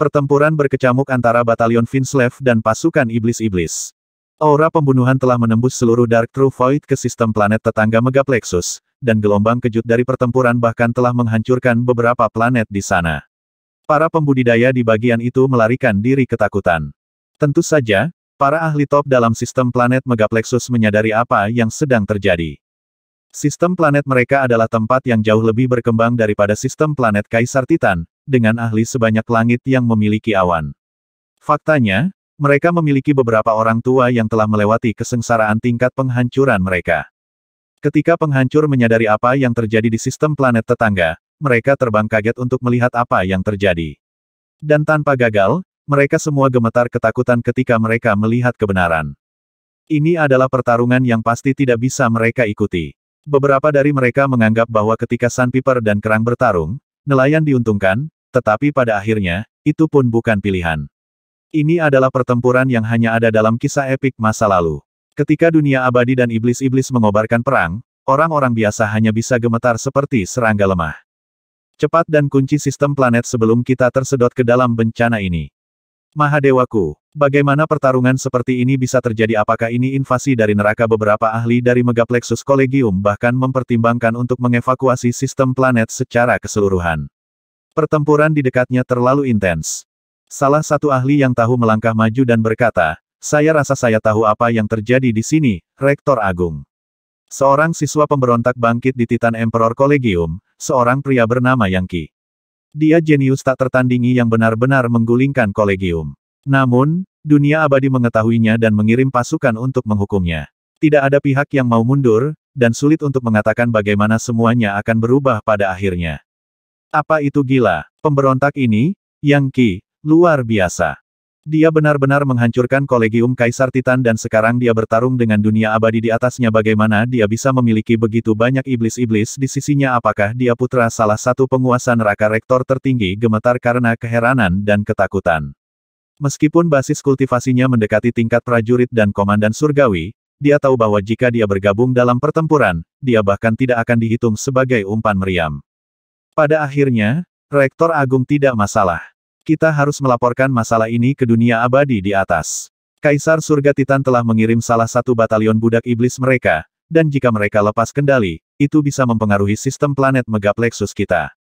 Pertempuran berkecamuk antara batalion Vinslave dan pasukan iblis-iblis. Aura pembunuhan telah menembus seluruh Dark True Void ke sistem planet tetangga Megaplexus, dan gelombang kejut dari pertempuran bahkan telah menghancurkan beberapa planet di sana. Para pembudidaya di bagian itu melarikan diri ketakutan. Tentu saja, para ahli top dalam sistem planet Megaplexus menyadari apa yang sedang terjadi. Sistem planet mereka adalah tempat yang jauh lebih berkembang daripada sistem planet Kaisar Titan, dengan ahli sebanyak langit yang memiliki awan. Faktanya, mereka memiliki beberapa orang tua yang telah melewati kesengsaraan tingkat penghancuran mereka. Ketika penghancur menyadari apa yang terjadi di sistem planet tetangga, mereka terbang kaget untuk melihat apa yang terjadi. Dan tanpa gagal, mereka semua gemetar ketakutan ketika mereka melihat kebenaran. Ini adalah pertarungan yang pasti tidak bisa mereka ikuti. Beberapa dari mereka menganggap bahwa ketika Sandpiper dan Kerang bertarung, nelayan diuntungkan, tetapi pada akhirnya, itu pun bukan pilihan. Ini adalah pertempuran yang hanya ada dalam kisah epik masa lalu. Ketika dunia abadi dan iblis-iblis mengobarkan perang, orang-orang biasa hanya bisa gemetar seperti serangga lemah. Cepat dan kunci sistem planet sebelum kita tersedot ke dalam bencana ini. Mahadewaku, bagaimana pertarungan seperti ini bisa terjadi? Apakah ini invasi dari neraka? Beberapa ahli dari Megaplexus Collegium bahkan mempertimbangkan untuk mengevakuasi sistem planet secara keseluruhan. Pertempuran di dekatnya terlalu intens. Salah satu ahli yang tahu melangkah maju dan berkata, "Saya rasa saya tahu apa yang terjadi di sini, Rektor Agung." Seorang siswa pemberontak bangkit di Titan Emperor Collegium, seorang pria bernama Yangki. Dia jenius tak tertandingi yang benar-benar menggulingkan Collegium. Namun, dunia abadi mengetahuinya dan mengirim pasukan untuk menghukumnya. Tidak ada pihak yang mau mundur, dan sulit untuk mengatakan bagaimana semuanya akan berubah pada akhirnya. Apa itu gila? Pemberontak ini, Yangki, luar biasa. Dia benar-benar menghancurkan Kolegium Kaisar Titan dan sekarang dia bertarung dengan dunia abadi di atasnya. Bagaimana dia bisa memiliki begitu banyak iblis-iblis di sisinya? Apakah dia putra salah satu penguasa neraka? Rektor tertinggi gemetar karena keheranan dan ketakutan. Meskipun basis kultivasinya mendekati tingkat prajurit dan komandan surgawi, dia tahu bahwa jika dia bergabung dalam pertempuran, dia bahkan tidak akan dihitung sebagai umpan meriam. Pada akhirnya, Rektor Agung tidak masalah. Kita harus melaporkan masalah ini ke dunia abadi di atas. Kaisar Surga Titan telah mengirim salah satu batalion budak iblis mereka, dan jika mereka lepas kendali, itu bisa mempengaruhi sistem planet Megaplexus kita.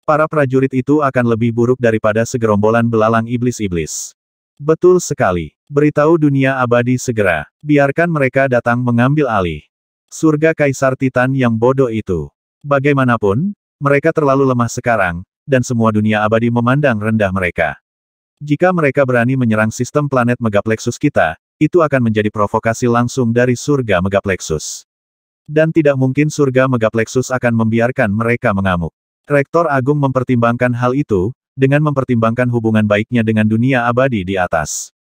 Para prajurit itu akan lebih buruk daripada segerombolan belalang iblis-iblis. Betul sekali. Beritahu dunia abadi segera. Biarkan mereka datang mengambil alih. Surga Kaisar Titan yang bodoh itu. Bagaimanapun, mereka terlalu lemah sekarang, dan semua dunia abadi memandang rendah mereka. Jika mereka berani menyerang sistem planet Megaplexus kita, itu akan menjadi provokasi langsung dari surga Megaplexus. Dan tidak mungkin surga Megaplexus akan membiarkan mereka mengamuk. Rektor Agung mempertimbangkan hal itu, dengan mempertimbangkan hubungan baiknya dengan dunia abadi di atas.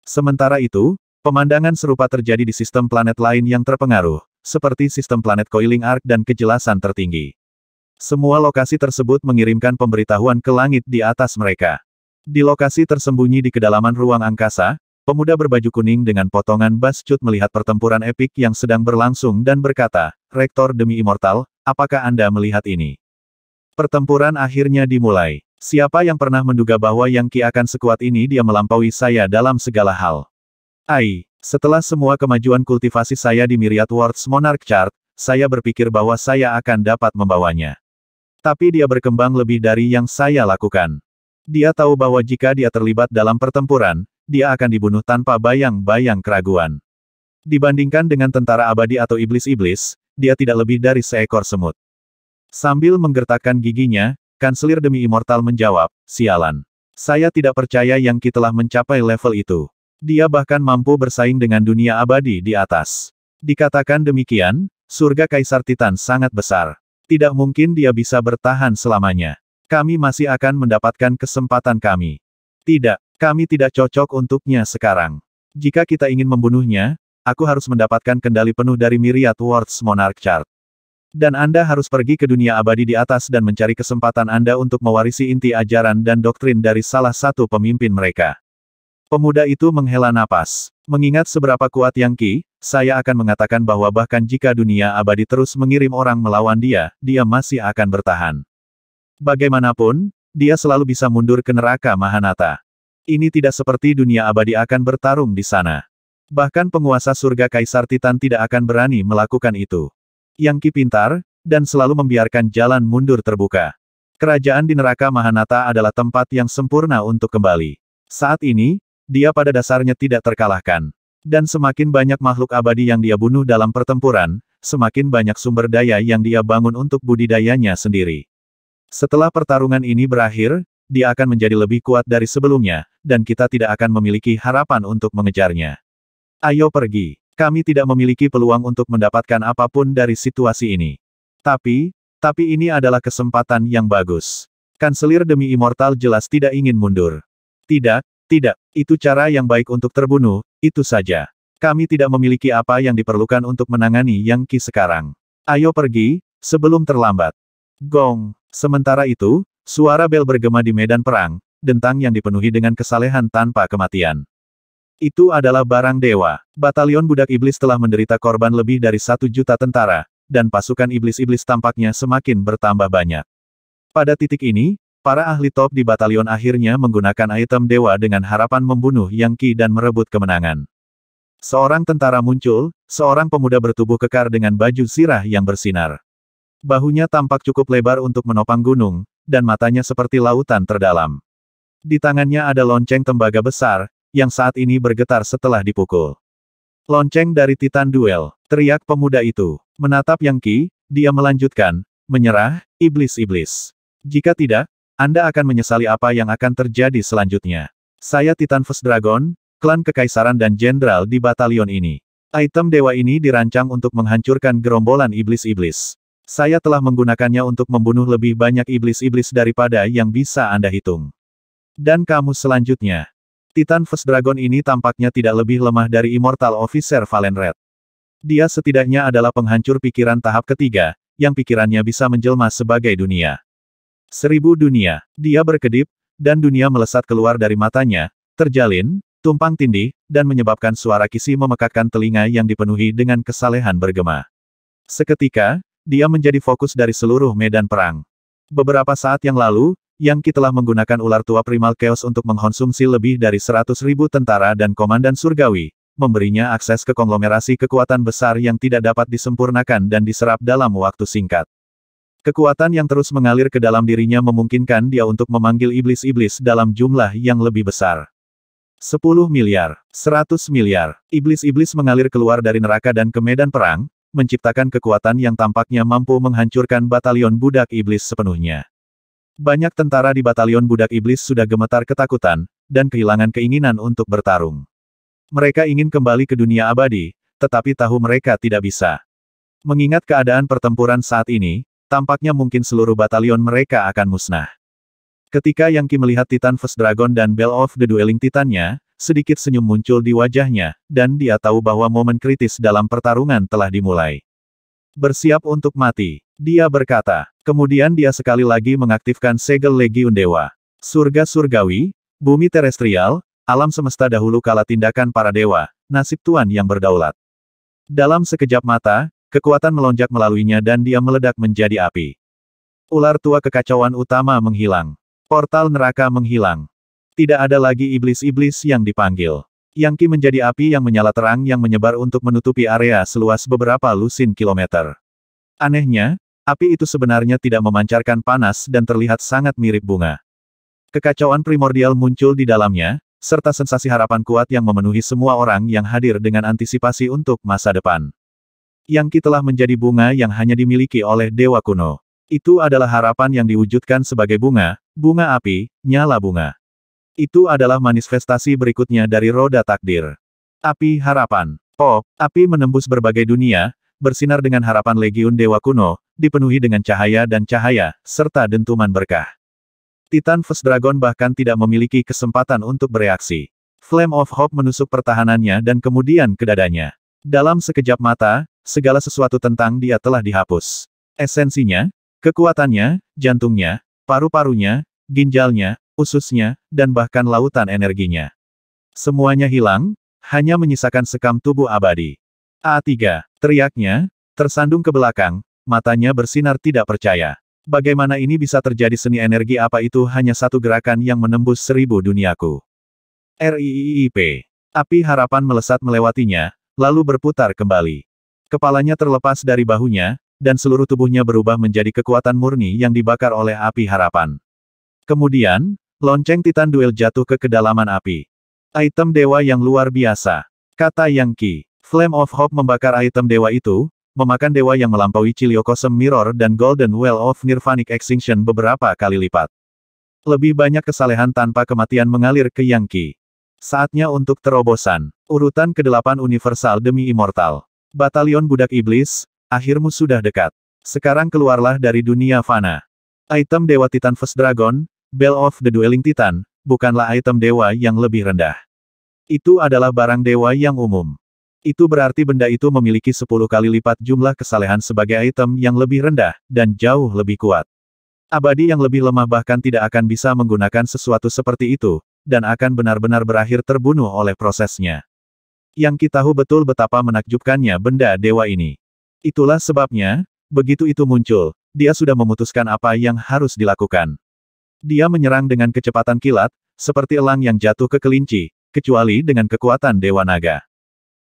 Sementara itu, pemandangan serupa terjadi di sistem planet lain yang terpengaruh, seperti sistem planet Coiling Arc dan kejelasan tertinggi. Semua lokasi tersebut mengirimkan pemberitahuan ke langit di atas mereka. Di lokasi tersembunyi di kedalaman ruang angkasa, pemuda berbaju kuning dengan potongan bascut melihat pertempuran epik yang sedang berlangsung dan berkata, "Rektor demi Immortal, apakah Anda melihat ini?" Pertempuran akhirnya dimulai. Siapa yang pernah menduga bahwa Yangki akan sekuat ini? Dia melampaui saya dalam segala hal. Setelah semua kemajuan kultivasi saya di Myriad Worlds Monarch Chart, saya berpikir bahwa saya akan dapat membawanya. Tapi dia berkembang lebih dari yang saya lakukan. Dia tahu bahwa jika dia terlibat dalam pertempuran, dia akan dibunuh tanpa bayang-bayang keraguan. Dibandingkan dengan tentara abadi atau iblis-iblis, dia tidak lebih dari seekor semut. Sambil menggertakkan giginya, Kanselir demi Immortal menjawab, "Sialan. Saya tidak percaya Yangki telah mencapai level itu. Dia bahkan mampu bersaing dengan dunia abadi di atas." Dikatakan demikian, surga Kaisar Titan sangat besar. Tidak mungkin dia bisa bertahan selamanya. Kami masih akan mendapatkan kesempatan kami. Tidak, kami tidak cocok untuknya sekarang. Jika kita ingin membunuhnya, aku harus mendapatkan kendali penuh dari Myriad Worlds Monarch Chart. Dan Anda harus pergi ke dunia abadi di atas dan mencari kesempatan Anda untuk mewarisi inti ajaran dan doktrin dari salah satu pemimpin mereka. Pemuda itu menghela napas. Mengingat seberapa kuat Yangki, saya akan mengatakan bahwa bahkan jika dunia abadi terus mengirim orang melawan dia, dia masih akan bertahan. Bagaimanapun, dia selalu bisa mundur ke neraka Mahanata. Ini tidak seperti dunia abadi akan bertarung di sana. Bahkan penguasa surga Kaisar Titan tidak akan berani melakukan itu. Yang Qi pintar, dan selalu membiarkan jalan mundur terbuka. Kerajaan di neraka Mahanata adalah tempat yang sempurna untuk kembali. Saat ini, dia pada dasarnya tidak terkalahkan. Dan semakin banyak makhluk abadi yang dia bunuh dalam pertempuran, semakin banyak sumber daya yang dia bangun untuk budidayanya sendiri. Setelah pertarungan ini berakhir, dia akan menjadi lebih kuat dari sebelumnya, dan kita tidak akan memiliki harapan untuk mengejarnya. Ayo pergi. Kami tidak memiliki peluang untuk mendapatkan apapun dari situasi ini. Tapi ini adalah kesempatan yang bagus. Kanselir demi Immortal jelas tidak ingin mundur. Tidak, itu cara yang baik untuk terbunuh, itu saja. Kami tidak memiliki apa yang diperlukan untuk menangani Yang Qi sekarang. Ayo pergi, sebelum terlambat. Gong. Sementara itu, suara bel bergema di medan perang, dentang yang dipenuhi dengan kesalehan tanpa kematian. Itu adalah barang dewa. Batalion budak iblis telah menderita korban lebih dari 1 juta tentara, dan pasukan iblis-iblis tampaknya semakin bertambah banyak. Pada titik ini, para ahli top di batalion akhirnya menggunakan item dewa dengan harapan membunuh Yang Qi dan merebut kemenangan. Seorang tentara muncul, seorang pemuda bertubuh kekar dengan baju zirah yang bersinar. Bahunya tampak cukup lebar untuk menopang gunung, dan matanya seperti lautan terdalam. Di tangannya ada lonceng tembaga besar, yang saat ini bergetar setelah dipukul. Lonceng dari Titan Duel, teriak pemuda itu. Menatap Yang Qi, dia melanjutkan, menyerah, iblis-iblis. Jika tidak, Anda akan menyesali apa yang akan terjadi selanjutnya. Saya Titan First Dragon, klan kekaisaran dan jenderal di batalion ini. Item dewa ini dirancang untuk menghancurkan gerombolan iblis-iblis. Saya telah menggunakannya untuk membunuh lebih banyak iblis-iblis daripada yang bisa Anda hitung. Dan kamu selanjutnya. Titan First Dragon ini tampaknya tidak lebih lemah dari Immortal Officer Valen Red. Dia setidaknya adalah penghancur pikiran tahap ketiga, yang pikirannya bisa menjelma sebagai dunia. 1000 dunia. Dia berkedip, dan dunia melesat keluar dari matanya, terjalin, tumpang tindih, dan menyebabkan suara kisi memekakkan telinga yang dipenuhi dengan kesalehan bergema. Seketika, dia menjadi fokus dari seluruh medan perang. Beberapa saat yang lalu, Yang Qi telah menggunakan ular tua Primal Chaos untuk mengkonsumsi lebih dari 100.000 tentara dan komandan surgawi, memberinya akses ke konglomerasi kekuatan besar yang tidak dapat disempurnakan dan diserap dalam waktu singkat. Kekuatan yang terus mengalir ke dalam dirinya memungkinkan dia untuk memanggil iblis-iblis dalam jumlah yang lebih besar. 10 miliar, 100 miliar, iblis-iblis mengalir keluar dari neraka dan ke medan perang, menciptakan kekuatan yang tampaknya mampu menghancurkan batalion budak iblis sepenuhnya. Banyak tentara di batalion budak iblis sudah gemetar ketakutan, dan kehilangan keinginan untuk bertarung. Mereka ingin kembali ke dunia abadi, tetapi tahu mereka tidak bisa. Mengingat keadaan pertempuran saat ini, tampaknya mungkin seluruh batalion mereka akan musnah. Ketika Yang Qi melihat Titan First Dragon dan Bell of the Dueling Titannya, sedikit senyum muncul di wajahnya, dan dia tahu bahwa momen kritis dalam pertarungan telah dimulai. Bersiap untuk mati, dia berkata. Kemudian dia sekali lagi mengaktifkan segel Legiun Dewa. Surga surgawi, bumi terestrial, alam semesta dahulu kala tindakan para dewa, nasib Tuan yang berdaulat. Dalam sekejap mata, kekuatan melonjak melaluinya dan dia meledak menjadi api. Ular tua kekacauan utama menghilang. Portal neraka menghilang. Tidak ada lagi iblis-iblis yang dipanggil. Yang Qi menjadi api yang menyala terang yang menyebar untuk menutupi area seluas beberapa lusin kilometer. Anehnya, api itu sebenarnya tidak memancarkan panas dan terlihat sangat mirip bunga. Kekacauan primordial muncul di dalamnya, serta sensasi harapan kuat yang memenuhi semua orang yang hadir dengan antisipasi untuk masa depan. Yang Qi telah menjadi bunga yang hanya dimiliki oleh dewa kuno. Itu adalah harapan yang diwujudkan sebagai bunga, bunga api, nyala bunga. Itu adalah manifestasi berikutnya dari roda takdir. Api harapan. Pop, api menembus berbagai dunia, bersinar dengan harapan legiun dewa kuno, dipenuhi dengan cahaya dan cahaya, serta dentuman berkah. Titan First Dragon bahkan tidak memiliki kesempatan untuk bereaksi. Flame of Hope menusuk pertahanannya dan kemudian ke dadanya. Dalam sekejap mata, segala sesuatu tentang dia telah dihapus. Esensinya, kekuatannya, jantungnya, paru-parunya, ginjalnya, ususnya, dan bahkan lautan energinya. Semuanya hilang, hanya menyisakan sekam tubuh abadi. A3, teriaknya, tersandung ke belakang, matanya bersinar tidak percaya. Bagaimana ini bisa terjadi? Seni energi apa itu? Hanya satu gerakan yang menembus 1000 duniaku. RIIIP. Api harapan melesat melewatinya, lalu berputar kembali. Kepalanya terlepas dari bahunya, dan seluruh tubuhnya berubah menjadi kekuatan murni yang dibakar oleh api harapan. Kemudian, lonceng Titan Duel jatuh ke kedalaman api. Item dewa yang luar biasa, kata Yang Qi. Flame of Hope membakar item dewa itu, memakan dewa yang melampaui Chiliocosm Mirror dan Golden Well of Nirvanic Extinction beberapa kali lipat. Lebih banyak kesalehan tanpa kematian mengalir ke Yang Qi. Saatnya untuk terobosan. Urutan ke-8 universal demi immortal. Batalion Budak Iblis, akhirmu sudah dekat. Sekarang keluarlah dari dunia fana. Item Dewa Titan First Dragon, Bell of the Dueling Titan, bukanlah item dewa yang lebih rendah. Itu adalah barang dewa yang umum. Itu berarti benda itu memiliki 10 kali lipat jumlah kesalehan sebagai item yang lebih rendah, dan jauh lebih kuat. Abadi yang lebih lemah bahkan tidak akan bisa menggunakan sesuatu seperti itu, dan akan benar-benar berakhir terbunuh oleh prosesnya. Yang Qi tahu betul betapa menakjubkannya benda dewa ini. Itulah sebabnya, begitu itu muncul, dia sudah memutuskan apa yang harus dilakukan. Dia menyerang dengan kecepatan kilat, seperti elang yang jatuh ke kelinci, kecuali dengan kekuatan Dewa Naga.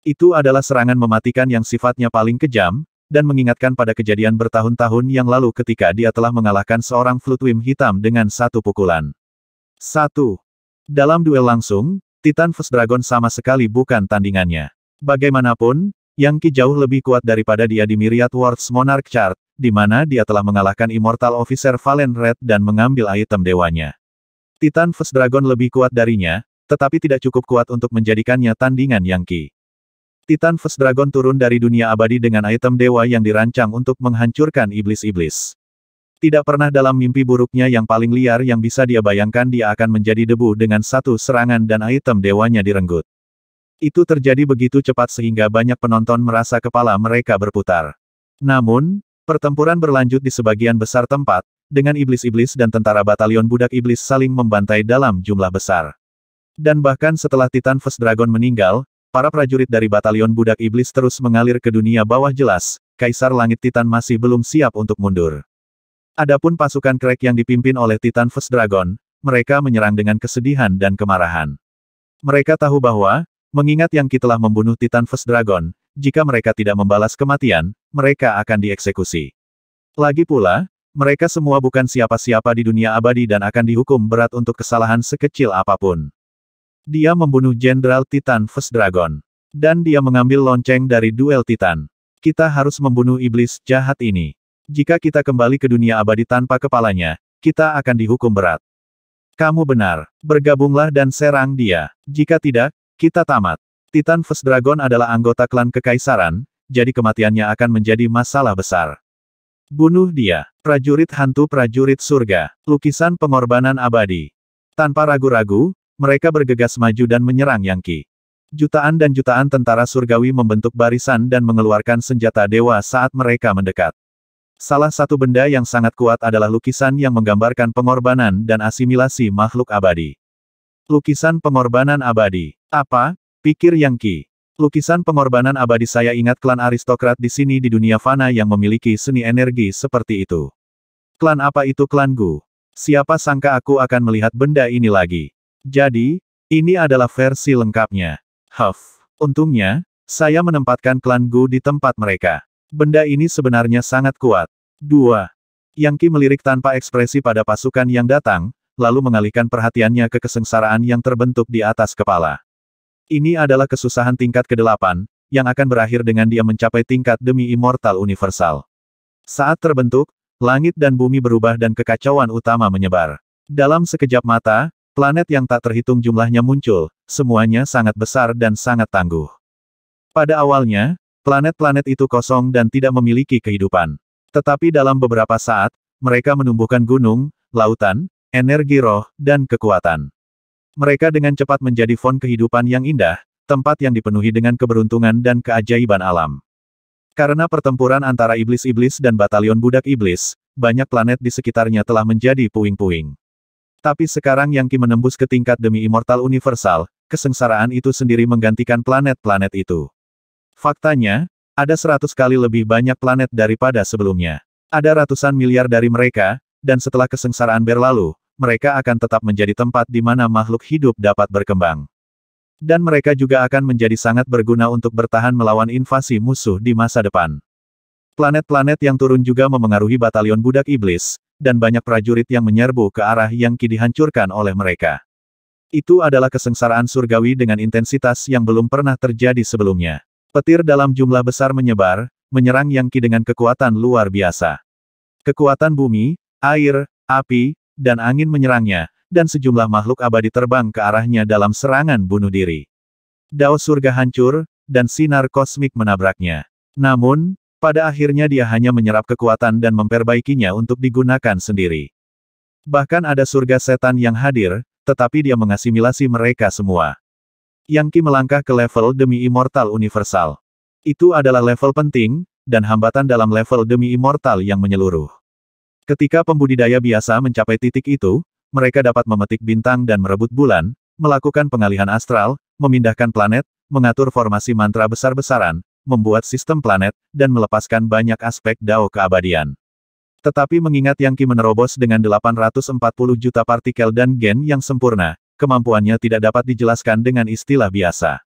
Itu adalah serangan mematikan yang sifatnya paling kejam, dan mengingatkan pada kejadian bertahun-tahun yang lalu ketika dia telah mengalahkan seorang Floodwim hitam dengan satu pukulan. 1. Dalam duel langsung, Titan First Dragon sama sekali bukan tandingannya. Bagaimanapun, Yang Qi jauh lebih kuat daripada dia di Myriad Worlds Monarch Chart, di mana dia telah mengalahkan Immortal Officer Valen Red dan mengambil item dewanya. Titan First Dragon lebih kuat darinya, tetapi tidak cukup kuat untuk menjadikannya tandingan Yang Qi. Titan First Dragon turun dari dunia abadi dengan item dewa yang dirancang untuk menghancurkan iblis-iblis. Tidak pernah dalam mimpi buruknya yang paling liar yang bisa dia bayangkan dia akan menjadi debu dengan satu serangan dan item dewanya direnggut. Itu terjadi begitu cepat sehingga banyak penonton merasa kepala mereka berputar. Namun, pertempuran berlanjut di sebagian besar tempat, dengan iblis-iblis dan tentara batalion budak iblis saling membantai dalam jumlah besar. Dan bahkan setelah Titan First Dragon meninggal, para prajurit dari batalion budak iblis terus mengalir ke dunia bawah. Jelas, Kaisar Langit Titan masih belum siap untuk mundur. Adapun pasukan Crack yang dipimpin oleh Titan First Dragon, mereka menyerang dengan kesedihan dan kemarahan. Mereka tahu bahwa, mengingat Yang Qi telah membunuh Titan First Dragon, jika mereka tidak membalas kematian, mereka akan dieksekusi. Lagi pula, mereka semua bukan siapa-siapa di dunia abadi dan akan dihukum berat untuk kesalahan sekecil apapun. Dia membunuh Jenderal Titan First Dragon. Dan dia mengambil lonceng dari duel Titan. Kita harus membunuh iblis jahat ini. Jika kita kembali ke dunia abadi tanpa kepalanya, kita akan dihukum berat. Kamu benar. Bergabunglah dan serang dia. Jika tidak, kita tamat. Titan First Dragon adalah anggota klan kekaisaran, jadi kematiannya akan menjadi masalah besar. Bunuh dia. Prajurit hantu prajurit surga. Lukisan pengorbanan abadi. Tanpa ragu-ragu, mereka bergegas maju dan menyerang Yang Qi. Jutaan dan jutaan tentara surgawi membentuk barisan dan mengeluarkan senjata dewa saat mereka mendekat. Salah satu benda yang sangat kuat adalah lukisan yang menggambarkan pengorbanan dan asimilasi makhluk abadi. Lukisan pengorbanan abadi. Apa? Pikir Yang Qi. Lukisan pengorbanan abadi. Saya ingat klan aristokrat di sini di dunia fana yang memiliki seni energi seperti itu. Klan apa itu? Klan Gu. Siapa sangka aku akan melihat benda ini lagi. Jadi, ini adalah versi lengkapnya. Untungnya, saya menempatkan klan Gu di tempat mereka. Benda ini sebenarnya sangat kuat. 2. Yang Qi melirik tanpa ekspresi pada pasukan yang datang, lalu mengalihkan perhatiannya ke kesengsaraan yang terbentuk di atas kepala. Ini adalah kesusahan tingkat ke-8, yang akan berakhir dengan dia mencapai tingkat demi immortal universal. Saat terbentuk, langit dan bumi berubah dan kekacauan utama menyebar. Dalam sekejap mata, planet yang tak terhitung jumlahnya muncul, semuanya sangat besar dan sangat tangguh. Pada awalnya, planet-planet itu kosong dan tidak memiliki kehidupan. Tetapi dalam beberapa saat, mereka menumbuhkan gunung, lautan, energi roh, dan kekuatan. Mereka dengan cepat menjadi font kehidupan yang indah, tempat yang dipenuhi dengan keberuntungan dan keajaiban alam. Karena pertempuran antara iblis-iblis dan batalion budak iblis, banyak planet di sekitarnya telah menjadi puing-puing. Tapi sekarang Yang Qi menembus ke tingkat demi immortal universal, kesengsaraan itu sendiri menggantikan planet-planet itu. Faktanya, ada 100 kali lebih banyak planet daripada sebelumnya. Ada ratusan miliar dari mereka, dan setelah kesengsaraan berlalu, mereka akan tetap menjadi tempat di mana makhluk hidup dapat berkembang. Dan mereka juga akan menjadi sangat berguna untuk bertahan melawan invasi musuh di masa depan. Planet-planet yang turun juga memengaruhi batalion budak iblis, dan banyak prajurit yang menyerbu ke arah yang kini dihancurkan oleh mereka. Itu adalah kesengsaraan surgawi dengan intensitas yang belum pernah terjadi sebelumnya. Petir dalam jumlah besar menyebar, menyerang Yang Qi dengan kekuatan luar biasa. Kekuatan bumi, air, api, dan angin menyerangnya, dan sejumlah makhluk abadi terbang ke arahnya dalam serangan bunuh diri. Dao surga hancur, dan sinar kosmik menabraknya. Namun, pada akhirnya dia hanya menyerap kekuatan dan memperbaikinya untuk digunakan sendiri. Bahkan ada surga setan yang hadir, tetapi dia mengasimilasi mereka semua. Yang Qi melangkah ke level demi immortal universal. Itu adalah level penting, dan hambatan dalam level demi immortal yang menyeluruh. Ketika pembudidaya biasa mencapai titik itu, mereka dapat memetik bintang dan merebut bulan, melakukan pengalihan astral, memindahkan planet, mengatur formasi mantra besar-besaran, membuat sistem planet, dan melepaskan banyak aspek Dao keabadian. Tetapi mengingat Yang Qi menerobos dengan 840 juta partikel dan gen yang sempurna, kemampuannya tidak dapat dijelaskan dengan istilah biasa.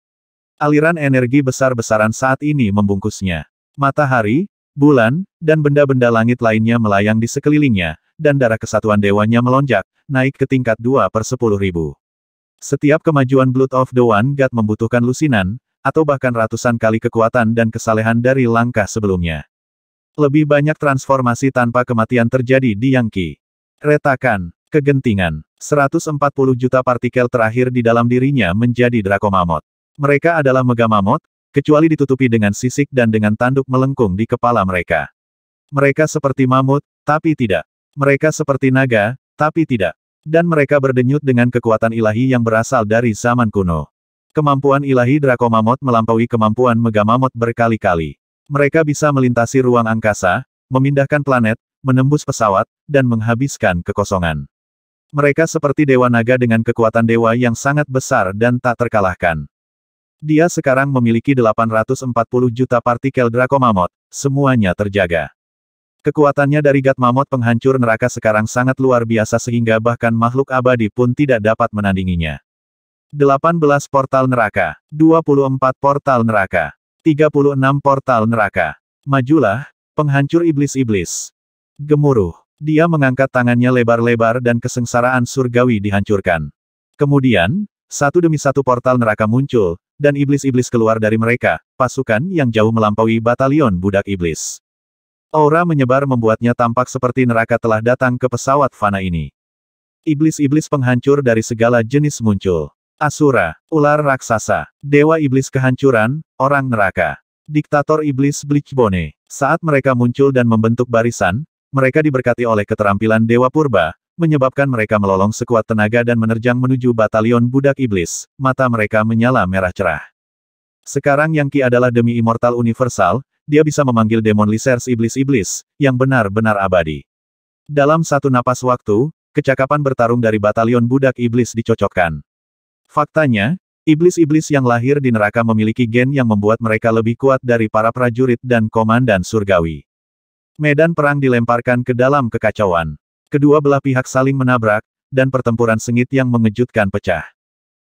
Aliran energi besar-besaran saat ini membungkusnya. Matahari, bulan, dan benda-benda langit lainnya melayang di sekelilingnya, dan darah kesatuan dewanya melonjak, naik ke tingkat 2/10.000. Setiap kemajuan Blood of the One God membutuhkan lusinan, atau bahkan ratusan kali kekuatan dan kesalehan dari langkah sebelumnya. Lebih banyak transformasi tanpa kematian terjadi di Yang Qi. Retakan, kegentingan, 140 juta partikel terakhir di dalam dirinya menjadi Draco Mammoth. Mereka adalah Mega Mammoth, kecuali ditutupi dengan sisik dan dengan tanduk melengkung di kepala mereka. Mereka seperti mamut, tapi tidak. Mereka seperti naga, tapi tidak. Dan mereka berdenyut dengan kekuatan ilahi yang berasal dari zaman kuno. Kemampuan ilahi Draco Mammoth melampaui kemampuan Mega Mammoth berkali-kali. Mereka bisa melintasi ruang angkasa, memindahkan planet, menembus pesawat, dan menghabiskan kekosongan. Mereka seperti dewa naga dengan kekuatan dewa yang sangat besar dan tak terkalahkan. Dia sekarang memiliki 840 juta partikel Draco Mammoth, semuanya terjaga. Kekuatannya dari God Mammoth penghancur neraka sekarang sangat luar biasa sehingga bahkan makhluk abadi pun tidak dapat menandinginya. 18 portal neraka, 24 portal neraka, 36 portal neraka. Majulah, penghancur iblis-iblis. Gemuruh. Dia mengangkat tangannya lebar-lebar dan kesengsaraan surgawi dihancurkan. Kemudian, satu demi satu portal neraka muncul, dan iblis-iblis keluar dari mereka, pasukan yang jauh melampaui batalion budak iblis. Aura menyebar membuatnya tampak seperti neraka telah datang ke pesawat fana ini. Iblis-iblis penghancur dari segala jenis muncul. Asura, ular raksasa, dewa iblis kehancuran, orang neraka, diktator iblis Bleachbone. Saat mereka muncul dan membentuk barisan, mereka diberkati oleh keterampilan Dewa Purba, menyebabkan mereka melolong sekuat tenaga dan menerjang menuju batalion budak iblis, mata mereka menyala merah cerah. Sekarang Yang Qi adalah demi immortal universal, dia bisa memanggil demon lizards iblis-iblis, yang benar-benar abadi. Dalam satu napas waktu, kecakapan bertarung dari batalion budak iblis dicocokkan. Faktanya, iblis-iblis yang lahir di neraka memiliki gen yang membuat mereka lebih kuat dari para prajurit dan komandan surgawi. Medan perang dilemparkan ke dalam kekacauan. Kedua belah pihak saling menabrak, dan pertempuran sengit yang mengejutkan pecah.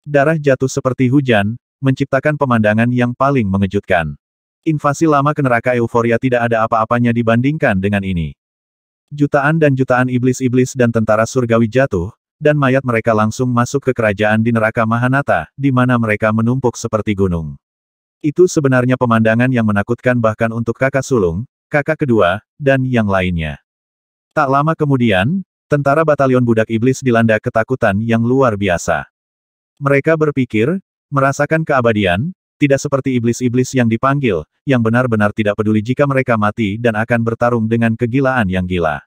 Darah jatuh seperti hujan, menciptakan pemandangan yang paling mengejutkan. Invasi lama ke neraka euforia tidak ada apa-apanya dibandingkan dengan ini. Jutaan dan jutaan iblis-iblis dan tentara surgawi jatuh, dan mayat mereka langsung masuk ke kerajaan di neraka Mahanata, di mana mereka menumpuk seperti gunung. Itu sebenarnya pemandangan yang menakutkan bahkan untuk kakak sulung, kakak kedua, dan yang lainnya. Tak lama kemudian, tentara batalion budak iblis dilanda ketakutan yang luar biasa. Mereka berpikir, merasakan keabadian, tidak seperti iblis-iblis yang dipanggil, yang benar-benar tidak peduli jika mereka mati dan akan bertarung dengan kegilaan yang gila.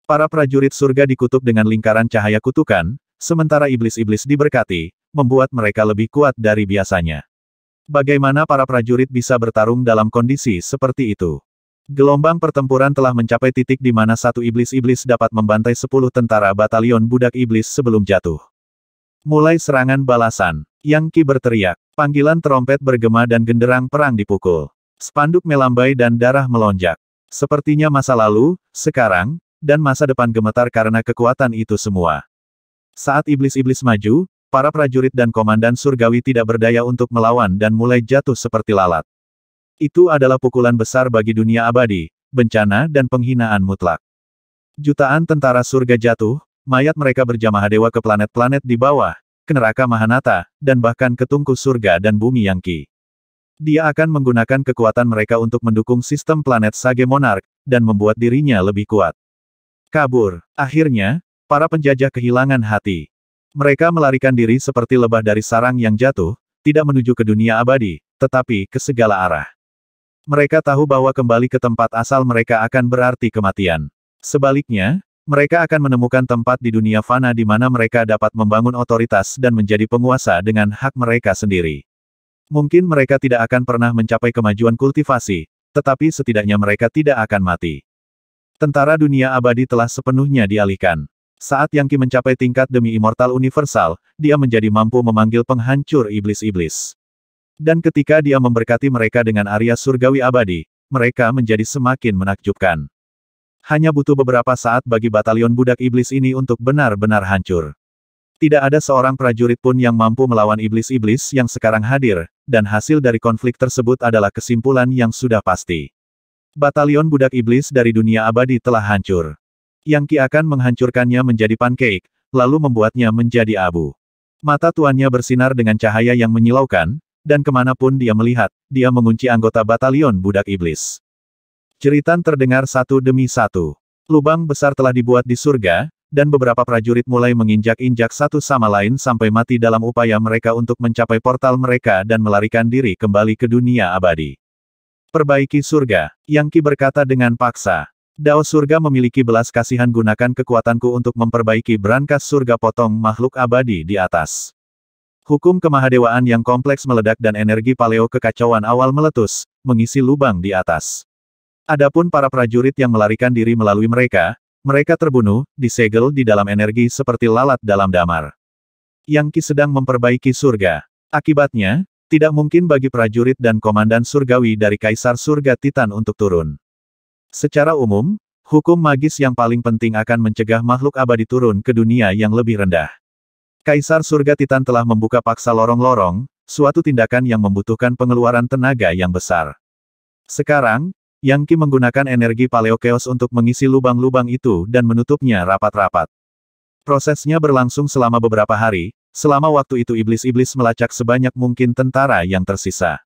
Para prajurit surga dikutuk dengan lingkaran cahaya kutukan, sementara iblis-iblis diberkati, membuat mereka lebih kuat dari biasanya. Bagaimana para prajurit bisa bertarung dalam kondisi seperti itu? Gelombang pertempuran telah mencapai titik di mana satu iblis-iblis dapat membantai 10 tentara batalion budak iblis sebelum jatuh. Mulai serangan balasan, Yang Qi berteriak, panggilan trompet bergema dan genderang perang dipukul. Spanduk melambai dan darah melonjak. Sepertinya masa lalu, sekarang, dan masa depan gemetar karena kekuatan itu semua. Saat iblis-iblis maju, para prajurit dan komandan surgawi tidak berdaya untuk melawan dan mulai jatuh seperti lalat. Itu adalah pukulan besar bagi dunia abadi, bencana dan penghinaan mutlak. Jutaan tentara surga jatuh, mayat mereka berjamaah dewa ke planet-planet di bawah, ke neraka Mahanata, dan bahkan ke tungku surga dan bumi Yangki. Dia akan menggunakan kekuatan mereka untuk mendukung sistem planet Sage Monarch, dan membuat dirinya lebih kuat. Kabur. Akhirnya, para penjajah kehilangan hati. Mereka melarikan diri seperti lebah dari sarang yang jatuh, tidak menuju ke dunia abadi, tetapi ke segala arah. Mereka tahu bahwa kembali ke tempat asal mereka akan berarti kematian. Sebaliknya, mereka akan menemukan tempat di dunia fana di mana mereka dapat membangun otoritas dan menjadi penguasa dengan hak mereka sendiri. Mungkin mereka tidak akan pernah mencapai kemajuan kultivasi, tetapi setidaknya mereka tidak akan mati. Tentara dunia abadi telah sepenuhnya dialihkan. Saat Yangki mencapai tingkat demi immortal universal, dia menjadi mampu memanggil penghancur iblis-iblis. Dan ketika dia memberkati mereka dengan Arya Surgawi Abadi, mereka menjadi semakin menakjubkan. Hanya butuh beberapa saat bagi batalion budak iblis ini untuk benar-benar hancur. Tidak ada seorang prajurit pun yang mampu melawan iblis-iblis yang sekarang hadir, dan hasil dari konflik tersebut adalah kesimpulan yang sudah pasti. Batalion budak iblis dari dunia abadi telah hancur. Yangki akan menghancurkannya menjadi pancake, lalu membuatnya menjadi abu. Mata tuannya bersinar dengan cahaya yang menyilaukan, dan kemanapun dia melihat, dia mengunci anggota batalion budak iblis. Jeritan terdengar satu demi satu. Lubang besar telah dibuat di surga, dan beberapa prajurit mulai menginjak-injak satu sama lain sampai mati dalam upaya mereka untuk mencapai portal mereka dan melarikan diri kembali ke dunia abadi. Perbaiki surga, Yangki berkata dengan paksa. Dao surga memiliki belas kasihan, gunakan kekuatanku untuk memperbaiki brankas surga potong makhluk abadi di atas. Hukum kemahadewaan yang kompleks meledak dan energi paleo kekacauan awal meletus, mengisi lubang di atas. Adapun para prajurit yang melarikan diri melalui mereka terbunuh, disegel di dalam energi seperti lalat dalam damar. Yangki sedang memperbaiki surga. Akibatnya, tidak mungkin bagi prajurit dan komandan surgawi dari Kaisar Surga Titan untuk turun. Secara umum, hukum magis yang paling penting akan mencegah makhluk abadi turun ke dunia yang lebih rendah. Kaisar Surga Titan telah membuka paksa lorong-lorong, suatu tindakan yang membutuhkan pengeluaran tenaga yang besar. Sekarang, Yangki menggunakan energi Paleo Chaos untuk mengisi lubang-lubang itu dan menutupnya rapat-rapat. Prosesnya berlangsung selama beberapa hari, selama waktu itu iblis-iblis melacak sebanyak mungkin tentara yang tersisa.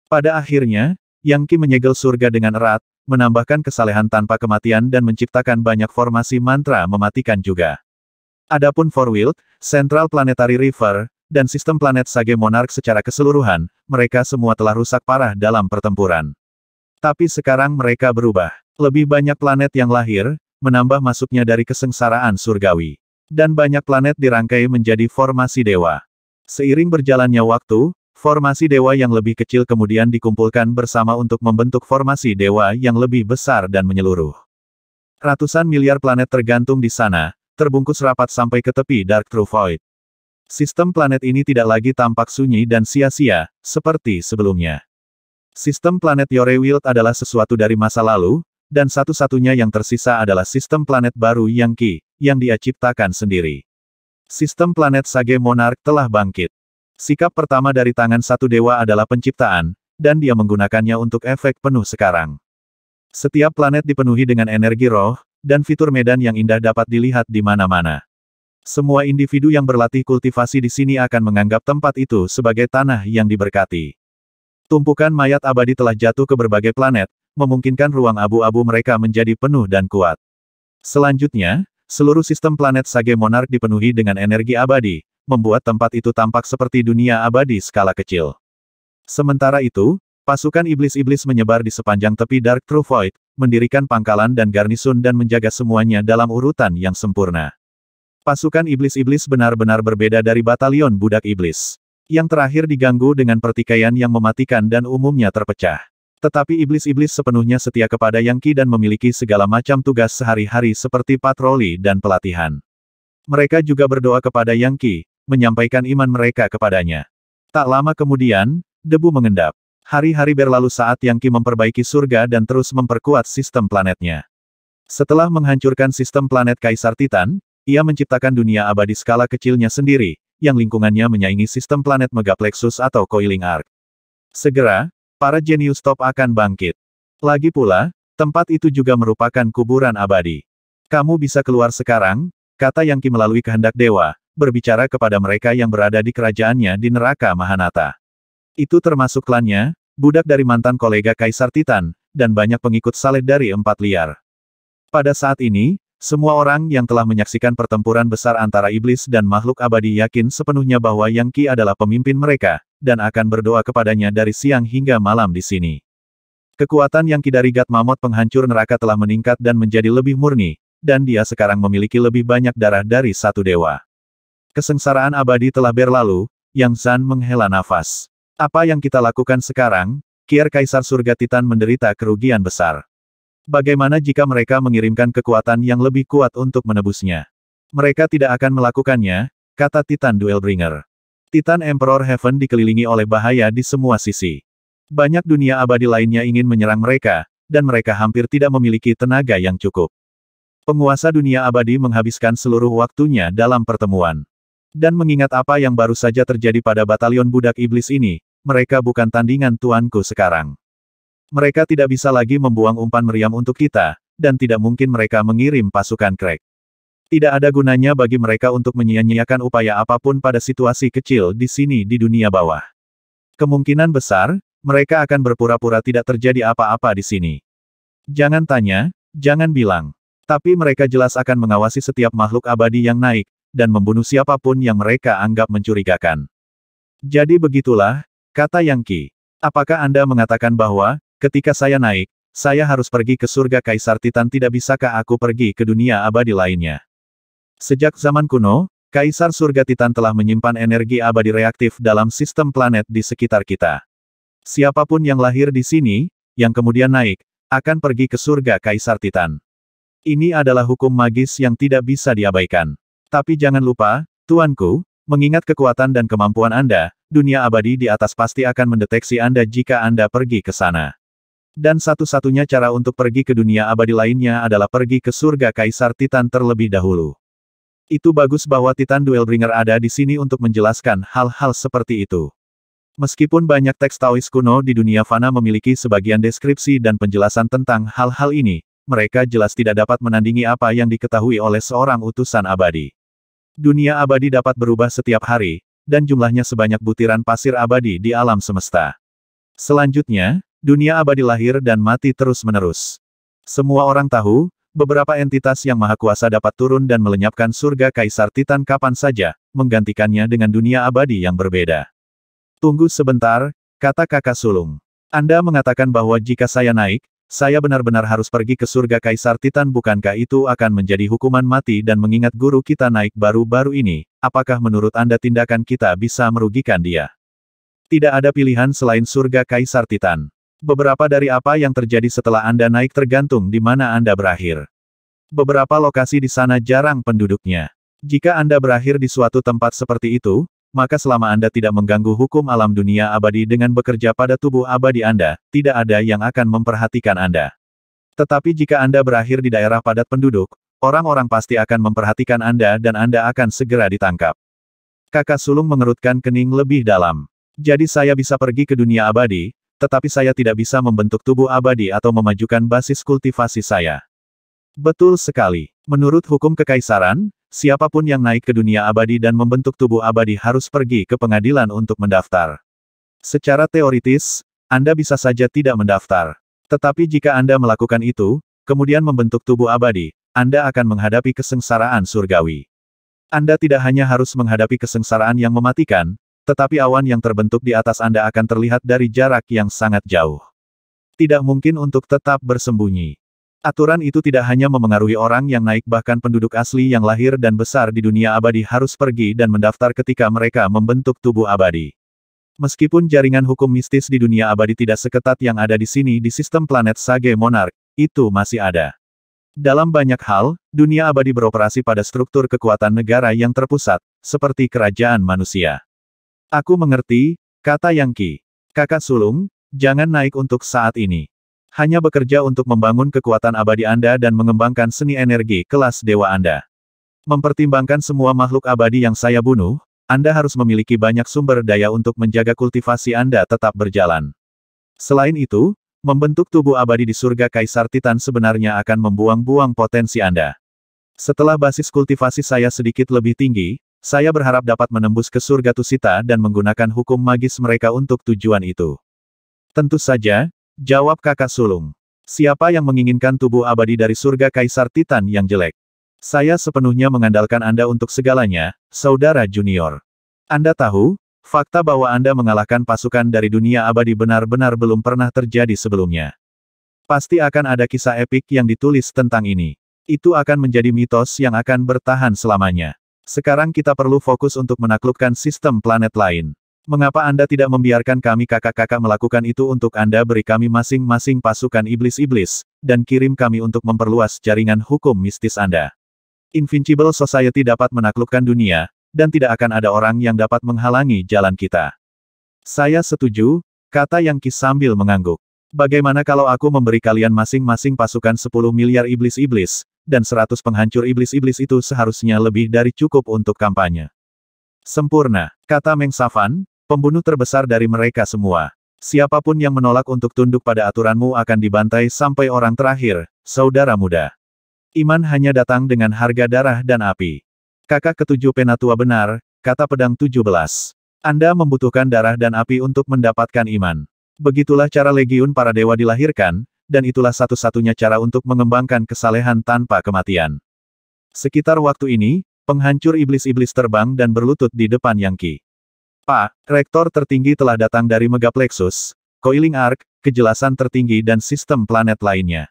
Pada akhirnya, Yangki menyegel surga dengan erat, menambahkan kesalehan tanpa kematian dan menciptakan banyak formasi mantra mematikan juga. Adapun Forwild, Central Planetary River, dan sistem planet Sage Monarch secara keseluruhan, mereka semua telah rusak parah dalam pertempuran. Tapi sekarang mereka berubah. Lebih banyak planet yang lahir, menambah masuknya dari kesengsaraan surgawi. Dan banyak planet dirangkai menjadi formasi dewa. Seiring berjalannya waktu, formasi dewa yang lebih kecil kemudian dikumpulkan bersama untuk membentuk formasi dewa yang lebih besar dan menyeluruh. Ratusan miliar planet tergantung di sana, terbungkus rapat sampai ke tepi Dark True Void. Sistem planet ini tidak lagi tampak sunyi dan sia-sia, seperti sebelumnya. Sistem planet Yorewild adalah sesuatu dari masa lalu, dan satu-satunya yang tersisa adalah sistem planet baru Yangki, yang dia ciptakan sendiri. Sistem planet Sage Monarch telah bangkit. Sikap pertama dari tangan satu dewa adalah penciptaan, dan dia menggunakannya untuk efek penuh sekarang. Setiap planet dipenuhi dengan energi roh, dan fitur medan yang indah dapat dilihat di mana-mana. Semua individu yang berlatih kultivasi di sini akan menganggap tempat itu sebagai tanah yang diberkati. Tumpukan mayat abadi telah jatuh ke berbagai planet, memungkinkan ruang abu-abu mereka menjadi penuh dan kuat. Selanjutnya, seluruh sistem planet Sage Monarch dipenuhi dengan energi abadi, membuat tempat itu tampak seperti dunia abadi skala kecil. Sementara itu, pasukan iblis-iblis menyebar di sepanjang tepi Dark True Void, mendirikan pangkalan dan garnisun dan menjaga semuanya dalam urutan yang sempurna. Pasukan iblis-iblis benar-benar berbeda dari batalion budak iblis. Yang terakhir diganggu dengan pertikaian yang mematikan dan umumnya terpecah. Tetapi iblis-iblis sepenuhnya setia kepada Yangki dan memiliki segala macam tugas sehari-hari seperti patroli dan pelatihan. Mereka juga berdoa kepada Yangki, menyampaikan iman mereka kepadanya. Tak lama kemudian, debu mengendap. Hari-hari berlalu saat Yang Qi memperbaiki surga dan terus memperkuat sistem planetnya. Setelah menghancurkan sistem planet Kaisar Titan, ia menciptakan dunia abadi skala kecilnya sendiri, yang lingkungannya menyaingi sistem planet Megaplexus atau Coiling Arc. Segera, para jenius top akan bangkit. Lagi pula, tempat itu juga merupakan kuburan abadi. Kamu bisa keluar sekarang, kata Yang Qi melalui kehendak dewa, berbicara kepada mereka yang berada di kerajaannya di neraka Mahanata. Itu termasuk klannya, budak dari mantan kolega Kaisar Titan, dan banyak pengikut saleh dari Empat Liar. Pada saat ini, semua orang yang telah menyaksikan pertempuran besar antara iblis dan makhluk abadi yakin sepenuhnya bahwa Yang Qi adalah pemimpin mereka, dan akan berdoa kepadanya dari siang hingga malam di sini. Kekuatan Yang Qi dari God Mammoth penghancur neraka telah meningkat dan menjadi lebih murni, dan dia sekarang memiliki lebih banyak darah dari satu dewa. Kesengsaraan abadi telah berlalu, Yang Zan menghela nafas. Apa yang kita lakukan sekarang? Kier Kaisar Surga Titan menderita kerugian besar. Bagaimana jika mereka mengirimkan kekuatan yang lebih kuat untuk menebusnya? Mereka tidak akan melakukannya, kata Titan Duelbringer. Titan Emperor Heaven dikelilingi oleh bahaya di semua sisi. Banyak dunia abadi lainnya ingin menyerang mereka, dan mereka hampir tidak memiliki tenaga yang cukup. Penguasa dunia abadi menghabiskan seluruh waktunya dalam pertemuan. Dan mengingat apa yang baru saja terjadi pada batalion budak iblis ini, mereka bukan tandingan tuanku sekarang. Mereka tidak bisa lagi membuang umpan meriam untuk kita, dan tidak mungkin mereka mengirim pasukan Crack. Tidak ada gunanya bagi mereka untuk menyia-nyiakan upaya apapun pada situasi kecil di sini di dunia bawah. Kemungkinan besar, mereka akan berpura-pura tidak terjadi apa-apa di sini. Jangan tanya, jangan bilang. Tapi mereka jelas akan mengawasi setiap makhluk abadi yang naik, dan membunuh siapapun yang mereka anggap mencurigakan. Jadi begitulah, kata Yang Qi. Apakah Anda mengatakan bahwa, ketika saya naik, saya harus pergi ke surga Kaisar Titan, tidak bisakah aku pergi ke dunia abadi lainnya? Sejak zaman kuno, Kaisar Surga Titan telah menyimpan energi abadi reaktif dalam sistem planet di sekitar kita. Siapapun yang lahir di sini, yang kemudian naik, akan pergi ke surga Kaisar Titan. Ini adalah hukum magis yang tidak bisa diabaikan. Tapi jangan lupa, tuanku, mengingat kekuatan dan kemampuan Anda, dunia abadi di atas pasti akan mendeteksi Anda jika Anda pergi ke sana. Dan satu-satunya cara untuk pergi ke dunia abadi lainnya adalah pergi ke surga Kaisar Titan terlebih dahulu. Itu bagus bahwa Titan Duelbringer ada di sini untuk menjelaskan hal-hal seperti itu. Meskipun banyak teks Taois kuno di dunia fana memiliki sebagian deskripsi dan penjelasan tentang hal-hal ini, mereka jelas tidak dapat menandingi apa yang diketahui oleh seorang utusan abadi. Dunia abadi dapat berubah setiap hari, dan jumlahnya sebanyak butiran pasir abadi di alam semesta. Selanjutnya, dunia abadi lahir dan mati terus-menerus. Semua orang tahu, beberapa entitas yang maha kuasa dapat turun dan melenyapkan surga Kaisar Titan kapan saja, menggantikannya dengan dunia abadi yang berbeda. Tunggu sebentar, kata kakak sulung. Anda mengatakan bahwa jika saya naik, saya benar-benar harus pergi ke surga Kaisar Titan, bukankah itu akan menjadi hukuman mati? Dan mengingat guru kita naik baru-baru ini, apakah menurut Anda tindakan kita bisa merugikan dia? Tidak ada pilihan selain surga Kaisar Titan. Beberapa dari apa yang terjadi setelah Anda naik tergantung di mana Anda berakhir. Beberapa lokasi di sana jarang penduduknya. Jika Anda berakhir di suatu tempat seperti itu, maka selama Anda tidak mengganggu hukum alam dunia abadi dengan bekerja pada tubuh abadi Anda, tidak ada yang akan memperhatikan Anda. Tetapi jika Anda berakhir di daerah padat penduduk, orang-orang pasti akan memperhatikan Anda dan Anda akan segera ditangkap. Kakak sulung mengerutkan kening lebih dalam. Jadi saya bisa pergi ke dunia abadi, tetapi saya tidak bisa membentuk tubuh abadi atau memajukan basis kultivasi saya. Betul sekali. Menurut hukum kekaisaran, siapapun yang naik ke dunia abadi dan membentuk tubuh abadi harus pergi ke pengadilan untuk mendaftar. Secara teoritis, Anda bisa saja tidak mendaftar. Tetapi jika Anda melakukan itu, kemudian membentuk tubuh abadi, Anda akan menghadapi kesengsaraan surgawi. Anda tidak hanya harus menghadapi kesengsaraan yang mematikan, tetapi awan yang terbentuk di atas Anda akan terlihat dari jarak yang sangat jauh. Tidak mungkin untuk tetap bersembunyi. Aturan itu tidak hanya memengaruhi orang yang naik, bahkan penduduk asli yang lahir dan besar di dunia abadi harus pergi dan mendaftar ketika mereka membentuk tubuh abadi. Meskipun jaringan hukum mistis di dunia abadi tidak seketat yang ada di sini di sistem planet Sage Monarch, itu masih ada. Dalam banyak hal, dunia abadi beroperasi pada struktur kekuatan negara yang terpusat, seperti kerajaan manusia. Aku mengerti, kata Yang Qi. Kakak sulung, Jangan naik untuk saat ini. Hanya bekerja untuk membangun kekuatan abadi Anda dan mengembangkan seni energi kelas dewa Anda. Mempertimbangkan semua makhluk abadi yang saya bunuh, Anda harus memiliki banyak sumber daya untuk menjaga kultivasi Anda tetap berjalan. Selain itu, membentuk tubuh abadi di surga Kaisar Titan sebenarnya akan membuang-buang potensi Anda. Setelah basis kultivasi saya sedikit lebih tinggi, saya berharap dapat menembus ke surga Tusita dan menggunakan hukum magis mereka untuk tujuan itu. Tentu saja, jawab kakak sulung. Siapa yang menginginkan tubuh abadi dari surga Kaisar Titan yang jelek? Saya sepenuhnya mengandalkan Anda untuk segalanya, saudara junior. Anda tahu, fakta bahwa Anda mengalahkan pasukan dari dunia abadi benar-benar belum pernah terjadi sebelumnya. Pasti akan ada kisah epik yang ditulis tentang ini. Itu akan menjadi mitos yang akan bertahan selamanya. Sekarang kita perlu fokus untuk menaklukkan sistem planet lain. Mengapa Anda tidak membiarkan kami kakak-kakak melakukan itu untuk Anda beri kami masing-masing pasukan iblis-iblis, dan kirim kami untuk memperluas jaringan hukum mistis Anda. Invincible Society dapat menaklukkan dunia, dan tidak akan ada orang yang dapat menghalangi jalan kita. Saya setuju, kata Yang Qi sambil mengangguk. Bagaimana kalau aku memberi kalian masing-masing pasukan 10 miliar iblis-iblis, dan 100 penghancur iblis-iblis itu seharusnya lebih dari cukup untuk kampanye. Sempurna, kata Meng Safan, pembunuh terbesar dari mereka semua. Siapapun yang menolak untuk tunduk pada aturanmu akan dibantai sampai orang terakhir, saudara muda. Iman hanya datang dengan harga darah dan api. Kakak ketujuh Penatua benar, kata pedang 17. Anda membutuhkan darah dan api untuk mendapatkan iman. Begitulah cara legiun para dewa dilahirkan, dan itulah satu-satunya cara untuk mengembangkan kesalehan tanpa kematian. Sekitar waktu ini, penghancur iblis-iblis terbang dan berlutut di depan Yang Qi. Pak, rektor tertinggi telah datang dari Megaplexus, Coiling Arc, kejelasan tertinggi dan sistem planet lainnya.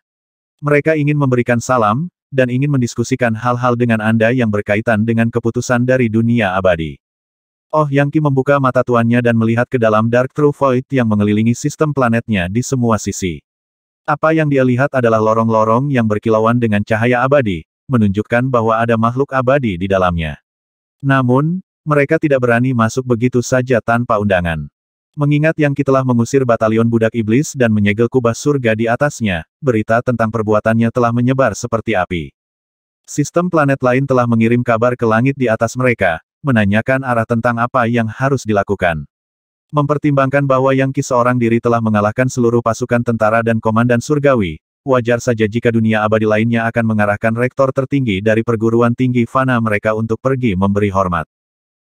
Mereka ingin memberikan salam, dan ingin mendiskusikan hal-hal dengan Anda yang berkaitan dengan keputusan dari dunia abadi. Oh, Yang Qi membuka mata tuannya dan melihat ke dalam Dark True Void yang mengelilingi sistem planetnya di semua sisi. Apa yang dia lihat adalah lorong-lorong yang berkilauan dengan cahaya abadi, menunjukkan bahwa ada makhluk abadi di dalamnya. Namun, mereka tidak berani masuk begitu saja tanpa undangan. Mengingat Yang Qi telah mengusir batalion budak iblis dan menyegel kubah surga di atasnya, berita tentang perbuatannya telah menyebar seperti api. Sistem planet lain telah mengirim kabar ke langit di atas mereka, menanyakan arah tentang apa yang harus dilakukan. Mempertimbangkan bahwa Yang Qi seorang diri telah mengalahkan seluruh pasukan tentara dan komandan surgawi, wajar saja jika dunia abadi lainnya akan mengarahkan rektor tertinggi dari perguruan tinggi fana mereka untuk pergi memberi hormat.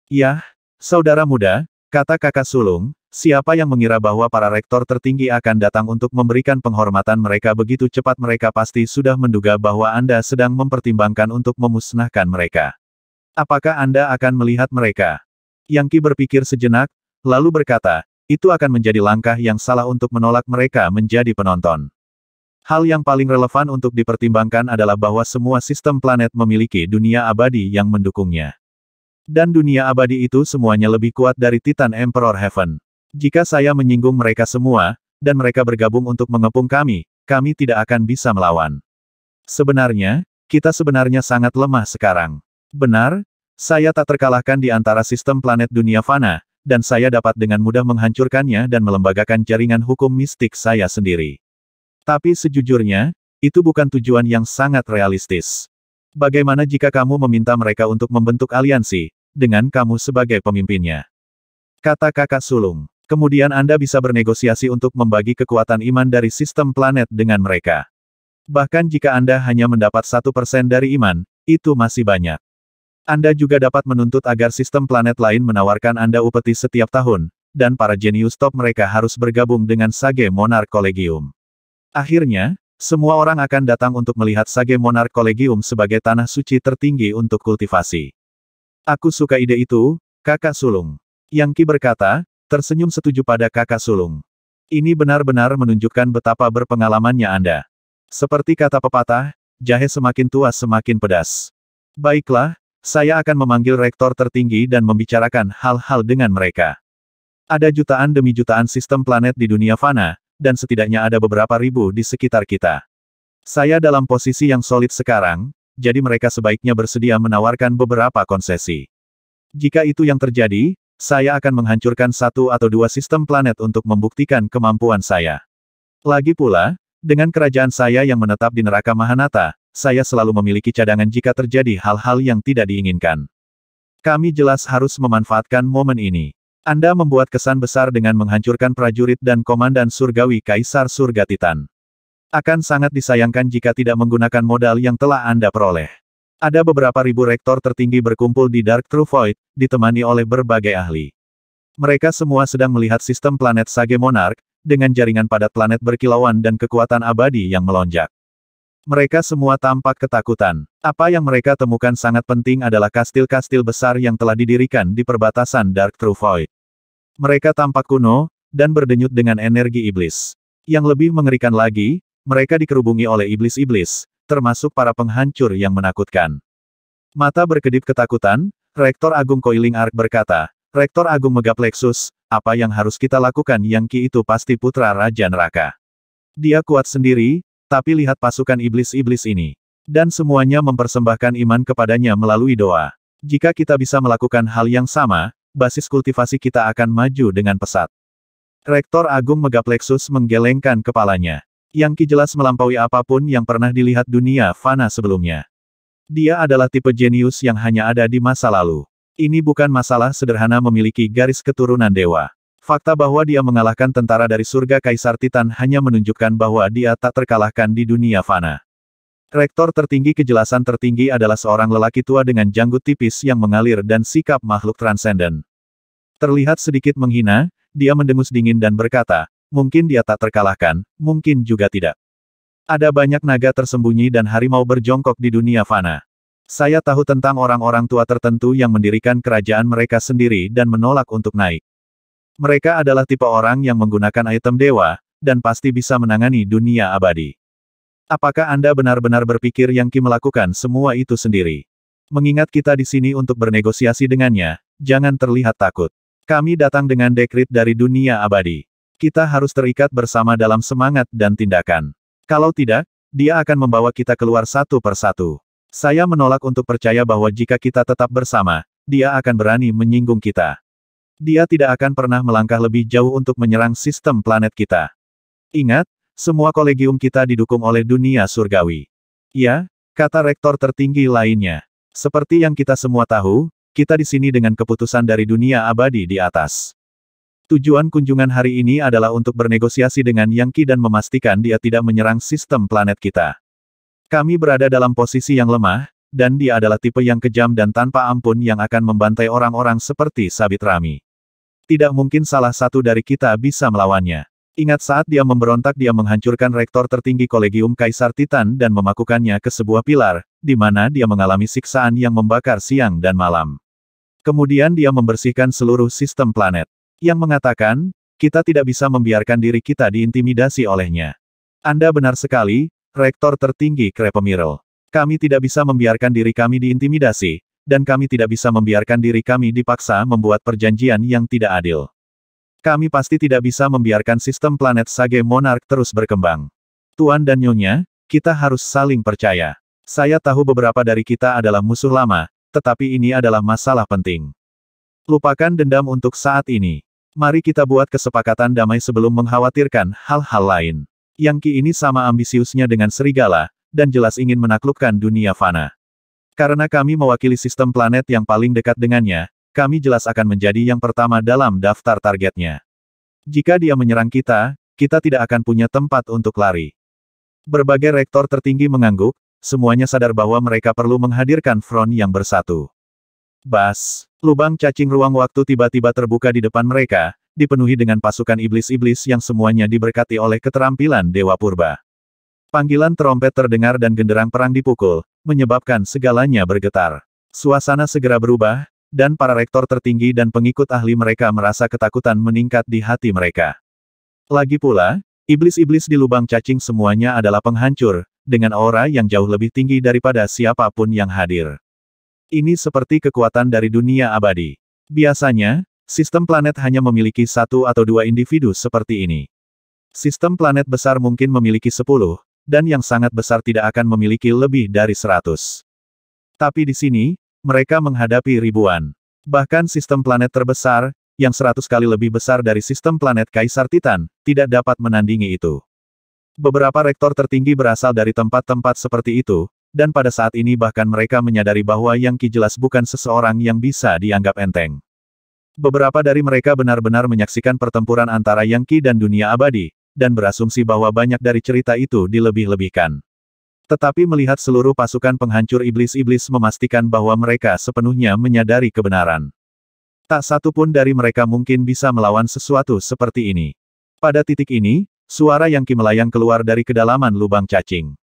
Yah, saudara muda, kata kakak sulung, siapa yang mengira bahwa para rektor tertinggi akan datang untuk memberikan penghormatan mereka begitu cepat? Mereka pasti sudah menduga bahwa Anda sedang mempertimbangkan untuk memusnahkan mereka. Apakah Anda akan melihat mereka? Yang Qi berpikir sejenak, lalu berkata, itu akan menjadi langkah yang salah untuk menolak mereka menjadi penonton. Hal yang paling relevan untuk dipertimbangkan adalah bahwa semua sistem planet memiliki dunia abadi yang mendukungnya. Dan dunia abadi itu semuanya lebih kuat dari Titan Emperor Heaven. Jika saya menyinggung mereka semua, dan mereka bergabung untuk mengepung kami tidak akan bisa melawan. Sebenarnya, kita sebenarnya sangat lemah sekarang. Benar, saya tak terkalahkan di antara sistem planet dunia fana, dan saya dapat dengan mudah menghancurkannya dan melembagakan jaringan hukum mistik saya sendiri. Tapi sejujurnya, itu bukan tujuan yang sangat realistis. Bagaimana jika kamu meminta mereka untuk membentuk aliansi, dengan kamu sebagai pemimpinnya? Kata kakak sulung. Kemudian Anda bisa bernegosiasi untuk membagi kekuatan iman dari sistem planet dengan mereka. Bahkan jika Anda hanya mendapat 1% dari iman, itu masih banyak. Anda juga dapat menuntut agar sistem planet lain menawarkan Anda upeti setiap tahun, dan para jenius top mereka harus bergabung dengan Sage Monarch Collegium. Akhirnya, semua orang akan datang untuk melihat Sage Monarch Collegium sebagai tanah suci tertinggi untuk kultivasi. Aku suka ide itu, kakak sulung. Yang Qi berkata, tersenyum setuju pada kakak sulung. Ini benar-benar menunjukkan betapa berpengalamannya Anda. Seperti kata pepatah, jahe semakin tua semakin pedas. Baiklah, saya akan memanggil rektor tertinggi dan membicarakan hal-hal dengan mereka. Ada jutaan demi jutaan sistem planet di dunia fana, dan setidaknya ada beberapa ribu di sekitar kita. Saya dalam posisi yang solid sekarang, jadi mereka sebaiknya bersedia menawarkan beberapa konsesi. Jika itu yang terjadi, saya akan menghancurkan satu atau dua sistem planet untuk membuktikan kemampuan saya. Lagi pula, dengan kerajaan saya yang menetap di neraka Mahanata, saya selalu memiliki cadangan jika terjadi hal-hal yang tidak diinginkan. Kami jelas harus memanfaatkan momen ini. Anda membuat kesan besar dengan menghancurkan prajurit dan komandan surgawi Kaisar Surga Titan. Akan sangat disayangkan jika tidak menggunakan modal yang telah Anda peroleh. Ada beberapa ribu rektor tertinggi berkumpul di Dark True Void, ditemani oleh berbagai ahli. Mereka semua sedang melihat sistem planet Sage Monarch, dengan jaringan padat planet berkilauan dan kekuatan abadi yang melonjak. Mereka semua tampak ketakutan. Apa yang mereka temukan sangat penting adalah kastil-kastil besar yang telah didirikan di perbatasan Dark True Void. Mereka tampak kuno, dan berdenyut dengan energi iblis. Yang lebih mengerikan lagi, mereka dikerubungi oleh iblis-iblis, termasuk para penghancur yang menakutkan. Mata berkedip ketakutan, Rektor Agung Coiling Arc berkata, Rektor Agung Megaplexus, apa yang harus kita lakukan? Yang Ki itu pasti putra Raja Neraka. Dia kuat sendiri, tapi lihat pasukan iblis-iblis ini. Dan semuanya mempersembahkan iman kepadanya melalui doa. Jika kita bisa melakukan hal yang sama, basis kultivasi kita akan maju dengan pesat. Rektor Agung Megaplexus menggelengkan kepalanya. Yang Ki jelas melampaui apapun yang pernah dilihat dunia fana sebelumnya. Dia adalah tipe jenius yang hanya ada di masa lalu. Ini bukan masalah sederhana memiliki garis keturunan dewa. Fakta bahwa dia mengalahkan tentara dari surga Kaisar Titan hanya menunjukkan bahwa dia tak terkalahkan di dunia fana. Rektor tertinggi kejelasan tertinggi adalah seorang lelaki tua dengan janggut tipis yang mengalir dan sikap makhluk transenden. Terlihat sedikit menghina, dia mendengus dingin dan berkata, mungkin dia tak terkalahkan, mungkin juga tidak. Ada banyak naga tersembunyi dan harimau berjongkok di dunia fana. Saya tahu tentang orang-orang tua tertentu yang mendirikan kerajaan mereka sendiri dan menolak untuk naik. Mereka adalah tipe orang yang menggunakan item dewa, dan pasti bisa menangani dunia abadi. Apakah Anda benar-benar berpikir Yang Ki melakukan semua itu sendiri? Mengingat kita di sini untuk bernegosiasi dengannya, jangan terlihat takut. Kami datang dengan dekrit dari dunia abadi. Kita harus terikat bersama dalam semangat dan tindakan. Kalau tidak, dia akan membawa kita keluar satu persatu. Saya menolak untuk percaya bahwa jika kita tetap bersama, dia akan berani menyinggung kita. Dia tidak akan pernah melangkah lebih jauh untuk menyerang sistem planet kita. Ingat, semua kolegium kita didukung oleh dunia surgawi. Ya, kata rektor tertinggi lainnya. Seperti yang kita semua tahu, kita di sini dengan keputusan dari dunia abadi di atas. Tujuan kunjungan hari ini adalah untuk bernegosiasi dengan Yang Ki dan memastikan dia tidak menyerang sistem planet kita. Kami berada dalam posisi yang lemah, dan dia adalah tipe yang kejam dan tanpa ampun yang akan membantai orang-orang seperti Sabit Rami. Tidak mungkin salah satu dari kita bisa melawannya. Ingat saat dia memberontak dia menghancurkan rektor tertinggi kolegium Kaisar Titan dan memakukannya ke sebuah pilar, di mana dia mengalami siksaan yang membakar siang dan malam. Kemudian dia membersihkan seluruh sistem planet. Yang mengatakan, kita tidak bisa membiarkan diri kita diintimidasi olehnya. Anda benar sekali, Rektor tertinggi Krepemirel. Kami tidak bisa membiarkan diri kami diintimidasi, dan kami tidak bisa membiarkan diri kami dipaksa membuat perjanjian yang tidak adil. Kami pasti tidak bisa membiarkan sistem planet Sage Monarch terus berkembang. Tuan dan Nyonya, kita harus saling percaya. Saya tahu beberapa dari kita adalah musuh lama, tetapi ini adalah masalah penting. Lupakan dendam untuk saat ini. Mari kita buat kesepakatan damai sebelum mengkhawatirkan hal-hal lain. Yang Ki ini sama ambisiusnya dengan serigala, dan jelas ingin menaklukkan dunia fana. Karena kami mewakili sistem planet yang paling dekat dengannya, kami jelas akan menjadi yang pertama dalam daftar targetnya. Jika dia menyerang kita, kita tidak akan punya tempat untuk lari. Berbagai rektor tertinggi mengangguk, semuanya sadar bahwa mereka perlu menghadirkan front yang bersatu. Bas, lubang cacing ruang waktu tiba-tiba terbuka di depan mereka, dipenuhi dengan pasukan iblis-iblis yang semuanya diberkati oleh keterampilan Dewa Purba. Panggilan trompet terdengar dan genderang perang dipukul, menyebabkan segalanya bergetar. Suasana segera berubah, dan para rektor tertinggi dan pengikut ahli mereka merasa ketakutan meningkat di hati mereka. Lagi pula, iblis-iblis di lubang cacing semuanya adalah penghancur, dengan aura yang jauh lebih tinggi daripada siapapun yang hadir. Ini seperti kekuatan dari dunia abadi. Biasanya, sistem planet hanya memiliki satu atau dua individu seperti ini. Sistem planet besar mungkin memiliki 10, dan yang sangat besar tidak akan memiliki lebih dari 100. Tapi di sini, mereka menghadapi ribuan. Bahkan sistem planet terbesar, yang 100 kali lebih besar dari sistem planet Kaisar Titan, tidak dapat menandingi itu. Beberapa rektor tertinggi berasal dari tempat-tempat seperti itu, dan pada saat ini bahkan mereka menyadari bahwa Yang Qi jelas bukan seseorang yang bisa dianggap enteng. Beberapa dari mereka benar-benar menyaksikan pertempuran antara Yang Qi dan dunia abadi, dan berasumsi bahwa banyak dari cerita itu dilebih-lebihkan. Tetapi melihat seluruh pasukan penghancur iblis-iblis memastikan bahwa mereka sepenuhnya menyadari kebenaran. Tak satu pun dari mereka mungkin bisa melawan sesuatu seperti ini. Pada titik ini, suara Yang Qi melayang keluar dari kedalaman lubang cacing.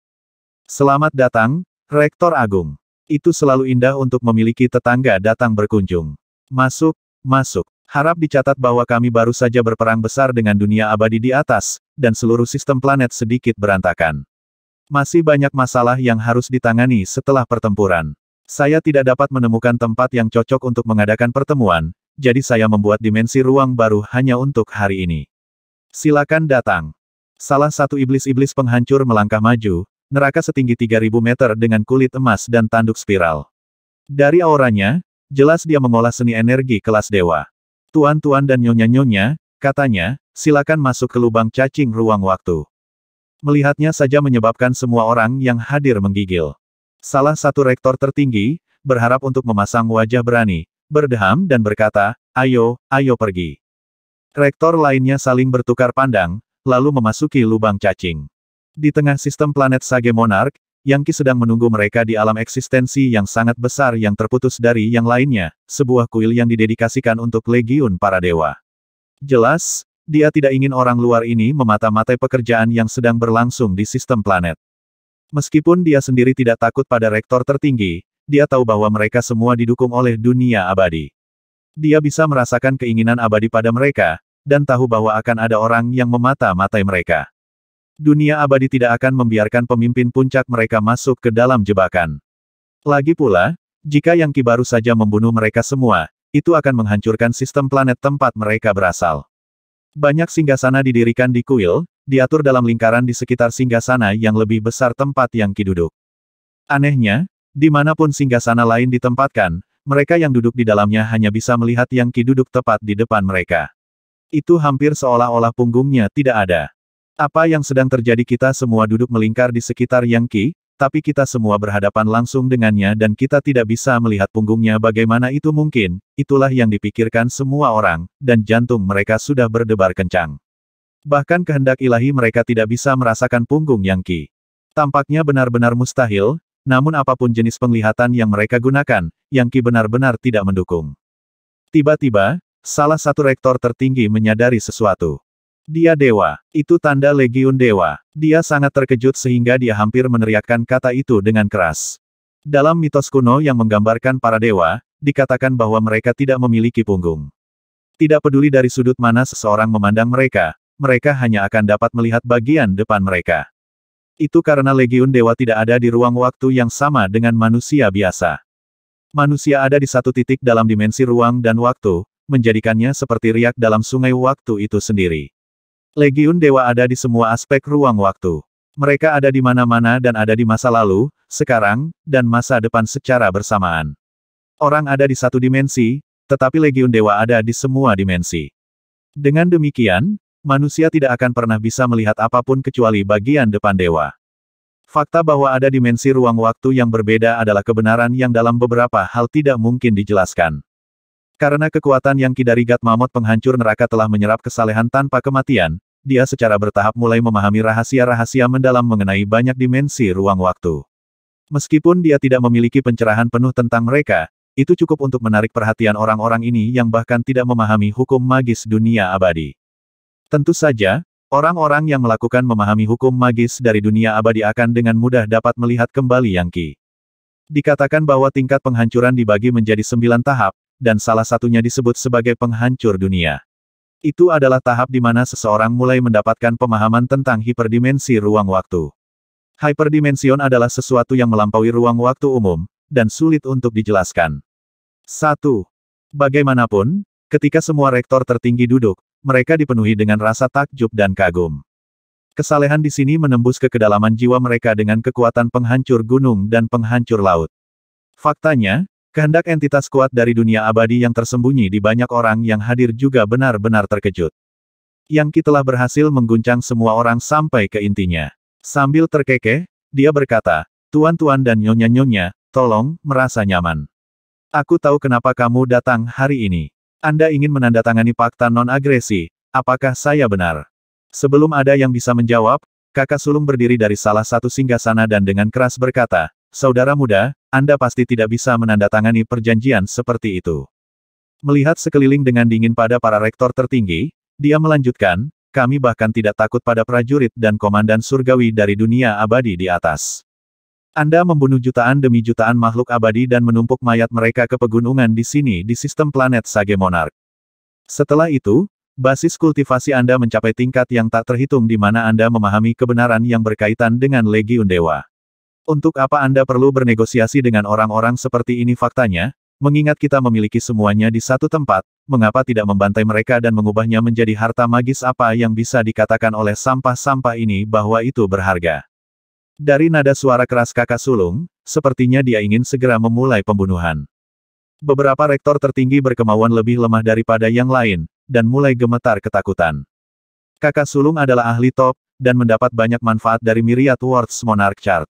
Selamat datang, Rektor Agung. Itu selalu indah untuk memiliki tetangga datang berkunjung. Masuk, masuk. Harap dicatat bahwa kami baru saja berperang besar dengan dunia abadi di atas, dan seluruh sistem planet sedikit berantakan. Masih banyak masalah yang harus ditangani setelah pertempuran. Saya tidak dapat menemukan tempat yang cocok untuk mengadakan pertemuan, jadi saya membuat dimensi ruang baru hanya untuk hari ini. Silakan datang. Salah satu iblis-iblis penghancur melangkah maju, neraka setinggi 3000 meter dengan kulit emas dan tanduk spiral. Dari auranya, jelas dia mengolah seni energi kelas dewa. Tuan-tuan dan nyonya-nyonya, katanya, silakan masuk ke lubang cacing ruang waktu. Melihatnya saja menyebabkan semua orang yang hadir menggigil. Salah satu rektor tertinggi, berharap untuk memasang wajah berani, berdeham dan berkata, ayo, ayo pergi. Rektor lainnya saling bertukar pandang, lalu memasuki lubang cacing. Di tengah sistem planet Sage Monarch, Yang Qi sedang menunggu mereka di alam eksistensi yang sangat besar yang terputus dari yang lainnya, sebuah kuil yang didedikasikan untuk legiun para dewa. Jelas, dia tidak ingin orang luar ini memata-matai pekerjaan yang sedang berlangsung di sistem planet. Meskipun dia sendiri tidak takut pada rektor tertinggi, dia tahu bahwa mereka semua didukung oleh dunia abadi. Dia bisa merasakan keinginan abadi pada mereka, dan tahu bahwa akan ada orang yang memata-matai mereka. Dunia abadi tidak akan membiarkan pemimpin puncak mereka masuk ke dalam jebakan. Lagi pula, jika Yang Qi baru saja membunuh mereka semua, itu akan menghancurkan sistem planet tempat mereka berasal. Banyak singgasana didirikan di kuil, diatur dalam lingkaran di sekitar singgasana yang lebih besar tempat Yang Qi duduk. Anehnya, dimanapun singgasana lain ditempatkan, mereka yang duduk di dalamnya hanya bisa melihat Yang Qi duduk tepat di depan mereka. Itu hampir seolah-olah punggungnya tidak ada. Apa yang sedang terjadi? Kita semua duduk melingkar di sekitar Yang Qi, tapi kita semua berhadapan langsung dengannya dan kita tidak bisa melihat punggungnya. Bagaimana itu mungkin? Itulah yang dipikirkan semua orang, dan jantung mereka sudah berdebar kencang. Bahkan kehendak ilahi mereka tidak bisa merasakan punggung Yang Qi. Tampaknya benar-benar mustahil, namun apapun jenis penglihatan yang mereka gunakan, Yang Qi benar-benar tidak mendukung. Tiba-tiba, salah satu rektor tertinggi menyadari sesuatu. Dia dewa. Itu tanda legiun dewa. Dia sangat terkejut sehingga dia hampir meneriakkan kata itu dengan keras. Dalam mitos kuno yang menggambarkan para dewa, dikatakan bahwa mereka tidak memiliki punggung. Tidak peduli dari sudut mana seseorang memandang mereka, mereka hanya akan dapat melihat bagian depan mereka. Itu karena legiun dewa tidak ada di ruang waktu yang sama dengan manusia biasa. Manusia ada di satu titik dalam dimensi ruang dan waktu, menjadikannya seperti riak dalam sungai waktu itu sendiri. Legiun dewa ada di semua aspek ruang waktu. Mereka ada di mana-mana dan ada di masa lalu, sekarang, dan masa depan secara bersamaan. Orang ada di satu dimensi, tetapi legiun dewa ada di semua dimensi. Dengan demikian, manusia tidak akan pernah bisa melihat apapun kecuali bagian depan dewa. Fakta bahwa ada dimensi ruang waktu yang berbeda adalah kebenaran yang dalam beberapa hal tidak mungkin dijelaskan. Karena kekuatan Yang Qi dari God Mammoth penghancur neraka telah menyerap kesalehan tanpa kematian, dia secara bertahap mulai memahami rahasia-rahasia mendalam mengenai banyak dimensi ruang waktu. Meskipun dia tidak memiliki pencerahan penuh tentang mereka, itu cukup untuk menarik perhatian orang-orang ini yang bahkan tidak memahami hukum magis dunia abadi. Tentu saja, orang-orang yang melakukan memahami hukum magis dari dunia abadi akan dengan mudah dapat melihat kembali Yang Qi. Dikatakan bahwa tingkat penghancuran dibagi menjadi 9 tahap, dan salah satunya disebut sebagai penghancur dunia. Itu adalah tahap di mana seseorang mulai mendapatkan pemahaman tentang hiperdimensi ruang waktu. Hyperdimension adalah sesuatu yang melampaui ruang waktu umum, dan sulit untuk dijelaskan. 1. Bagaimanapun, ketika semua rektor tertinggi duduk, mereka dipenuhi dengan rasa takjub dan kagum. Kesalehan di sini menembus ke kedalaman jiwa mereka dengan kekuatan penghancur gunung dan penghancur laut. Faktanya, Kehendak entitas kuat dari dunia abadi yang tersembunyi di banyak orang yang hadir juga benar-benar terkejut. Yang Qi telah berhasil mengguncang semua orang sampai ke intinya. Sambil terkekeh, dia berkata, "Tuan-tuan dan nyonya-nyonya, tolong, merasa nyaman. Aku tahu kenapa kamu datang hari ini. Anda ingin menandatangani fakta non-agresi, apakah saya benar?" Sebelum ada yang bisa menjawab, kakak sulung berdiri dari salah satu singgasana dan dengan keras berkata, "Saudara muda, Anda pasti tidak bisa menandatangani perjanjian seperti itu." Melihat sekeliling dengan dingin pada para rektor tertinggi, dia melanjutkan, "Kami bahkan tidak takut pada prajurit dan komandan surgawi dari dunia abadi di atas. Anda membunuh jutaan demi jutaan makhluk abadi dan menumpuk mayat mereka ke pegunungan di sini di sistem planet Sage Monarch. Setelah itu, basis kultivasi Anda mencapai tingkat yang tak terhitung di mana Anda memahami kebenaran yang berkaitan dengan Legiun Dewa. Untuk apa Anda perlu bernegosiasi dengan orang-orang seperti ini faktanya? Mengingat kita memiliki semuanya di satu tempat, mengapa tidak membantai mereka dan mengubahnya menjadi harta magis? Apa yang bisa dikatakan oleh sampah-sampah ini bahwa itu berharga?" Dari nada suara keras kakak sulung, sepertinya dia ingin segera memulai pembunuhan. Beberapa rektor tertinggi berkemauan lebih lemah daripada yang lain, dan mulai gemetar ketakutan. Kakak sulung adalah ahli top, dan mendapat banyak manfaat dari Myriad Worlds Monarch Chart.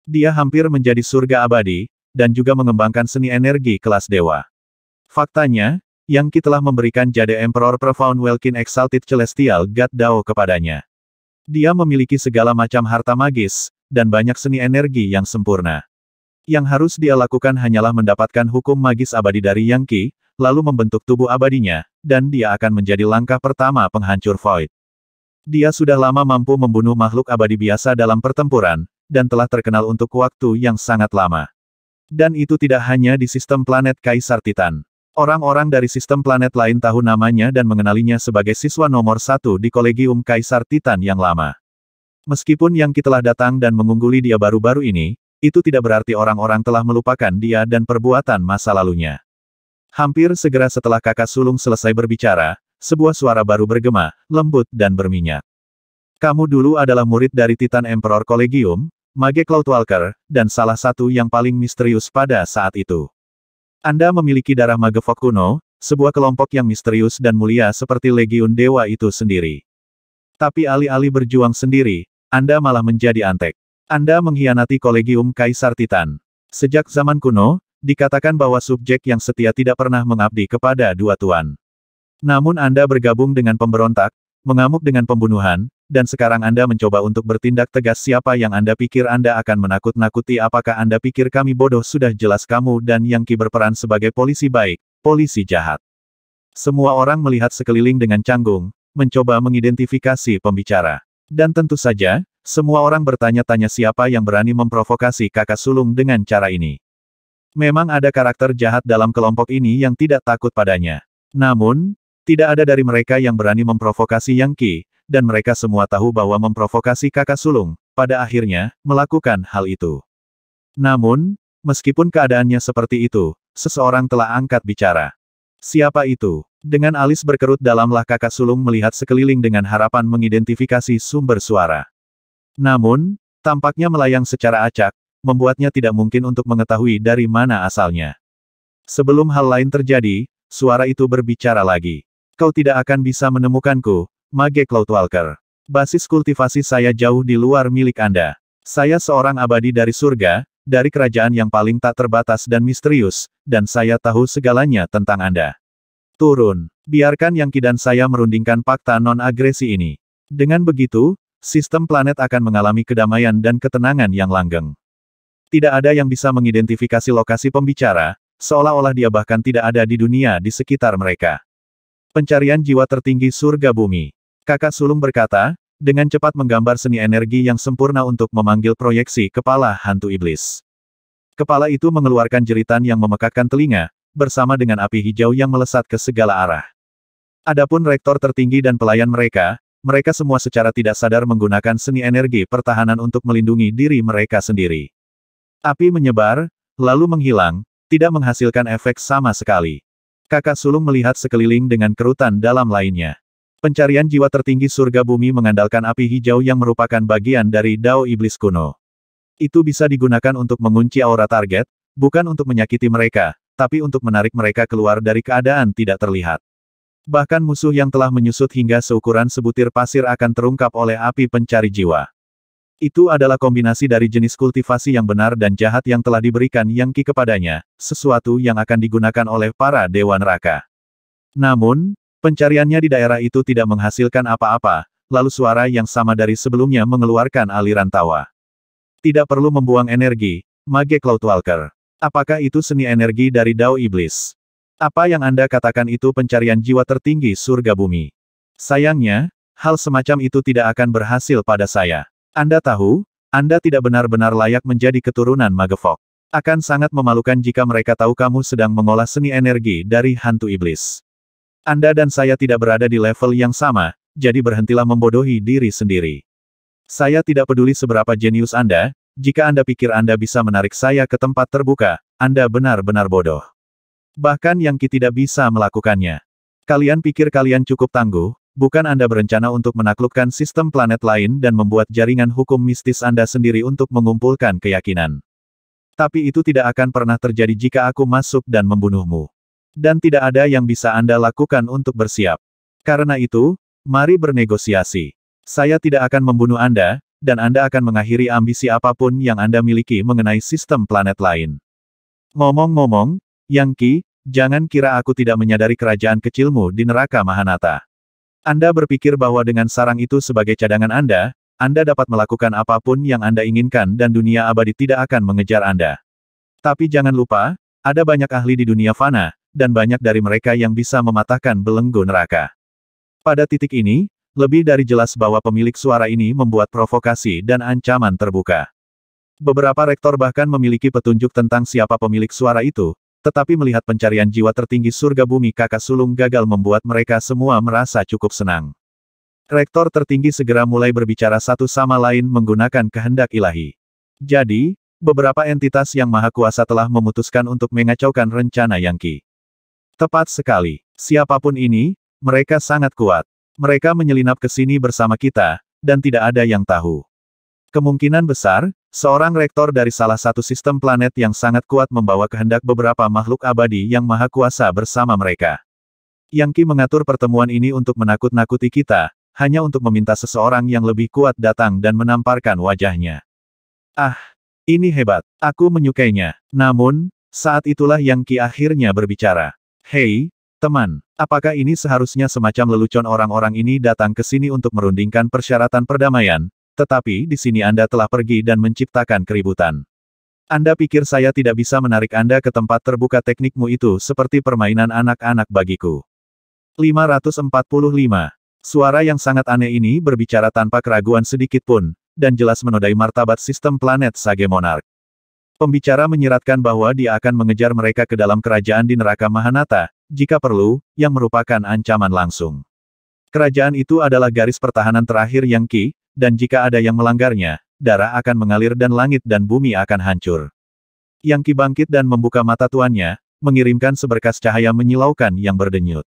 Dia hampir menjadi surga abadi, dan juga mengembangkan seni energi kelas dewa. Faktanya, Yang Qi telah memberikan jade Emperor Profound Welkin Exalted Celestial God Dao kepadanya. Dia memiliki segala macam harta magis, dan banyak seni energi yang sempurna. Yang harus dia lakukan hanyalah mendapatkan hukum magis abadi dari Yang Qi, lalu membentuk tubuh abadinya, dan dia akan menjadi langkah pertama penghancur Void. Dia sudah lama mampu membunuh makhluk abadi biasa dalam pertempuran, dan telah terkenal untuk waktu yang sangat lama. Dan itu tidak hanya di sistem planet Kaisar Titan. Orang-orang dari sistem planet lain tahu namanya dan mengenalinya sebagai siswa nomor 1 di Kolegium Kaisar Titan yang lama. Meskipun Yang Qi telah datang dan mengungguli dia baru-baru ini, itu tidak berarti orang-orang telah melupakan dia dan perbuatan masa lalunya. Hampir segera setelah kakak sulung selesai berbicara, sebuah suara baru bergema, lembut dan berminyak. "Kamu dulu adalah murid dari Titan Emperor Kolegium, Mage Cloudwalker, dan salah satu yang paling misterius pada saat itu. Anda memiliki darah Mage Fog kuno, sebuah kelompok yang misterius dan mulia seperti Legiun Dewa itu sendiri. Tapi alih-alih berjuang sendiri, Anda malah menjadi antek. Anda mengkhianati Kolegium Kaisar Titan. Sejak zaman kuno, dikatakan bahwa subjek yang setia tidak pernah mengabdi kepada dua tuan. Namun Anda bergabung dengan pemberontak, mengamuk dengan pembunuhan, dan sekarang Anda mencoba untuk bertindak tegas. Siapa yang Anda pikir Anda akan menakut-nakuti? Apakah Anda pikir kami bodoh? Sudah jelas kamu dan Yang Qi berperan sebagai polisi baik, polisi jahat." Semua orang melihat sekeliling dengan canggung, mencoba mengidentifikasi pembicara. Dan tentu saja, semua orang bertanya-tanya siapa yang berani memprovokasi kakak sulung dengan cara ini. Memang ada karakter jahat dalam kelompok ini yang tidak takut padanya. Namun, tidak ada dari mereka yang berani memprovokasi Yang Qi, dan mereka semua tahu bahwa memprovokasi kakak sulung, pada akhirnya, melakukan hal itu. Namun, meskipun keadaannya seperti itu, seseorang telah angkat bicara. Siapa itu? Dengan alis berkerut dalamlah kakak sulung melihat sekeliling dengan harapan mengidentifikasi sumber suara. Namun, tampaknya melayang secara acak, membuatnya tidak mungkin untuk mengetahui dari mana asalnya. Sebelum hal lain terjadi, suara itu berbicara lagi. "Kau tidak akan bisa menemukanku, Mage Cloudwalker. Basis kultivasi saya jauh di luar milik Anda. Saya seorang abadi dari surga, dari kerajaan yang paling tak terbatas dan misterius, dan saya tahu segalanya tentang Anda. Turun. Biarkan Yang Qi dan saya merundingkan fakta non-agresi ini. Dengan begitu, sistem planet akan mengalami kedamaian dan ketenangan yang langgeng." Tidak ada yang bisa mengidentifikasi lokasi pembicara, seolah-olah dia bahkan tidak ada di dunia di sekitar mereka. "Pencarian jiwa tertinggi surga bumi." Kakak sulung berkata, dengan cepat menggambar seni energi yang sempurna untuk memanggil proyeksi kepala hantu iblis. Kepala itu mengeluarkan jeritan yang memekakkan telinga, bersama dengan api hijau yang melesat ke segala arah. Adapun rektor tertinggi dan pelayan mereka, mereka semua secara tidak sadar menggunakan seni energi pertahanan untuk melindungi diri mereka sendiri. Api menyebar, lalu menghilang, tidak menghasilkan efek sama sekali. Kakak sulung melihat sekeliling dengan kerutan dalam lainnya. Pencarian jiwa tertinggi surga bumi mengandalkan api hijau yang merupakan bagian dari Dao Iblis kuno. Itu bisa digunakan untuk mengunci aura target, bukan untuk menyakiti mereka, tapi untuk menarik mereka keluar dari keadaan tidak terlihat. Bahkan musuh yang telah menyusut hingga seukuran sebutir pasir akan terungkap oleh api pencari jiwa. Itu adalah kombinasi dari jenis kultivasi yang benar dan jahat yang telah diberikan Yang Qi kepadanya, sesuatu yang akan digunakan oleh para dewa neraka. Namun, pencariannya di daerah itu tidak menghasilkan apa-apa, lalu suara yang sama dari sebelumnya mengeluarkan aliran tawa. Tidak perlu membuang energi, Mage Cloudwalker. Apakah itu seni energi dari Dao Iblis? Apa yang Anda katakan itu pencarian jiwa tertinggi surga bumi? Sayangnya, hal semacam itu tidak akan berhasil pada saya. Anda tahu, Anda tidak benar-benar layak menjadi keturunan Mage Fog. Akan sangat memalukan jika mereka tahu kamu sedang mengolah seni energi dari hantu iblis. Anda dan saya tidak berada di level yang sama, jadi berhentilah membodohi diri sendiri. Saya tidak peduli seberapa jenius Anda, jika Anda pikir Anda bisa menarik saya ke tempat terbuka, Anda benar-benar bodoh. Bahkan Yang Qi tidak bisa melakukannya. Kalian pikir kalian cukup tangguh, bukan Anda berencana untuk menaklukkan sistem planet lain dan membuat jaringan hukum mistis Anda sendiri untuk mengumpulkan keyakinan. Tapi itu tidak akan pernah terjadi jika aku masuk dan membunuhmu. Dan tidak ada yang bisa Anda lakukan untuk bersiap. Karena itu, mari bernegosiasi. Saya tidak akan membunuh Anda, dan Anda akan mengakhiri ambisi apapun yang Anda miliki mengenai sistem planet lain. Ngomong-ngomong, Yang Qi, jangan kira aku tidak menyadari kerajaan kecilmu di neraka Mahanata. Anda berpikir bahwa dengan sarang itu sebagai cadangan Anda dapat melakukan apapun yang Anda inginkan dan dunia abadi tidak akan mengejar Anda. Tapi jangan lupa, ada banyak ahli di dunia fana, dan banyak dari mereka yang bisa mematahkan belenggu neraka. Pada titik ini, lebih dari jelas bahwa pemilik suara ini membuat provokasi dan ancaman terbuka. Beberapa rektor bahkan memiliki petunjuk tentang siapa pemilik suara itu, tetapi melihat pencarian jiwa tertinggi surga bumi kakak sulung gagal membuat mereka semua merasa cukup senang. Rektor tertinggi segera mulai berbicara satu sama lain menggunakan kehendak ilahi. Jadi, beberapa entitas yang maha kuasa telah memutuskan untuk mengacaukan rencana Yang Qi. Tepat sekali. Siapapun ini, mereka sangat kuat. Mereka menyelinap ke sini bersama kita, dan tidak ada yang tahu. Kemungkinan besar, seorang rektor dari salah satu sistem planet yang sangat kuat membawa kehendak beberapa makhluk abadi yang maha kuasa bersama mereka. Yang Qi mengatur pertemuan ini untuk menakut-nakuti kita, hanya untuk meminta seseorang yang lebih kuat datang dan menamparkan wajahnya. Ah, ini hebat. Aku menyukainya. Namun, saat itulah Yang Qi akhirnya berbicara. Hei, teman, apakah ini seharusnya semacam lelucon orang-orang ini datang ke sini untuk merundingkan persyaratan perdamaian, tetapi di sini Anda telah pergi dan menciptakan keributan. Anda pikir saya tidak bisa menarik Anda ke tempat terbuka teknikmu itu seperti permainan anak-anak bagiku. 545. Suara yang sangat aneh ini berbicara tanpa keraguan sedikit pun, dan jelas menodai martabat sistem planet Sage Monarch. Pembicara menyiratkan bahwa dia akan mengejar mereka ke dalam kerajaan di neraka Mahanata, jika perlu, yang merupakan ancaman langsung. Kerajaan itu adalah garis pertahanan terakhir Yang Qi, dan jika ada yang melanggarnya, darah akan mengalir dan langit dan bumi akan hancur. Yang Qi bangkit dan membuka mata tuannya, mengirimkan seberkas cahaya menyilaukan yang berdenyut.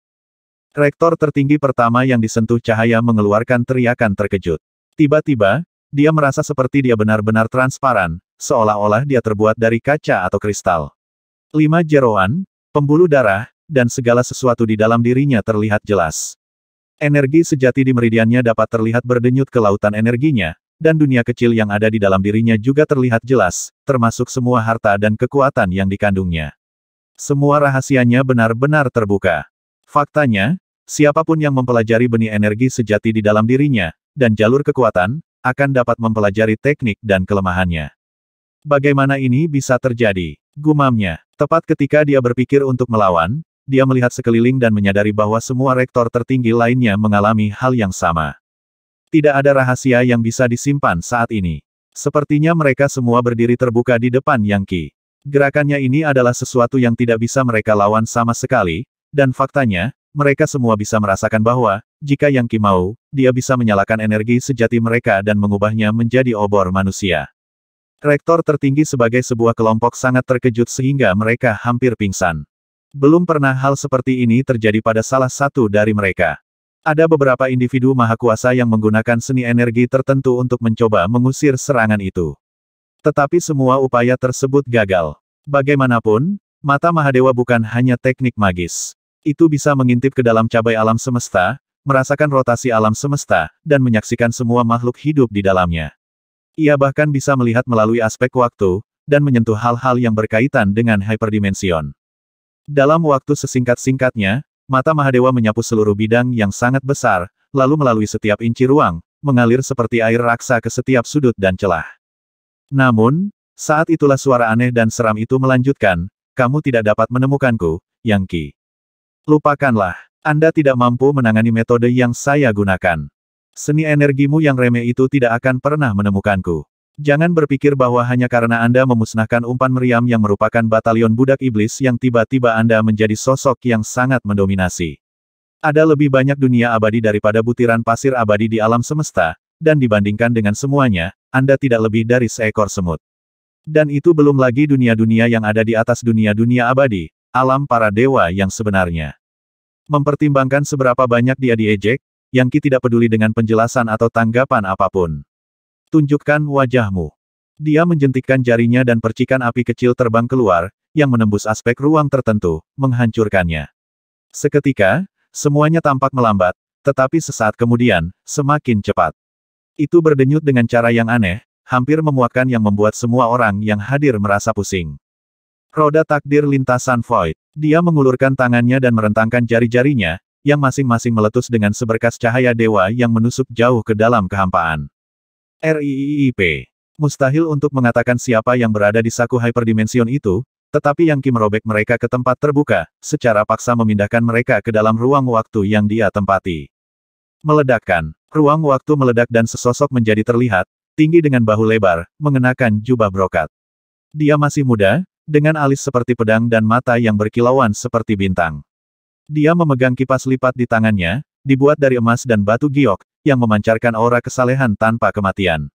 Rektor tertinggi pertama yang disentuh cahaya mengeluarkan teriakan terkejut. Tiba-tiba, dia merasa seperti dia benar-benar transparan, seolah-olah dia terbuat dari kaca atau kristal. 5 jeroan, pembuluh darah, dan segala sesuatu di dalam dirinya terlihat jelas. Energi sejati di meridiannya dapat terlihat berdenyut ke lautan energinya, dan dunia kecil yang ada di dalam dirinya juga terlihat jelas, termasuk semua harta dan kekuatan yang dikandungnya. Semua rahasianya benar-benar terbuka. Faktanya, siapapun yang mempelajari benih energi sejati di dalam dirinya, dan jalur kekuatan, akan dapat mempelajari teknik dan kelemahannya. Bagaimana ini bisa terjadi? Gumamnya. Tepat ketika dia berpikir untuk melawan, dia melihat sekeliling dan menyadari bahwa semua rektor tertinggi lainnya mengalami hal yang sama. Tidak ada rahasia yang bisa disimpan saat ini. Sepertinya mereka semua berdiri terbuka di depan Yang Qi. Gerakannya ini adalah sesuatu yang tidak bisa mereka lawan sama sekali, dan faktanya, mereka semua bisa merasakan bahwa, jika Yang Qi mau, dia bisa menyalakan energi sejati mereka dan mengubahnya menjadi obor manusia. Rektor tertinggi sebagai sebuah kelompok sangat terkejut sehingga mereka hampir pingsan. Belum pernah hal seperti ini terjadi pada salah satu dari mereka. Ada beberapa individu maha kuasa yang menggunakan seni energi tertentu untuk mencoba mengusir serangan itu. Tetapi semua upaya tersebut gagal. Bagaimanapun, mata Mahadewa bukan hanya teknik magis. Itu bisa mengintip ke dalam cabai alam semesta, merasakan rotasi alam semesta, dan menyaksikan semua makhluk hidup di dalamnya. Ia bahkan bisa melihat melalui aspek waktu, dan menyentuh hal-hal yang berkaitan dengan hyperdimension. Dalam waktu sesingkat-singkatnya, mata Mahadewa menyapu seluruh bidang yang sangat besar, lalu melalui setiap inci ruang, mengalir seperti air raksa ke setiap sudut dan celah. Namun, saat itulah suara aneh dan seram itu melanjutkan, kamu tidak dapat menemukanku, Yang Qi. Lupakanlah, Anda tidak mampu menangani metode yang saya gunakan. Seni energimu yang remeh itu tidak akan pernah menemukanku. Jangan berpikir bahwa hanya karena Anda memusnahkan umpan meriam yang merupakan batalion budak iblis yang tiba-tiba Anda menjadi sosok yang sangat mendominasi. Ada lebih banyak dunia abadi daripada butiran pasir abadi di alam semesta, dan dibandingkan dengan semuanya, Anda tidak lebih dari seekor semut. Dan itu belum lagi dunia-dunia yang ada di atas dunia-dunia abadi, alam para dewa yang sebenarnya. Mempertimbangkan seberapa banyak dia diejek, Yang Qi tidak peduli dengan penjelasan atau tanggapan apapun. Tunjukkan wajahmu. Dia menjentikkan jarinya dan percikan api kecil terbang keluar, yang menembus aspek ruang tertentu, menghancurkannya. Seketika, semuanya tampak melambat, tetapi sesaat kemudian, semakin cepat. Itu berdenyut dengan cara yang aneh, hampir memuakkan yang membuat semua orang yang hadir merasa pusing. Roda takdir lintasan void. Dia mengulurkan tangannya dan merentangkan jari-jarinya, yang masing-masing meletus dengan seberkas cahaya dewa yang menusuk jauh ke dalam kehampaan. RIIIP. Mustahil untuk mengatakan siapa yang berada di saku hyperdimension itu, tetapi Yang Qi merobek mereka ke tempat terbuka, secara paksa memindahkan mereka ke dalam ruang waktu yang dia tempati. Meledakkan. Ruang waktu meledak dan sesosok menjadi terlihat, tinggi dengan bahu lebar, mengenakan jubah brokat. Dia masih muda, dengan alis seperti pedang dan mata yang berkilauan seperti bintang. Dia memegang kipas lipat di tangannya, dibuat dari emas dan batu giok, yang memancarkan aura kesalehan tanpa kematian.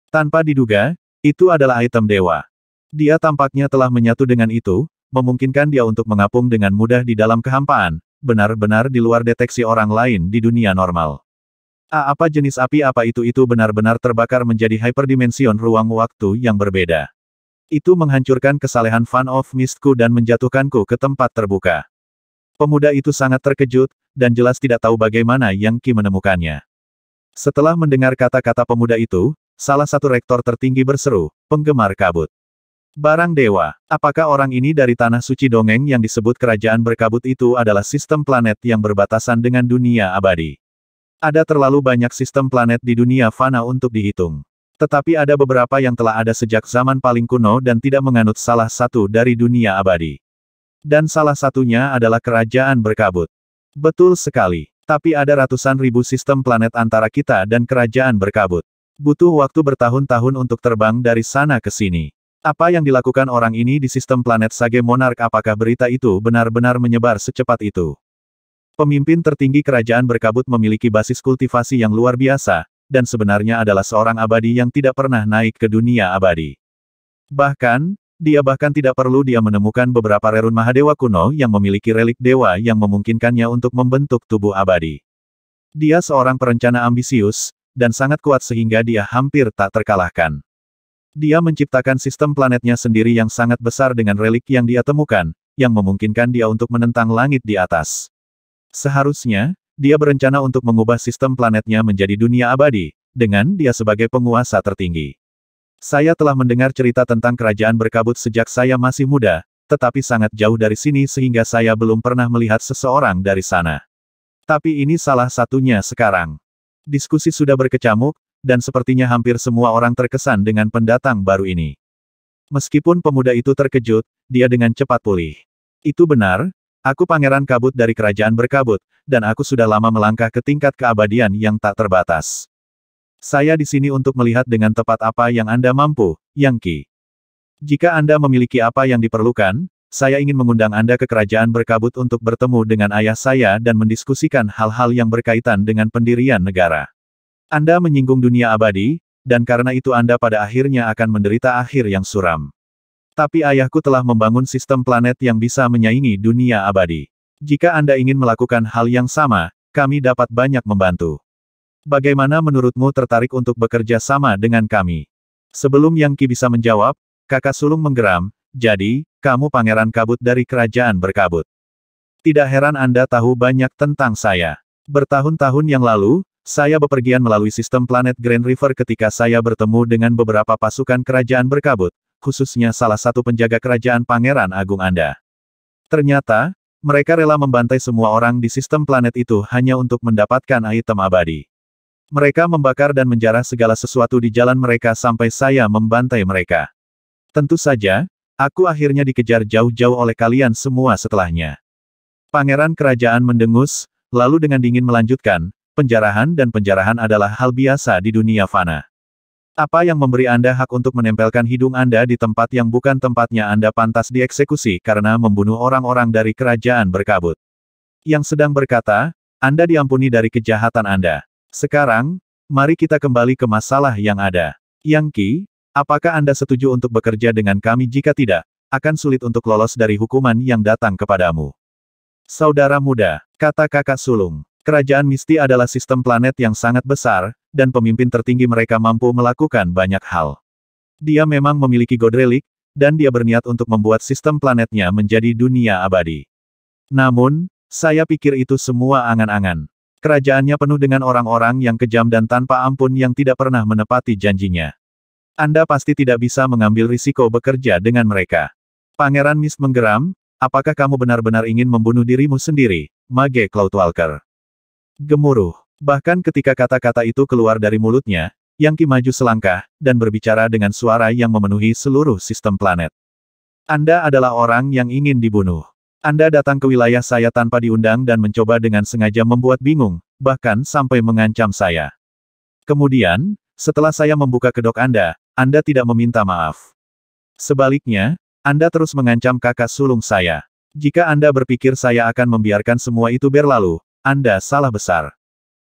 Tanpa diduga, itu adalah item dewa. Dia tampaknya telah menyatu dengan itu, memungkinkan dia untuk mengapung dengan mudah di dalam kehampaan, benar-benar di luar deteksi orang lain di dunia normal. Apa jenis api apa itu benar-benar terbakar menjadi hyperdimension ruang waktu yang berbeda. Itu menghancurkan kesalehan Fan of Mistku dan menjatuhkanku ke tempat terbuka. Pemuda itu sangat terkejut, dan jelas tidak tahu bagaimana Yang Qi menemukannya. Setelah mendengar kata-kata pemuda itu, salah satu rektor tertinggi berseru, penggemar kabut. Barang dewa, apakah orang ini dari tanah suci dongeng yang disebut kerajaan berkabut itu adalah sistem planet yang berbatasan dengan dunia abadi? Ada terlalu banyak sistem planet di dunia fana untuk dihitung. Tetapi ada beberapa yang telah ada sejak zaman paling kuno dan tidak menganut salah satu dari dunia abadi. Dan salah satunya adalah kerajaan berkabut. Betul sekali. Tapi ada ratusan ribu sistem planet antara kita dan kerajaan berkabut. Butuh waktu bertahun-tahun untuk terbang dari sana ke sini. Apa yang dilakukan orang ini di sistem planet Sage Monarch? Apakah berita itu benar-benar menyebar secepat itu? Pemimpin tertinggi kerajaan berkabut memiliki basis kultivasi yang luar biasa, dan sebenarnya adalah seorang abadi yang tidak pernah naik ke dunia abadi. Bahkan, dia tidak perlu dia menemukan beberapa rerun Mahadewa kuno yang memiliki relik dewa yang memungkinkannya untuk membentuk tubuh abadi. Dia seorang perencana ambisius, dan sangat kuat sehingga dia hampir tak terkalahkan. Dia menciptakan sistem planetnya sendiri yang sangat besar dengan relik yang dia temukan, yang memungkinkan dia untuk menentang langit di atas. Seharusnya, dia berencana untuk mengubah sistem planetnya menjadi dunia abadi, dengan dia sebagai penguasa tertinggi. Saya telah mendengar cerita tentang kerajaan berkabut sejak saya masih muda, tetapi sangat jauh dari sini sehingga saya belum pernah melihat seseorang dari sana. Tapi ini salah satunya sekarang. Diskusi sudah berkecamuk, dan sepertinya hampir semua orang terkesan dengan pendatang baru ini. Meskipun pemuda itu terkejut, dia dengan cepat pulih. Itu benar, aku pangeran kabut dari kerajaan berkabut, dan aku sudah lama melangkah ke tingkat keabadian yang tak terbatas. Saya di sini untuk melihat dengan tepat apa yang Anda mampu, Yang Qi. Jika Anda memiliki apa yang diperlukan, saya ingin mengundang Anda ke kerajaan berkabut untuk bertemu dengan ayah saya dan mendiskusikan hal-hal yang berkaitan dengan pendirian negara. Anda menyinggung dunia abadi, dan karena itu Anda pada akhirnya akan menderita akhir yang suram. Tapi ayahku telah membangun sistem planet yang bisa menyaingi dunia abadi. Jika Anda ingin melakukan hal yang sama, kami dapat banyak membantu. Bagaimana menurutmu tertarik untuk bekerja sama dengan kami? Sebelum Yang Qi bisa menjawab, kakak sulung menggeram, Jadi, kamu Pangeran Kabut dari Kerajaan Berkabut. Tidak heran Anda tahu banyak tentang saya. Bertahun-tahun yang lalu, saya bepergian melalui sistem planet Grand River ketika saya bertemu dengan beberapa pasukan Kerajaan Berkabut, khususnya salah satu penjaga kerajaan Pangeran Agung Anda. Ternyata, mereka rela membantai semua orang di sistem planet itu hanya untuk mendapatkan item abadi. Mereka membakar dan menjarah segala sesuatu di jalan mereka sampai saya membantai mereka. Tentu saja, aku akhirnya dikejar jauh-jauh oleh kalian semua setelahnya. Pangeran Kerajaan mendengus, lalu dengan dingin melanjutkan, penjarahan dan penjarahan adalah hal biasa di dunia fana. Apa yang memberi Anda hak untuk menempelkan hidung Anda di tempat yang bukan tempatnya Anda pantas dieksekusi karena membunuh orang-orang dari Kerajaan Berkabut? Yang sedang berkata, Anda diampuni dari kejahatan Anda. Sekarang, mari kita kembali ke masalah yang ada. Yang Qi, apakah Anda setuju untuk bekerja dengan kami? Jika tidak, akan sulit untuk lolos dari hukuman yang datang kepadamu. Saudara muda, kata kakak sulung, kerajaan Misti adalah sistem planet yang sangat besar, dan pemimpin tertinggi mereka mampu melakukan banyak hal. Dia memang memiliki God Relic, dan dia berniat untuk membuat sistem planetnya menjadi dunia abadi. Namun, saya pikir itu semua angan-angan. Kerajaannya penuh dengan orang-orang yang kejam dan tanpa ampun yang tidak pernah menepati janjinya. Anda pasti tidak bisa mengambil risiko bekerja dengan mereka. Pangeran Mist menggeram, apakah kamu benar-benar ingin membunuh dirimu sendiri, Mage Cloudwalker? Gemuruh. Bahkan ketika kata-kata itu keluar dari mulutnya, Yang Qi maju selangkah, dan berbicara dengan suara yang memenuhi seluruh sistem planet. Anda adalah orang yang ingin dibunuh. Anda datang ke wilayah saya tanpa diundang dan mencoba dengan sengaja membuat bingung, bahkan sampai mengancam saya. Kemudian, setelah saya membuka kedok Anda tidak meminta maaf. Sebaliknya, Anda terus mengancam kakak sulung saya. Jika Anda berpikir saya akan membiarkan semua itu berlalu, Anda salah besar.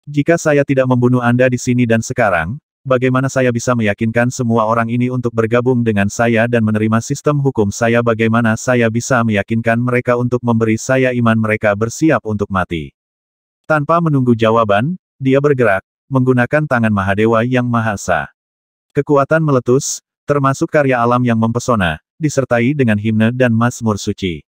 Jika saya tidak membunuh Anda di sini dan sekarang, bagaimana saya bisa meyakinkan semua orang ini untuk bergabung dengan saya dan menerima sistem hukum saya? Bagaimana saya bisa meyakinkan mereka untuk memberi saya iman? Mereka bersiap untuk mati. Tanpa menunggu jawaban, dia bergerak, menggunakan tangan Mahadewa yang Maha Esa. Kekuatan meletus, termasuk karya alam yang mempesona, disertai dengan himne dan mazmur suci.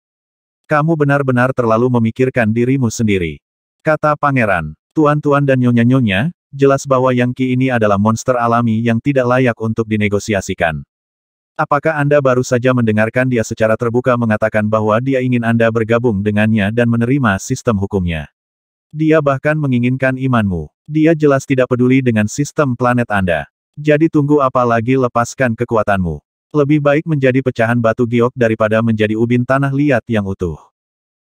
Kamu benar-benar terlalu memikirkan dirimu sendiri, kata pangeran. Tuan-tuan dan nyonya-nyonya, jelas bahwa Yang Qi ini adalah monster alami yang tidak layak untuk dinegosiasikan. Apakah Anda baru saja mendengarkan dia secara terbuka mengatakan bahwa dia ingin Anda bergabung dengannya dan menerima sistem hukumnya? Dia bahkan menginginkan imanmu. Dia jelas tidak peduli dengan sistem planet Anda. Jadi tunggu apa lagi? Lepaskan kekuatanmu. Lebih baik menjadi pecahan batu giok daripada menjadi ubin tanah liat yang utuh.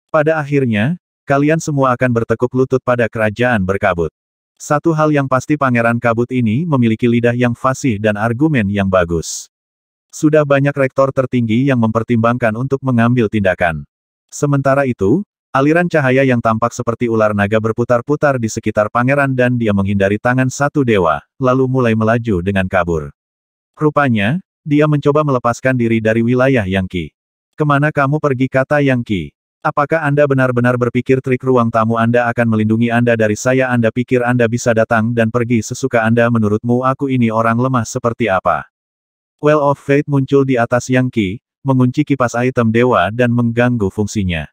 Pada akhirnya, kalian semua akan bertekuk lutut pada Kerajaan Berkabut. Satu hal yang pasti, Pangeran Kabut ini memiliki lidah yang fasih dan argumen yang bagus. Sudah banyak rektor tertinggi yang mempertimbangkan untuk mengambil tindakan. Sementara itu, aliran cahaya yang tampak seperti ular naga berputar-putar di sekitar pangeran dan dia menghindari tangan satu dewa, lalu mulai melaju dengan kabur. Rupanya, dia mencoba melepaskan diri dari wilayah Yang Qi. Kemana kamu pergi? Kata Yang Qi. Apakah Anda benar-benar berpikir trik ruang tamu Anda akan melindungi Anda dari saya? Anda pikir Anda bisa datang dan pergi sesuka Anda? Menurutmu aku ini orang lemah seperti apa? Well of Fate muncul di atas Yang Qi, mengunci kipas item dewa dan mengganggu fungsinya.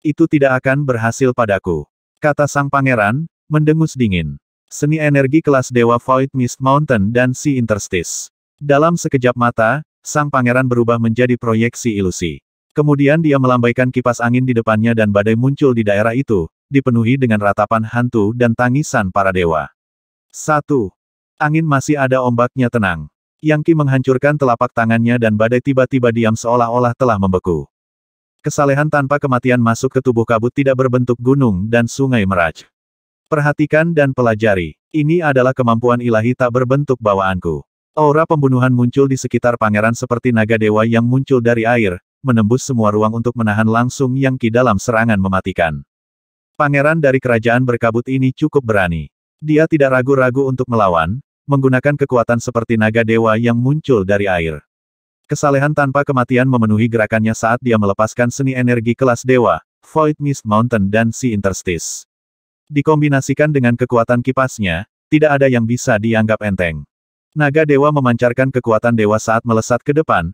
Itu tidak akan berhasil padaku, kata sang pangeran, mendengus dingin. Seni energi kelas dewa Void Mist Mountain dan Sea Interstice. Dalam sekejap mata, sang pangeran berubah menjadi proyeksi ilusi. Kemudian dia melambaikan kipas angin di depannya dan badai muncul di daerah itu, dipenuhi dengan ratapan hantu dan tangisan para dewa. 1. Angin masih ada, ombaknya tenang. Yang Qi menghancurkan telapak tangannya dan badai tiba-tiba diam seolah-olah telah membeku. Kesalehan tanpa kematian masuk ke tubuh kabut tidak berbentuk gunung dan sungai meraj. Perhatikan dan pelajari. Ini adalah kemampuan ilahi tak berbentuk bawaanku. Aura pembunuhan muncul di sekitar pangeran seperti naga dewa yang muncul dari air, menembus semua ruang untuk menahan langsung Yang Qi dalam serangan mematikan. Pangeran dari Kerajaan Berkabut ini cukup berani. Dia tidak ragu-ragu untuk melawan, menggunakan kekuatan seperti naga dewa yang muncul dari air. Kesalehan tanpa kematian memenuhi gerakannya saat dia melepaskan seni energi kelas dewa, Void Mist Mountain dan Sea Interstice. Dikombinasikan dengan kekuatan kipasnya, tidak ada yang bisa dianggap enteng. Naga dewa memancarkan kekuatan dewa saat melesat ke depan,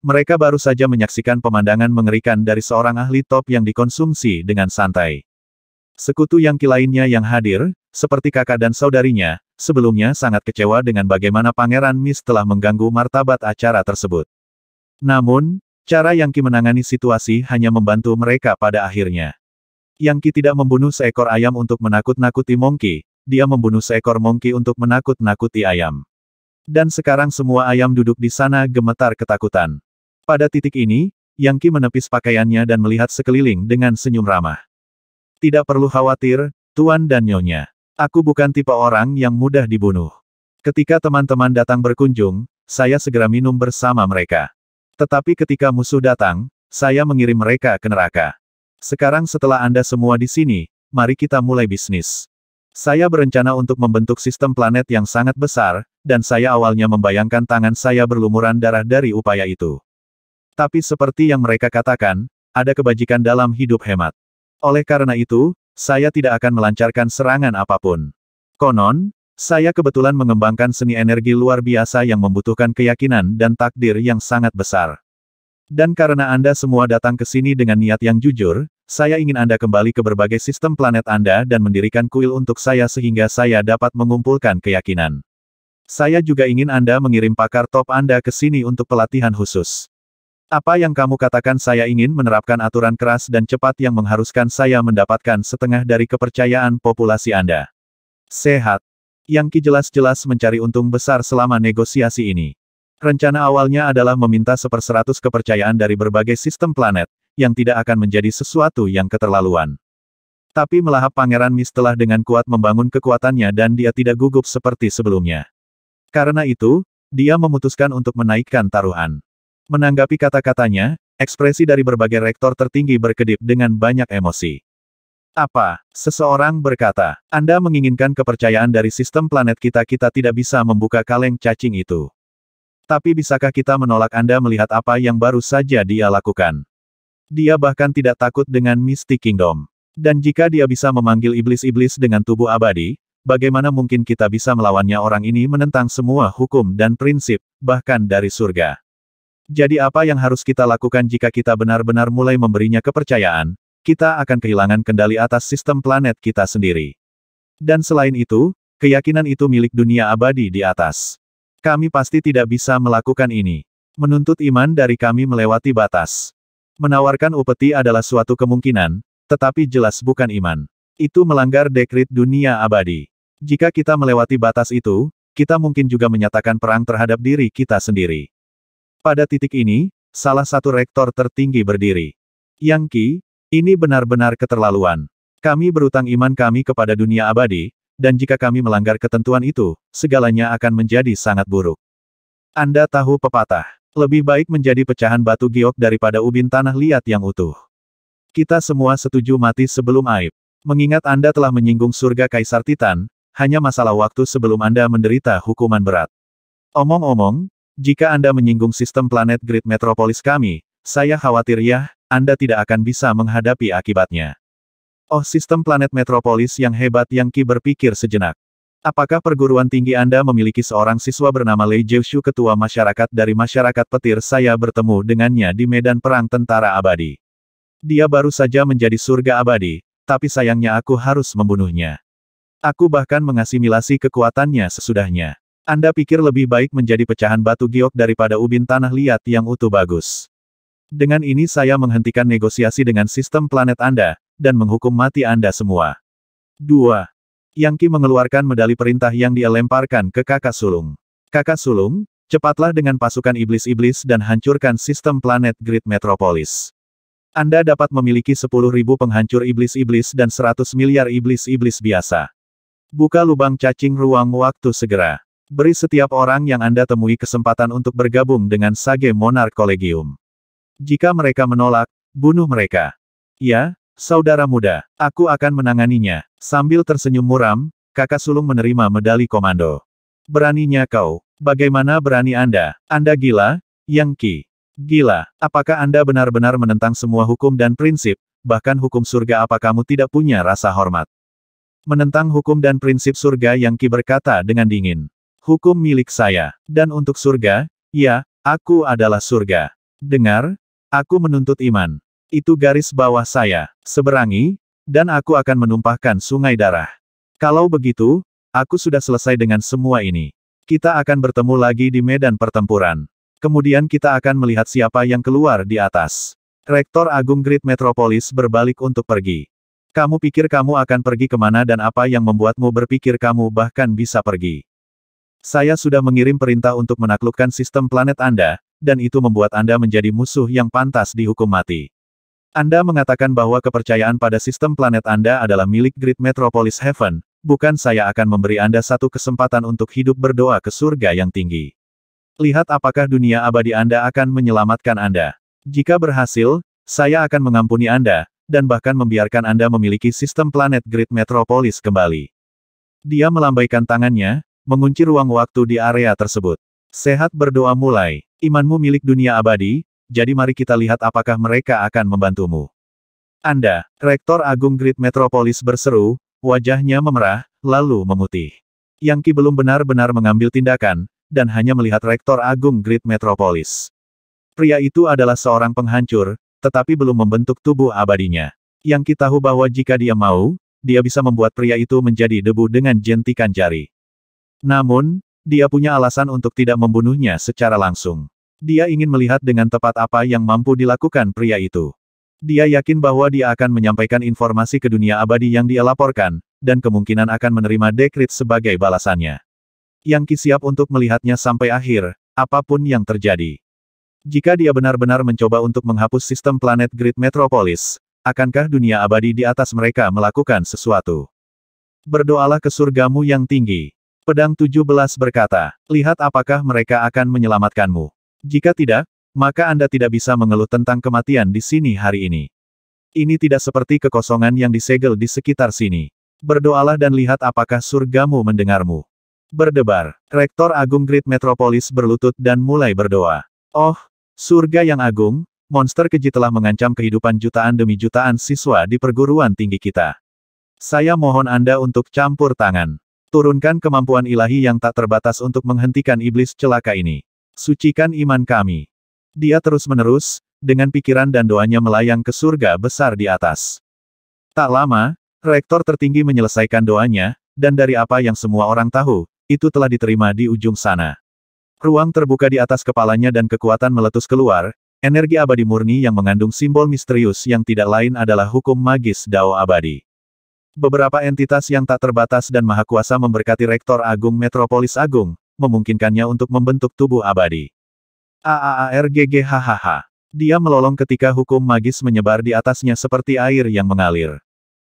Mereka baru saja menyaksikan pemandangan mengerikan dari seorang ahli top yang dikonsumsi dengan santai. Sekutu Yang Qi lainnya yang hadir, seperti kakak dan saudarinya, sebelumnya sangat kecewa dengan bagaimana Pangeran Mist telah mengganggu martabat acara tersebut. Namun, cara Yang Qi menangani situasi hanya membantu mereka pada akhirnya. Yang Qi tidak membunuh seekor ayam untuk menakut-nakuti Monkey, dia membunuh seekor Monkey untuk menakut-nakuti ayam. Dan sekarang semua ayam duduk di sana gemetar ketakutan. Pada titik ini, Yang Qi menepis pakaiannya dan melihat sekeliling dengan senyum ramah. Tidak perlu khawatir, Tuan dan Nyonya. Aku bukan tipe orang yang mudah dibunuh. Ketika teman-teman datang berkunjung, saya segera minum bersama mereka. Tetapi ketika musuh datang, saya mengirim mereka ke neraka. Sekarang setelah Anda semua di sini, mari kita mulai bisnis. Saya berencana untuk membentuk sistem planet yang sangat besar, dan saya awalnya membayangkan tangan saya berlumuran darah dari upaya itu. Tapi seperti yang mereka katakan, ada kebajikan dalam hidup hemat. Oleh karena itu, saya tidak akan melancarkan serangan apapun. Konon, saya kebetulan mengembangkan seni energi luar biasa yang membutuhkan keyakinan dan takdir yang sangat besar. Dan karena Anda semua datang ke sini dengan niat yang jujur, saya ingin Anda kembali ke berbagai sistem planet Anda dan mendirikan kuil untuk saya sehingga saya dapat mengumpulkan keyakinan. Saya juga ingin Anda mengirim pakar top Anda ke sini untuk pelatihan khusus. Apa yang kamu katakan? Saya ingin menerapkan aturan keras dan cepat yang mengharuskan saya mendapatkan setengah dari kepercayaan populasi Anda. Sehat. Yang Qi jelas-jelas mencari untung besar selama negosiasi ini. Rencana awalnya adalah meminta 1/100 kepercayaan dari berbagai sistem planet, yang tidak akan menjadi sesuatu yang keterlaluan. Tapi melahap Pangeran Mist telah dengan kuat membangun kekuatannya dan dia tidak gugup seperti sebelumnya. Karena itu, dia memutuskan untuk menaikkan taruhan. Menanggapi kata-katanya, ekspresi dari berbagai rektor tertinggi berkedip dengan banyak emosi. Apa? Seseorang berkata, Anda menginginkan kepercayaan dari sistem planet kita tidak bisa membuka kaleng cacing itu. Tapi bisakah kita menolak Anda melihat apa yang baru saja dia lakukan? Dia bahkan tidak takut dengan Mystic Kingdom. Dan jika dia bisa memanggil iblis-iblis dengan tubuh abadi, bagaimana mungkin kita bisa melawannya? Orang ini menentang semua hukum dan prinsip, bahkan dari surga. Jadi apa yang harus kita lakukan jika kita benar-benar mulai memberinya kepercayaan? Kita akan kehilangan kendali atas sistem planet kita sendiri. Dan selain itu, keyakinan itu milik dunia abadi di atas. Kami pasti tidak bisa melakukan ini. Menuntut iman dari kami melewati batas. Menawarkan upeti adalah suatu kemungkinan, tetapi jelas bukan iman. Itu melanggar dekrit dunia abadi. Jika kita melewati batas itu, kita mungkin juga menyatakan perang terhadap diri kita sendiri. Pada titik ini, salah satu rektor tertinggi berdiri. Yang Qi, ini benar-benar keterlaluan. Kami berutang iman kami kepada dunia abadi, dan jika kami melanggar ketentuan itu, segalanya akan menjadi sangat buruk. Anda tahu pepatah, lebih baik menjadi pecahan batu giok daripada ubin tanah liat yang utuh. Kita semua setuju mati sebelum aib. Mengingat Anda telah menyinggung surga Kaisar Titan, hanya masalah waktu sebelum Anda menderita hukuman berat. Omong-omong, jika Anda menyinggung sistem planet Grid Metropolis kami, saya khawatir ya, Anda tidak akan bisa menghadapi akibatnya. Oh, sistem planet Metropolis yang hebat. Yang Qi berpikir sejenak. Apakah perguruan tinggi Anda memiliki seorang siswa bernama Lei Jiushu, ketua masyarakat dari masyarakat petir? Saya bertemu dengannya di medan perang tentara abadi. Dia baru saja menjadi surga abadi, tapi sayangnya aku harus membunuhnya. Aku bahkan mengasimilasi kekuatannya sesudahnya. Anda pikir lebih baik menjadi pecahan batu giok daripada ubin tanah liat yang utuh? Bagus. Dengan ini saya menghentikan negosiasi dengan sistem planet Anda, dan menghukum mati Anda semua. 2. Yang Qi mengeluarkan medali perintah yang dia lemparkan ke kakak sulung. Kakak sulung, cepatlah dengan pasukan iblis-iblis dan hancurkan sistem planet Grid Metropolis. Anda dapat memiliki 10.000 penghancur iblis-iblis dan 100 miliar iblis-iblis biasa. Buka lubang cacing ruang waktu segera. Beri setiap orang yang Anda temui kesempatan untuk bergabung dengan Sage Monarch Collegium. Jika mereka menolak, bunuh mereka. Ya, saudara muda, aku akan menanganinya. Sambil tersenyum muram, kakak sulung menerima medali komando. Beraninya kau. Bagaimana berani Anda? Anda gila, Yang Qi. Gila, apakah Anda benar-benar menentang semua hukum dan prinsip, bahkan hukum surga? Apa kamu tidak punya rasa hormat? Menentang hukum dan prinsip surga? Yang Qi berkata dengan dingin. Hukum milik saya. Dan untuk surga, ya, aku adalah surga. Dengar, aku menuntut iman. Itu garis bawah saya. Seberangi, dan aku akan menumpahkan sungai darah. Kalau begitu, aku sudah selesai dengan semua ini. Kita akan bertemu lagi di medan pertempuran. Kemudian kita akan melihat siapa yang keluar di atas. Rektor Agung Great Metropolis berbalik untuk pergi. Kamu pikir kamu akan pergi kemana dan apa yang membuatmu berpikir kamu bahkan bisa pergi? Saya sudah mengirim perintah untuk menaklukkan sistem planet Anda, dan itu membuat Anda menjadi musuh yang pantas dihukum mati. Anda mengatakan bahwa kepercayaan pada sistem planet Anda adalah milik Great Metropolis Heaven, bukan saya akan memberi Anda satu kesempatan untuk hidup berdoa ke surga yang tinggi. Lihat apakah dunia abadi Anda akan menyelamatkan Anda. Jika berhasil, saya akan mengampuni Anda, dan bahkan membiarkan Anda memiliki sistem planet Great Metropolis kembali. Dia melambaikan tangannya, mengunci ruang waktu di area tersebut. Sehat berdoa mulai. Imanmu milik dunia abadi, jadi mari kita lihat apakah mereka akan membantumu. Anda, Rektor Agung Great Metropolis berseru, wajahnya memerah, lalu memutih. Yang Qi belum benar-benar mengambil tindakan, dan hanya melihat Rektor Agung Great Metropolis. Pria itu adalah seorang penghancur, tetapi belum membentuk tubuh abadinya. Yang Qi tahu bahwa jika dia mau, dia bisa membuat pria itu menjadi debu dengan jentikan jari. Namun, dia punya alasan untuk tidak membunuhnya secara langsung. Dia ingin melihat dengan tepat apa yang mampu dilakukan pria itu. Dia yakin bahwa dia akan menyampaikan informasi ke dunia abadi yang dia laporkan, dan kemungkinan akan menerima dekrit sebagai balasannya. Yang Qi siap untuk melihatnya sampai akhir, apapun yang terjadi. Jika dia benar-benar mencoba untuk menghapus sistem planet Great Metropolis, akankah dunia abadi di atas mereka melakukan sesuatu? Berdoalah ke surgamu yang tinggi. Pedang 17 berkata, lihat apakah mereka akan menyelamatkanmu. Jika tidak, maka Anda tidak bisa mengeluh tentang kematian di sini hari ini. Ini tidak seperti kekosongan yang disegel di sekitar sini. Berdoalah dan lihat apakah surgamu mendengarmu. Berdebar, Rektor Agung Great Metropolis berlutut dan mulai berdoa. Oh, surga yang agung, monster keji telah mengancam kehidupan jutaan demi jutaan siswa di perguruan tinggi kita. Saya mohon Anda untuk campur tangan. Turunkan kemampuan ilahi yang tak terbatas untuk menghentikan iblis celaka ini. Sucikan iman kami. Dia terus-menerus, dengan pikiran dan doanya melayang ke surga besar di atas. Tak lama, Rektor tertinggi menyelesaikan doanya, dan dari apa yang semua orang tahu, itu telah diterima di ujung sana. Ruang terbuka di atas kepalanya dan kekuatan meletus keluar, energi abadi murni yang mengandung simbol misterius yang tidak lain adalah hukum magis Dao abadi. Beberapa entitas yang tak terbatas dan maha kuasa memberkati Rektor Agung Metropolis Agung, memungkinkannya untuk membentuk tubuh abadi. Hahaha. Dia melolong ketika hukum magis menyebar di atasnya seperti air yang mengalir.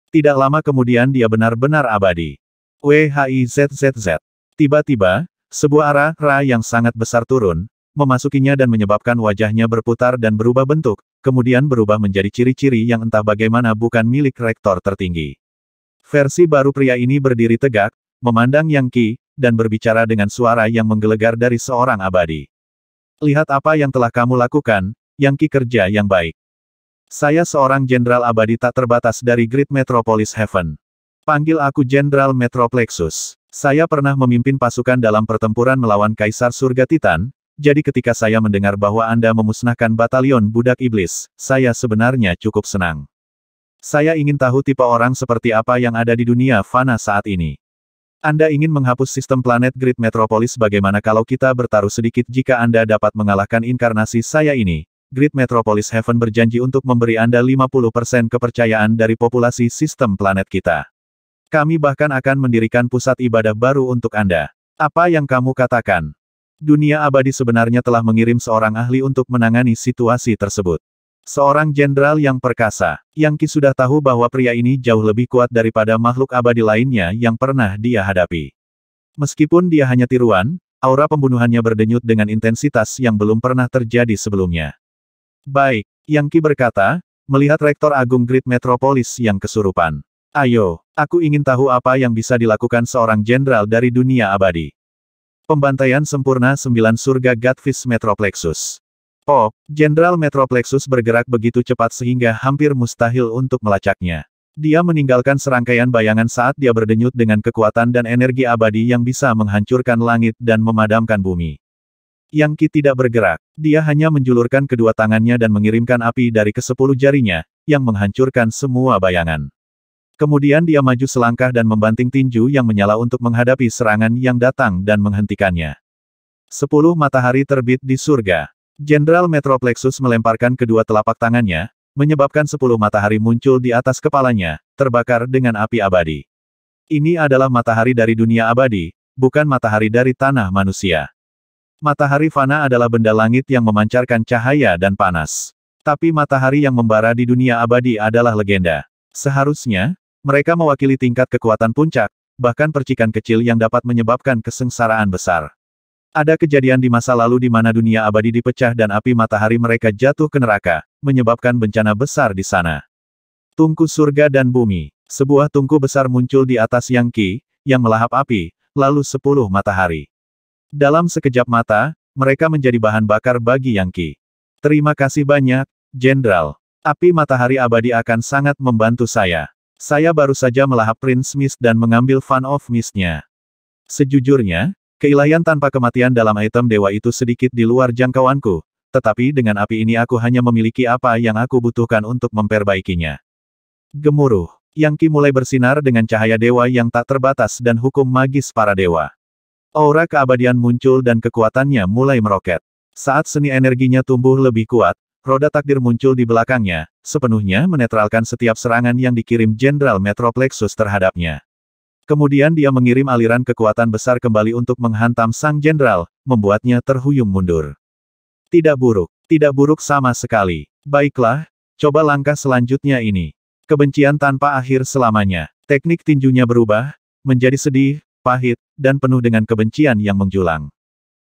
Tidak lama kemudian dia benar-benar abadi. WHIZZZ. Tiba-tiba, sebuah arah yang sangat besar turun, memasukinya dan menyebabkan wajahnya berputar dan berubah bentuk, kemudian berubah menjadi ciri-ciri yang entah bagaimana bukan milik Rektor tertinggi. Versi baru pria ini berdiri tegak, memandang Yang Qi, dan berbicara dengan suara yang menggelegar dari seorang abadi. Lihat apa yang telah kamu lakukan, Yang Qi kerja yang baik. Saya seorang jenderal abadi tak terbatas dari Great Metropolis Heaven. Panggil aku Jenderal Metroplexus. Saya pernah memimpin pasukan dalam pertempuran melawan Kaisar Surga Titan, jadi ketika saya mendengar bahwa Anda memusnahkan batalion budak iblis, saya sebenarnya cukup senang. Saya ingin tahu tipe orang seperti apa yang ada di dunia fana saat ini. Anda ingin menghapus sistem planet Great Metropolis, bagaimana kalau kita bertaruh sedikit jika Anda dapat mengalahkan inkarnasi saya ini? Great Metropolis Heaven berjanji untuk memberi Anda 50% kepercayaan dari populasi sistem planet kita. Kami bahkan akan mendirikan pusat ibadah baru untuk Anda. Apa yang kamu katakan? Dunia abadi sebenarnya telah mengirim seorang ahli untuk menangani situasi tersebut. Seorang jenderal yang perkasa. Yang Qi sudah tahu bahwa pria ini jauh lebih kuat daripada makhluk abadi lainnya yang pernah dia hadapi. Meskipun dia hanya tiruan, aura pembunuhannya berdenyut dengan intensitas yang belum pernah terjadi sebelumnya. Baik, Yang Qi berkata, melihat Rektor Agung Great Metropolis yang kesurupan. Ayo, aku ingin tahu apa yang bisa dilakukan seorang jenderal dari dunia abadi. Pembantaian sempurna 9 surga Godfish Metroplexus. Oh, Jenderal Metroplexus bergerak begitu cepat sehingga hampir mustahil untuk melacaknya. Dia meninggalkan serangkaian bayangan saat dia berdenyut dengan kekuatan dan energi abadi yang bisa menghancurkan langit dan memadamkan bumi. Yang Qi tidak bergerak. Dia hanya menjulurkan kedua tangannya dan mengirimkan api dari ke-10 jarinya, yang menghancurkan semua bayangan. Kemudian dia maju selangkah dan membanting tinju yang menyala untuk menghadapi serangan yang datang dan menghentikannya. 10 matahari terbit di surga. Jenderal Metroplexus melemparkan kedua telapak tangannya, menyebabkan 10 matahari muncul di atas kepalanya, terbakar dengan api abadi. Ini adalah matahari dari dunia abadi, bukan matahari dari tanah manusia. Matahari fana adalah benda langit yang memancarkan cahaya dan panas. Tapi matahari yang membara di dunia abadi adalah legenda. Seharusnya, mereka mewakili tingkat kekuatan puncak, bahkan percikan kecil yang dapat menyebabkan kesengsaraan besar. Ada kejadian di masa lalu di mana dunia abadi dipecah dan api matahari mereka jatuh ke neraka, menyebabkan bencana besar di sana. Tungku surga dan bumi. Sebuah tungku besar muncul di atas Yang Qi, yang melahap api, lalu 10 matahari. Dalam sekejap mata, mereka menjadi bahan bakar bagi Yang Qi. Terima kasih banyak, Jenderal. Api matahari abadi akan sangat membantu saya. Saya baru saja melahap Prince Mist dan mengambil Fan of Mist-nya. Sejujurnya, keilahian tanpa kematian dalam item dewa itu sedikit di luar jangkauanku, tetapi dengan api ini aku hanya memiliki apa yang aku butuhkan untuk memperbaikinya. Gemuruh. Yang Qi mulai bersinar dengan cahaya dewa yang tak terbatas dan hukum magis para dewa. Aura keabadian muncul dan kekuatannya mulai meroket. Saat seni energinya tumbuh lebih kuat, roda takdir muncul di belakangnya, sepenuhnya menetralkan setiap serangan yang dikirim Jenderal Metroplexus terhadapnya. Kemudian dia mengirim aliran kekuatan besar kembali untuk menghantam sang jenderal, membuatnya terhuyung mundur. Tidak buruk sama sekali. Baiklah, coba langkah selanjutnya ini. Kebencian tanpa akhir selamanya. Teknik tinjunya berubah, menjadi sedih, pahit, dan penuh dengan kebencian yang menjulang.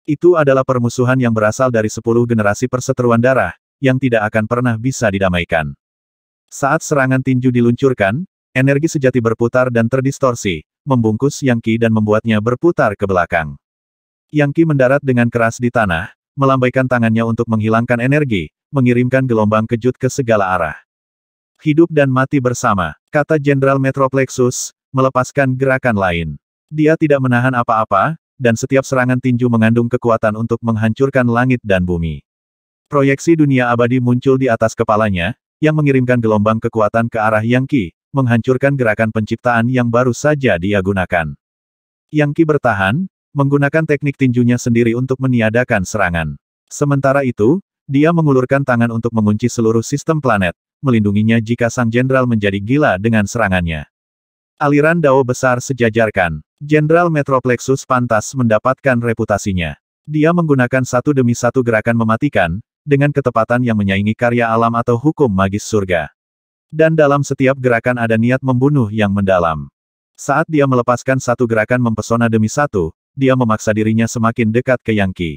Itu adalah permusuhan yang berasal dari 10 generasi perseteruan darah, yang tidak akan pernah bisa didamaikan. Saat serangan tinju diluncurkan, energi sejati berputar dan terdistorsi, membungkus Yang Qi dan membuatnya berputar ke belakang. Yang Qi mendarat dengan keras di tanah, melambaikan tangannya untuk menghilangkan energi, mengirimkan gelombang kejut ke segala arah. Hidup dan mati bersama, kata Jenderal Metroplexus, melepaskan gerakan lain. Dia tidak menahan apa-apa, dan setiap serangan tinju mengandung kekuatan untuk menghancurkan langit dan bumi. Proyeksi dunia abadi muncul di atas kepalanya, yang mengirimkan gelombang kekuatan ke arah Yang Qi, menghancurkan gerakan penciptaan yang baru saja dia gunakan. Yang Qi bertahan, menggunakan teknik tinjunya sendiri untuk meniadakan serangan. Sementara itu, dia mengulurkan tangan untuk mengunci seluruh sistem planet, melindunginya jika sang jenderal menjadi gila dengan serangannya. Aliran dao besar sejajarkan. Jenderal Metroplexus pantas mendapatkan reputasinya. Dia menggunakan satu demi satu gerakan mematikan, dengan ketepatan yang menyaingi karya alam atau hukum magis surga. Dan dalam setiap gerakan ada niat membunuh yang mendalam. Saat dia melepaskan satu gerakan mempesona demi satu, dia memaksa dirinya semakin dekat ke Yang Qi.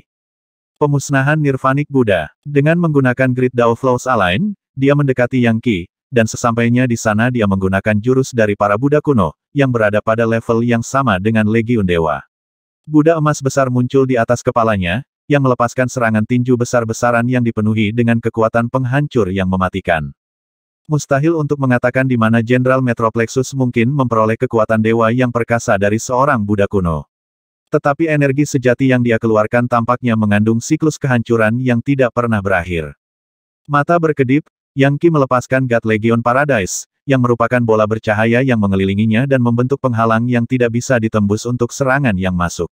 Pemusnahan Nirvanic Buddha. Dengan menggunakan Great Dao Flows Align, dia mendekati Yang Qi, dan sesampainya di sana dia menggunakan jurus dari para Buddha kuno, yang berada pada level yang sama dengan Legiun Dewa. Buddha emas besar muncul di atas kepalanya, yang melepaskan serangan tinju besar-besaran yang dipenuhi dengan kekuatan penghancur yang mematikan. Mustahil untuk mengatakan di mana Jenderal Metroplexus mungkin memperoleh kekuatan dewa yang perkasa dari seorang Buddha kuno. Tetapi energi sejati yang dia keluarkan tampaknya mengandung siklus kehancuran yang tidak pernah berakhir. Mata berkedip, Yang Qi melepaskan God Legion Paradise, yang merupakan bola bercahaya yang mengelilinginya dan membentuk penghalang yang tidak bisa ditembus untuk serangan yang masuk.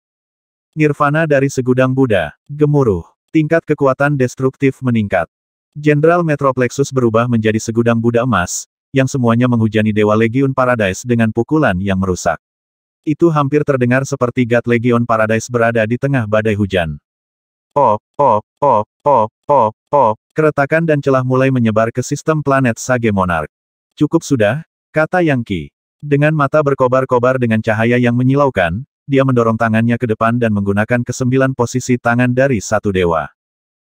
Nirvana dari segudang Buddha. Gemuruh. Tingkat kekuatan destruktif meningkat. Jenderal Metroplexus berubah menjadi segudang Buddha emas, yang semuanya menghujani Dewa Legiun Paradise dengan pukulan yang merusak. Itu hampir terdengar seperti God Legion Paradise berada di tengah badai hujan. Pop, pop, pop, pop, pop, pop, keretakan dan celah mulai menyebar ke sistem planet Sage Monarch. Cukup sudah, kata Yang Qi. Dengan mata berkobar-kobar dengan cahaya yang menyilaukan, dia mendorong tangannya ke depan dan menggunakan ke-9 posisi tangan dari satu dewa.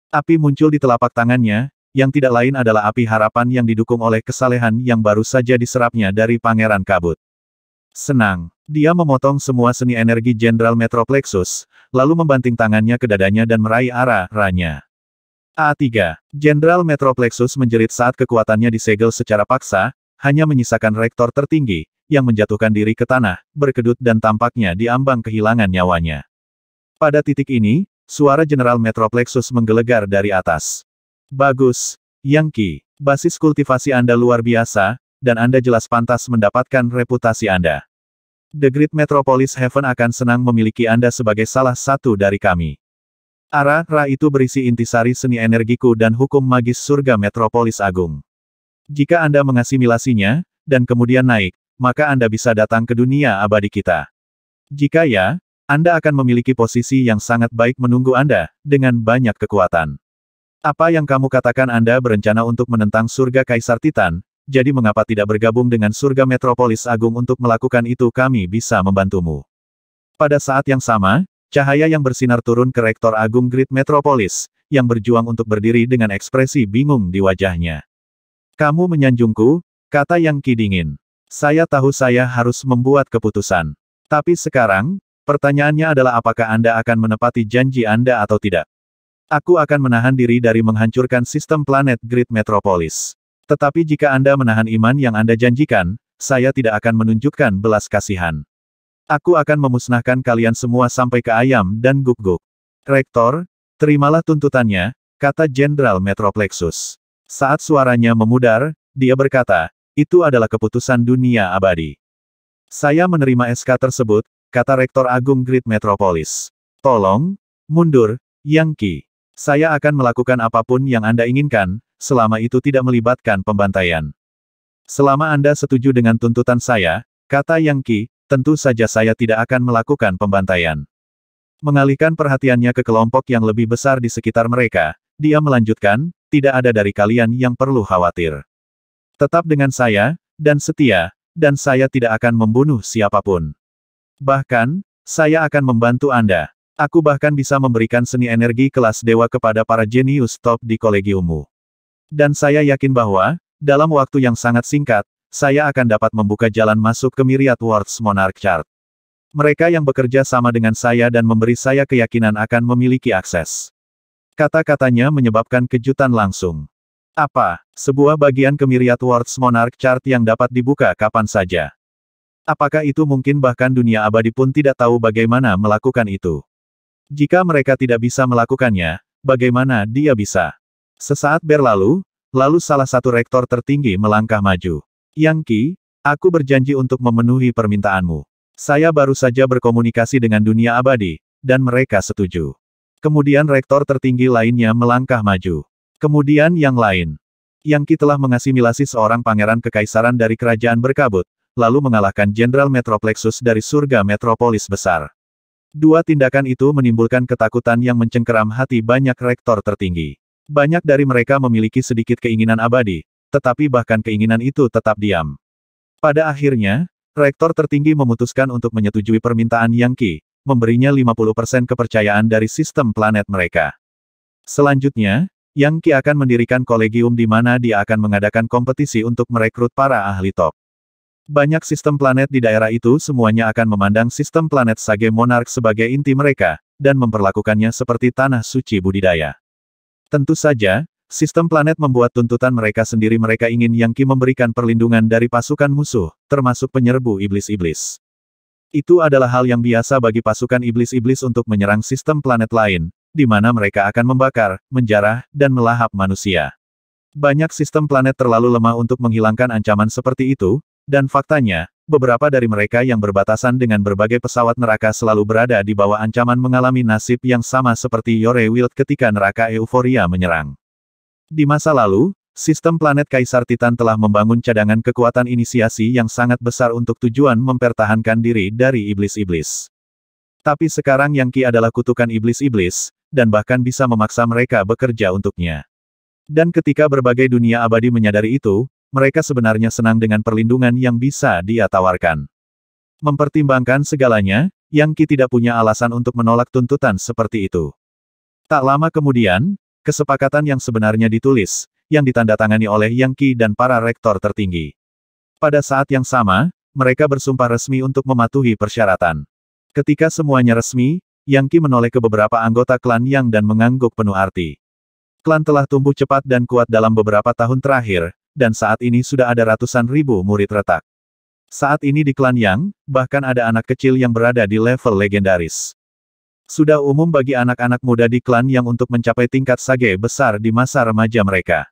Api muncul di telapak tangannya, yang tidak lain adalah api harapan yang didukung oleh kesalehan yang baru saja diserapnya dari Pangeran Kabut. Senang. Dia memotong semua seni energi Jenderal Metroplexus, lalu membanting tangannya ke dadanya dan meraih arah-arahnya. A3. Jenderal Metroplexus menjerit saat kekuatannya disegel secara paksa, hanya menyisakan rektor tertinggi, yang menjatuhkan diri ke tanah, berkedut dan tampaknya diambang kehilangan nyawanya. Pada titik ini, suara Jenderal Metroplexus menggelegar dari atas. Bagus, Yang Qi. Basis kultivasi Anda luar biasa, dan Anda jelas pantas mendapatkan reputasi Anda. The Great Metropolis Heaven akan senang memiliki Anda sebagai salah satu dari kami. Ra itu berisi intisari seni energiku dan hukum magis surga Metropolis Agung. Jika Anda mengasimilasinya, dan kemudian naik, maka Anda bisa datang ke dunia abadi kita. Jika ya, Anda akan memiliki posisi yang sangat baik menunggu Anda, dengan banyak kekuatan. Apa yang kamu katakan Anda berencana untuk menentang surga Kaisar Titan, jadi mengapa tidak bergabung dengan surga Metropolis Agung untuk melakukan itu? Kami bisa membantumu. Pada saat yang sama, cahaya yang bersinar turun ke Rektor Agung Great Metropolis, yang berjuang untuk berdiri dengan ekspresi bingung di wajahnya. Kamu menyanjungku, kata Yang Qi dingin. Saya tahu saya harus membuat keputusan. Tapi sekarang, pertanyaannya adalah apakah Anda akan menepati janji Anda atau tidak? Aku akan menahan diri dari menghancurkan sistem planet Great Metropolis. Tetapi jika Anda menahan iman yang Anda janjikan, saya tidak akan menunjukkan belas kasihan. Aku akan memusnahkan kalian semua sampai ke ayam dan guk-guk. Rektor, terimalah tuntutannya, kata Jenderal Metroplexus. Saat suaranya memudar, dia berkata, itu adalah keputusan dunia abadi. Saya menerima SK tersebut, kata Rektor Agung Great Metropolis. Tolong, mundur, Yang Qi. Saya akan melakukan apapun yang Anda inginkan, selama itu tidak melibatkan pembantaian. Selama Anda setuju dengan tuntutan saya, kata Yang Qi, tentu saja saya tidak akan melakukan pembantaian. Mengalihkan perhatiannya ke kelompok yang lebih besar di sekitar mereka, dia melanjutkan, tidak ada dari kalian yang perlu khawatir. Tetap dengan saya, dan setia, dan saya tidak akan membunuh siapapun. Bahkan, saya akan membantu Anda. Aku bahkan bisa memberikan seni energi kelas dewa kepada para jenius top di kolegiummu. Dan saya yakin bahwa, dalam waktu yang sangat singkat, saya akan dapat membuka jalan masuk ke Myriad Worlds Monarch Chart. Mereka yang bekerja sama dengan saya dan memberi saya keyakinan akan memiliki akses. Kata-katanya menyebabkan kejutan langsung. Apa, sebuah bagian ke Myriad Worlds Monarch Chart yang dapat dibuka kapan saja? Apakah itu mungkin bahkan dunia abadi pun tidak tahu bagaimana melakukan itu? Jika mereka tidak bisa melakukannya, bagaimana dia bisa? Sesaat berlalu, lalu salah satu rektor tertinggi melangkah maju. Yang Qi, aku berjanji untuk memenuhi permintaanmu. Saya baru saja berkomunikasi dengan dunia abadi, dan mereka setuju. Kemudian rektor tertinggi lainnya melangkah maju. Kemudian yang lain. Yang Qi telah mengasimilasi seorang pangeran kekaisaran dari kerajaan berkabut, lalu mengalahkan Jenderal Metroplexus dari surga Metropolis besar. Dua tindakan itu menimbulkan ketakutan yang mencengkeram hati banyak rektor tertinggi. Banyak dari mereka memiliki sedikit keinginan abadi, tetapi bahkan keinginan itu tetap diam. Pada akhirnya, rektor tertinggi memutuskan untuk menyetujui permintaan Yang Qi, memberinya 50% kepercayaan dari sistem planet mereka. Selanjutnya, Yang Qi akan mendirikan kolegium di mana dia akan mengadakan kompetisi untuk merekrut para ahli top. Banyak sistem planet di daerah itu semuanya akan memandang sistem planet Sage Monarch sebagai inti mereka, dan memperlakukannya seperti tanah suci budidaya. Tentu saja, sistem planet membuat tuntutan mereka sendiri. Mereka ingin Yang Qi memberikan perlindungan dari pasukan musuh, termasuk penyerbu iblis-iblis. Itu adalah hal yang biasa bagi pasukan iblis-iblis untuk menyerang sistem planet lain, di mana mereka akan membakar, menjarah, dan melahap manusia. Banyak sistem planet terlalu lemah untuk menghilangkan ancaman seperti itu, dan faktanya, beberapa dari mereka yang berbatasan dengan berbagai pesawat neraka selalu berada di bawah ancaman mengalami nasib yang sama seperti Yore Wild ketika neraka Euforia menyerang. Di masa lalu, sistem planet Kaisar Titan telah membangun cadangan kekuatan inisiasi yang sangat besar untuk tujuan mempertahankan diri dari iblis-iblis. Tapi sekarang Yang Qi adalah kutukan iblis-iblis, dan bahkan bisa memaksa mereka bekerja untuknya. Dan ketika berbagai dunia abadi menyadari itu, mereka sebenarnya senang dengan perlindungan yang bisa dia tawarkan. Mempertimbangkan segalanya, Yang Qi tidak punya alasan untuk menolak tuntutan seperti itu. Tak lama kemudian, kesepakatan yang sebenarnya ditulis, yang ditandatangani oleh Yang Qi dan para rektor tertinggi. Pada saat yang sama, mereka bersumpah resmi untuk mematuhi persyaratan. Ketika semuanya resmi, Yang Qi menoleh ke beberapa anggota klan Yang dan mengangguk penuh arti. Klan telah tumbuh cepat dan kuat dalam beberapa tahun terakhir, dan saat ini sudah ada ratusan ribu murid retak. Saat ini di klan Yang, bahkan ada anak kecil yang berada di level legendaris. Sudah umum bagi anak-anak muda di klan yang untuk mencapai tingkat sage besar di masa remaja mereka.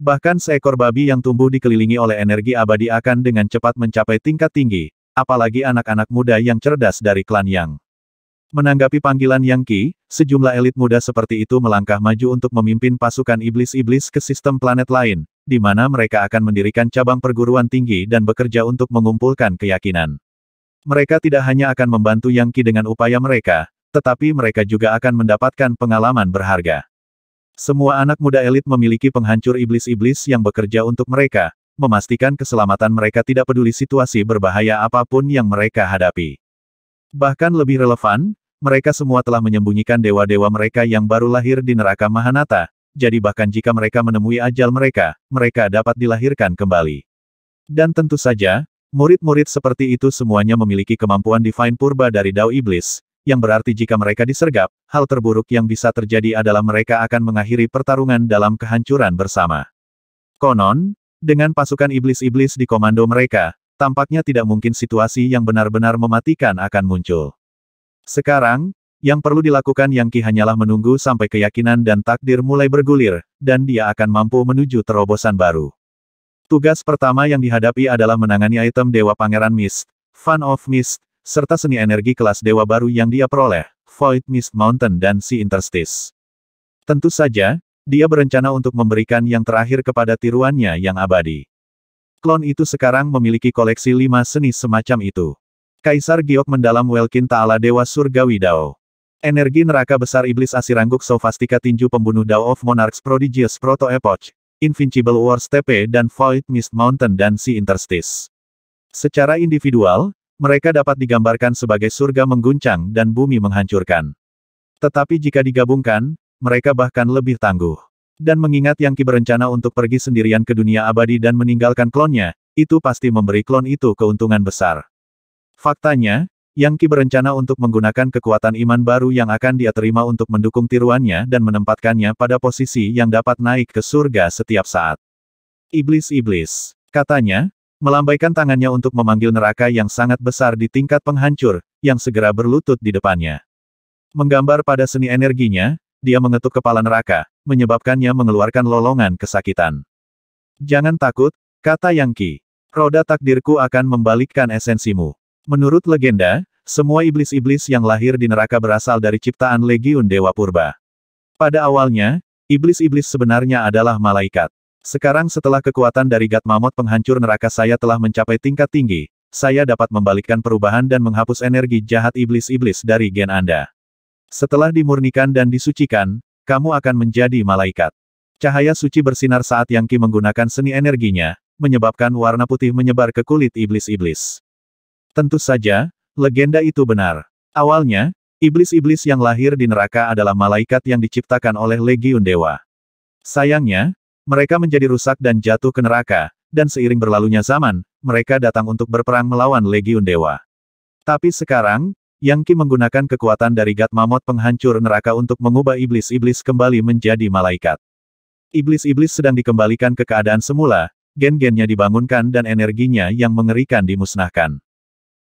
Bahkan seekor babi yang tumbuh dikelilingi oleh energi abadi akan dengan cepat mencapai tingkat tinggi, apalagi anak-anak muda yang cerdas dari klan Yang. Menanggapi panggilan Yang Qi, sejumlah elit muda seperti itu melangkah maju untuk memimpin pasukan iblis-iblis ke sistem planet lain, di mana mereka akan mendirikan cabang perguruan tinggi dan bekerja untuk mengumpulkan keyakinan. Mereka tidak hanya akan membantu Yang Qi dengan upaya mereka, tetapi mereka juga akan mendapatkan pengalaman berharga. Semua anak muda elit memiliki penghancur iblis-iblis yang bekerja untuk mereka, memastikan keselamatan mereka tidak peduli situasi berbahaya apapun yang mereka hadapi. Bahkan lebih relevan, mereka semua telah menyembunyikan dewa-dewa mereka yang baru lahir di neraka Mahanata, jadi bahkan jika mereka menemui ajal mereka, mereka dapat dilahirkan kembali. Dan tentu saja, murid-murid seperti itu semuanya memiliki kemampuan Divine Purba dari Dao Iblis, yang berarti jika mereka disergap, hal terburuk yang bisa terjadi adalah mereka akan mengakhiri pertarungan dalam kehancuran bersama. Konon, dengan pasukan iblis-iblis di komando mereka, tampaknya tidak mungkin situasi yang benar-benar mematikan akan muncul. Sekarang, yang perlu dilakukan Yang Qi hanyalah menunggu sampai keyakinan dan takdir mulai bergulir, dan dia akan mampu menuju terobosan baru. Tugas pertama yang dihadapi adalah menangani item Dewa Pangeran Mist, Fan of Mist, serta seni energi kelas dewa baru yang dia peroleh, Void Mist Mountain dan Sea Interstice. Tentu saja, dia berencana untuk memberikan yang terakhir kepada tiruannya yang abadi. Klon itu sekarang memiliki koleksi 5 seni semacam itu. Kaisar Giok mendalam Welkin Ta'ala Dewa Surgawi Dao. Energi neraka besar iblis Asirangguk Sofastika tinju pembunuh Dao of Monarchs Prodigious Proto Epoch, Invincible War Steppe dan Void Mist Mountain dan Sea Interstice. Secara individual, mereka dapat digambarkan sebagai surga mengguncang dan bumi menghancurkan. Tetapi jika digabungkan, mereka bahkan lebih tangguh. Dan mengingat Yang Qi berencana untuk pergi sendirian ke dunia abadi dan meninggalkan klonnya, itu pasti memberi klon itu keuntungan besar. Faktanya, Yang Qi berencana untuk menggunakan kekuatan iman baru yang akan dia terima untuk mendukung tiruannya dan menempatkannya pada posisi yang dapat naik ke surga setiap saat. Iblis-iblis, katanya, melambaikan tangannya untuk memanggil neraka yang sangat besar di tingkat penghancur, yang segera berlutut di depannya. Menggambar pada seni energinya, dia mengetuk kepala neraka, menyebabkannya mengeluarkan lolongan kesakitan. Jangan takut, kata Yang Qi. Roda takdirku akan membalikkan esensimu. Menurut legenda, semua iblis-iblis yang lahir di neraka berasal dari ciptaan Legiun Dewa Purba. Pada awalnya, iblis-iblis sebenarnya adalah malaikat. Sekarang setelah kekuatan dari God Mammoth penghancur neraka saya telah mencapai tingkat tinggi, saya dapat membalikkan perubahan dan menghapus energi jahat iblis-iblis dari gen Anda. Setelah dimurnikan dan disucikan, kamu akan menjadi malaikat. Cahaya suci bersinar saat Yang Qi menggunakan seni energinya, menyebabkan warna putih menyebar ke kulit iblis-iblis. Tentu saja, legenda itu benar. Awalnya, iblis-iblis yang lahir di neraka adalah malaikat yang diciptakan oleh Legiun Dewa. Sayangnya, mereka menjadi rusak dan jatuh ke neraka, dan seiring berlalunya zaman, mereka datang untuk berperang melawan Legiun Dewa. Tapi sekarang, Yang Qi menggunakan kekuatan dari God Mammoth penghancur neraka untuk mengubah iblis-iblis kembali menjadi malaikat. Iblis-iblis sedang dikembalikan ke keadaan semula, gen-gennya dibangunkan dan energinya yang mengerikan dimusnahkan.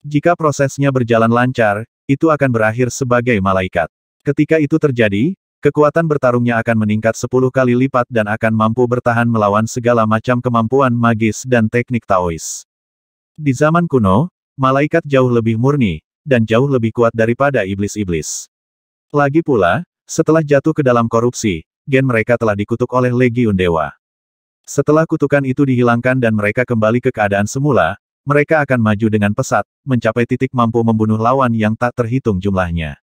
Jika prosesnya berjalan lancar, itu akan berakhir sebagai malaikat. Ketika itu terjadi, kekuatan bertarungnya akan meningkat 10 kali lipat dan akan mampu bertahan melawan segala macam kemampuan magis dan teknik Taois. Di zaman kuno, malaikat jauh lebih murni, dan jauh lebih kuat daripada iblis-iblis. Lagi pula, setelah jatuh ke dalam korupsi, gen mereka telah dikutuk oleh Legiun Dewa. Setelah kutukan itu dihilangkan dan mereka kembali ke keadaan semula, mereka akan maju dengan pesat, mencapai titik mampu membunuh lawan yang tak terhitung jumlahnya.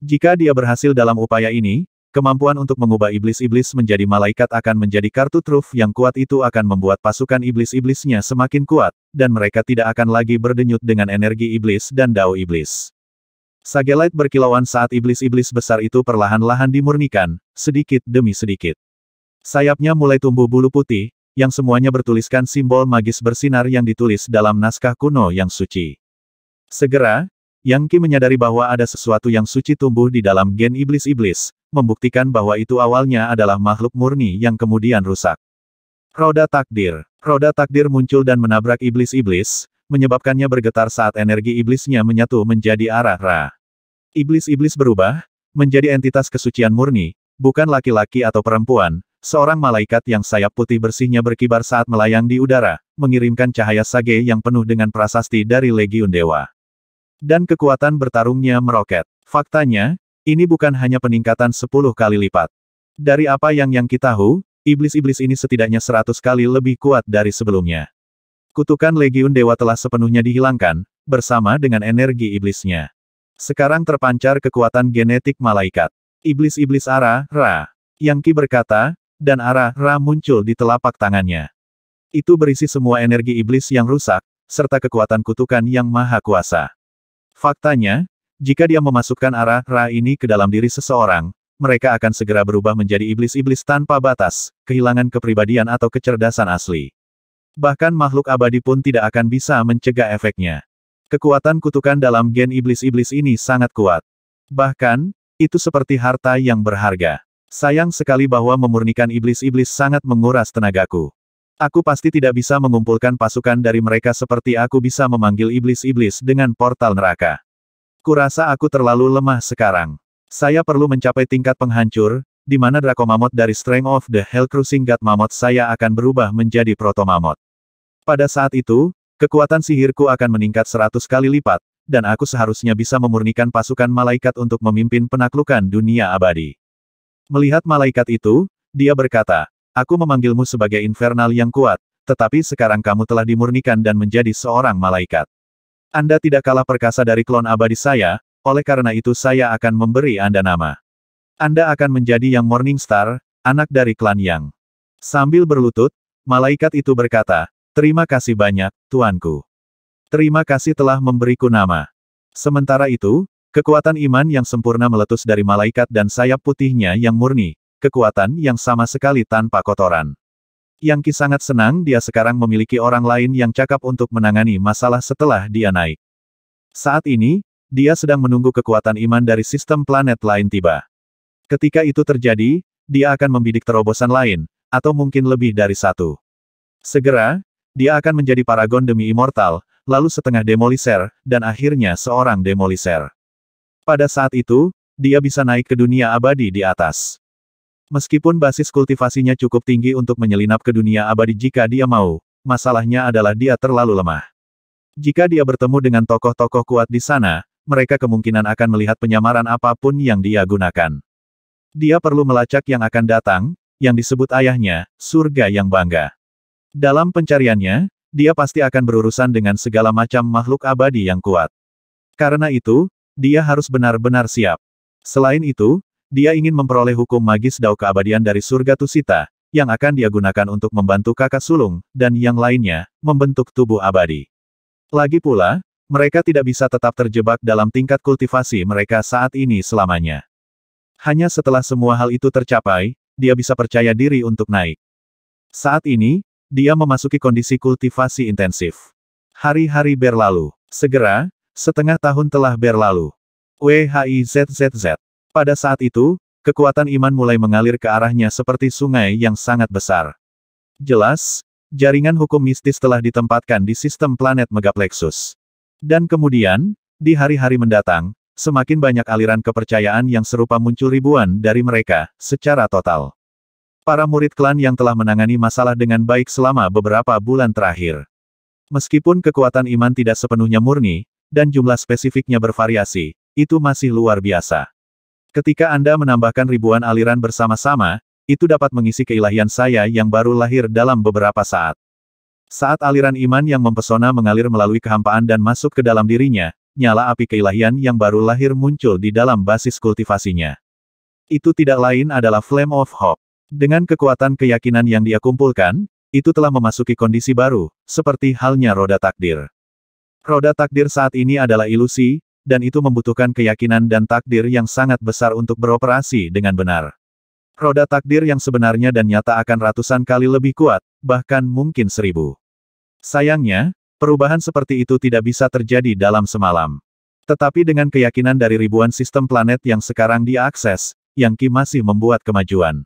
Jika dia berhasil dalam upaya ini, kemampuan untuk mengubah iblis-iblis menjadi malaikat akan menjadi kartu truf yang kuat. Itu akan membuat pasukan iblis-iblisnya semakin kuat, dan mereka tidak akan lagi berdenyut dengan energi iblis dan dao iblis. Sagelite berkilauan saat iblis-iblis besar itu perlahan-lahan dimurnikan, sedikit demi sedikit. Sayapnya mulai tumbuh bulu putih, yang semuanya bertuliskan simbol magis bersinar yang ditulis dalam naskah kuno yang suci. Segera, Yang Qi menyadari bahwa ada sesuatu yang suci tumbuh di dalam gen iblis-iblis, membuktikan bahwa itu awalnya adalah makhluk murni yang kemudian rusak. Roda takdir. Roda takdir muncul dan menabrak iblis-iblis, menyebabkannya bergetar saat energi iblisnya menyatu menjadi arah Ra. Iblis-iblis berubah, menjadi entitas kesucian murni, bukan laki-laki atau perempuan, seorang malaikat yang sayap putih bersihnya berkibar saat melayang di udara, mengirimkan cahaya sage yang penuh dengan prasasti dari Legiun Dewa. Dan kekuatan bertarungnya meroket. Faktanya, ini bukan hanya peningkatan 10 kali lipat. Dari apa yang kita tahu, iblis-iblis ini setidaknya 100 kali lebih kuat dari sebelumnya. Kutukan Legiun Dewa telah sepenuhnya dihilangkan, bersama dengan energi iblisnya. Sekarang terpancar kekuatan genetik malaikat. Iblis-iblis Ara, Ra. Yang Qi berkata, dan Ara, Ra muncul di telapak tangannya. Itu berisi semua energi iblis yang rusak, serta kekuatan kutukan yang maha kuasa. Faktanya, jika dia memasukkan Ara, Ra ini ke dalam diri seseorang, mereka akan segera berubah menjadi iblis-iblis tanpa batas, kehilangan kepribadian atau kecerdasan asli. Bahkan makhluk abadi pun tidak akan bisa mencegah efeknya. Kekuatan kutukan dalam gen iblis-iblis ini sangat kuat. Bahkan, itu seperti harta yang berharga. Sayang sekali bahwa memurnikan iblis-iblis sangat menguras tenagaku. Aku pasti tidak bisa mengumpulkan pasukan dari mereka seperti aku bisa memanggil iblis-iblis dengan portal neraka. Kurasa aku terlalu lemah sekarang. Saya perlu mencapai tingkat penghancur, di mana Draco Mammoth dari Strength of the Hell-Crushing God Mammoth saya akan berubah menjadi Proto Mammoth. Pada saat itu, kekuatan sihirku akan meningkat 100 kali lipat, dan aku seharusnya bisa memurnikan pasukan malaikat untuk memimpin penaklukan dunia abadi. Melihat malaikat itu, dia berkata, aku memanggilmu sebagai infernal yang kuat, tetapi sekarang kamu telah dimurnikan dan menjadi seorang malaikat. Anda tidak kalah perkasa dari klon abadi saya, oleh karena itu saya akan memberi Anda nama. Anda akan menjadi Yang Morningstar, anak dari klan Yang. Sambil berlutut, malaikat itu berkata, terima kasih banyak, Tuanku. Terima kasih telah memberiku nama. Sementara itu, kekuatan iman yang sempurna meletus dari malaikat dan sayap putihnya yang murni, kekuatan yang sama sekali tanpa kotoran. Yang Qi sangat senang dia sekarang memiliki orang lain yang cakap untuk menangani masalah setelah dia naik. Saat ini, dia sedang menunggu kekuatan iman dari sistem planet lain tiba. Ketika itu terjadi, dia akan membidik terobosan lain, atau mungkin lebih dari satu. Segera, dia akan menjadi paragon demi immortal, lalu setengah demoliser, dan akhirnya seorang demoliser. Pada saat itu, dia bisa naik ke dunia abadi di atas. Meskipun basis kultivasinya cukup tinggi untuk menyelinap ke dunia abadi jika dia mau, masalahnya adalah dia terlalu lemah. Jika dia bertemu dengan tokoh-tokoh kuat di sana, mereka kemungkinan akan melihat penyamaran apapun yang dia gunakan. Dia perlu melacak yang akan datang, yang disebut ayahnya, surga yang bangga. Dalam pencariannya, dia pasti akan berurusan dengan segala macam makhluk abadi yang kuat. Karena itu, dia harus benar-benar siap. Selain itu, dia ingin memperoleh hukum magis Dao keabadian dari surga Tusita, yang akan dia gunakan untuk membantu kakak sulung, dan yang lainnya, membentuk tubuh abadi. Lagi pula, mereka tidak bisa tetap terjebak dalam tingkat kultivasi mereka saat ini selamanya. Hanya setelah semua hal itu tercapai, dia bisa percaya diri untuk naik. Saat ini, dia memasuki kondisi kultivasi intensif. Hari-hari berlalu. Segera, setengah tahun telah berlalu. WHIZZZ. Pada saat itu, kekuatan iman mulai mengalir ke arahnya seperti sungai yang sangat besar. Jelas, jaringan hukum mistis telah ditempatkan di sistem planet Megaplexus. Dan kemudian, di hari-hari mendatang, semakin banyak aliran kepercayaan yang serupa muncul ribuan dari mereka, secara total. Para murid klan yang telah menangani masalah dengan baik selama beberapa bulan terakhir. Meskipun kekuatan iman tidak sepenuhnya murni, dan jumlah spesifiknya bervariasi, itu masih luar biasa. Ketika Anda menambahkan ribuan aliran bersama-sama, itu dapat mengisi keilahian saya yang baru lahir dalam beberapa saat. Saat aliran iman yang mempesona mengalir melalui kehampaan dan masuk ke dalam dirinya, nyala api keilahian yang baru lahir muncul di dalam basis kultivasinya. Itu tidak lain adalah Flame of Hope. Dengan kekuatan keyakinan yang dia kumpulkan, itu telah memasuki kondisi baru, seperti halnya roda takdir. Roda takdir saat ini adalah ilusi, dan itu membutuhkan keyakinan dan takdir yang sangat besar untuk beroperasi dengan benar. Roda takdir yang sebenarnya dan nyata akan ratusan kali lebih kuat, bahkan mungkin 1000. Sayangnya, perubahan seperti itu tidak bisa terjadi dalam semalam. Tetapi dengan keyakinan dari ribuan sistem planet yang sekarang dia akses, Yang Qi masih membuat kemajuan.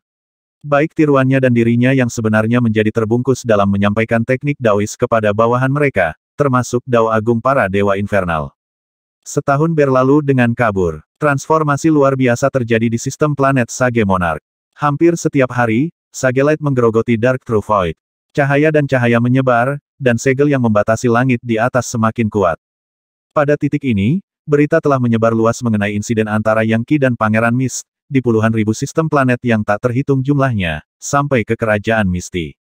Baik tiruannya dan dirinya yang sebenarnya menjadi terbungkus dalam menyampaikan teknik Daois kepada bawahan mereka, termasuk Dao Agung para Dewa Infernal. Setahun berlalu dengan kabur. Transformasi luar biasa terjadi di sistem planet Sage Monarch. Hampir setiap hari, Sage Light menggerogoti Dark True Void. Cahaya dan cahaya menyebar, dan segel yang membatasi langit di atas semakin kuat. Pada titik ini, berita telah menyebar luas mengenai insiden antara Yang Qi dan Pangeran Mist, di puluhan ribu sistem planet yang tak terhitung jumlahnya, sampai ke Kerajaan Misti.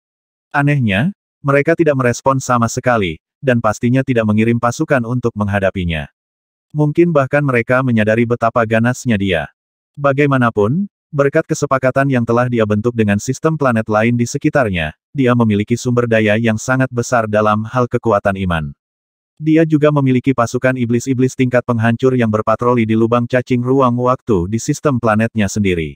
Anehnya, mereka tidak merespon sama sekali, dan pastinya tidak mengirim pasukan untuk menghadapinya. Mungkin bahkan mereka menyadari betapa ganasnya dia. Bagaimanapun, berkat kesepakatan yang telah dia bentuk dengan sistem planet lain di sekitarnya, dia memiliki sumber daya yang sangat besar dalam hal kekuatan iman. Dia juga memiliki pasukan iblis-iblis tingkat penghancur yang berpatroli di lubang cacing ruang waktu di sistem planetnya sendiri.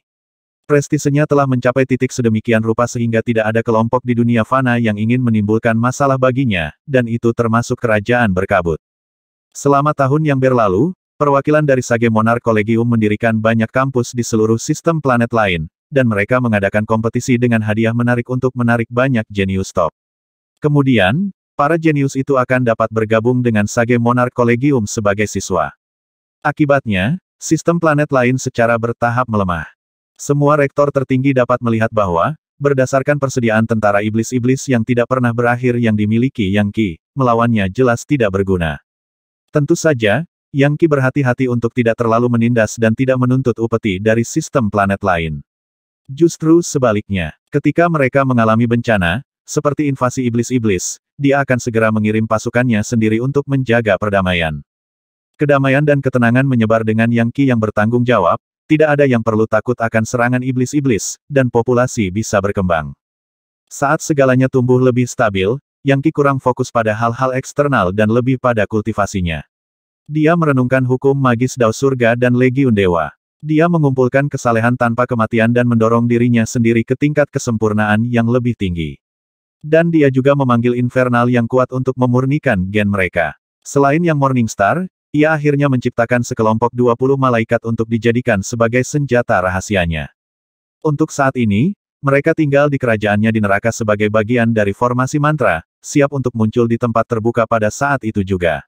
Prestisenya telah mencapai titik sedemikian rupa sehingga tidak ada kelompok di dunia fana yang ingin menimbulkan masalah baginya, dan itu termasuk kerajaan berkabut. Selama tahun yang berlalu, perwakilan dari Sage Monarch Collegium mendirikan banyak kampus di seluruh sistem planet lain, dan mereka mengadakan kompetisi dengan hadiah menarik untuk menarik banyak jenius top. Kemudian, para jenius itu akan dapat bergabung dengan Sage Monarch Collegium sebagai siswa. Akibatnya, sistem planet lain secara bertahap melemah. Semua rektor tertinggi dapat melihat bahwa, berdasarkan persediaan tentara iblis-iblis yang tidak pernah berakhir yang dimiliki Yang Qi, melawannya jelas tidak berguna. Tentu saja, Yang Qi berhati-hati untuk tidak terlalu menindas dan tidak menuntut upeti dari sistem planet lain. Justru sebaliknya, ketika mereka mengalami bencana, seperti invasi iblis-iblis, dia akan segera mengirim pasukannya sendiri untuk menjaga perdamaian. Kedamaian dan ketenangan menyebar dengan Yang Qi yang bertanggung jawab, tidak ada yang perlu takut akan serangan iblis-iblis, dan populasi bisa berkembang. Saat segalanya tumbuh lebih stabil, Yang Qi kurang fokus pada hal-hal eksternal dan lebih pada kultivasinya. Dia merenungkan hukum magis Dao Surga dan Legiun Dewa. Dia mengumpulkan kesalehan tanpa kematian dan mendorong dirinya sendiri ke tingkat kesempurnaan yang lebih tinggi. Dan dia juga memanggil infernal yang kuat untuk memurnikan gen mereka. Selain yang Morning Star, ia akhirnya menciptakan sekelompok 20 malaikat untuk dijadikan sebagai senjata rahasianya. Untuk saat ini, mereka tinggal di kerajaannya di neraka sebagai bagian dari formasi mantra, siap untuk muncul di tempat terbuka pada saat itu juga.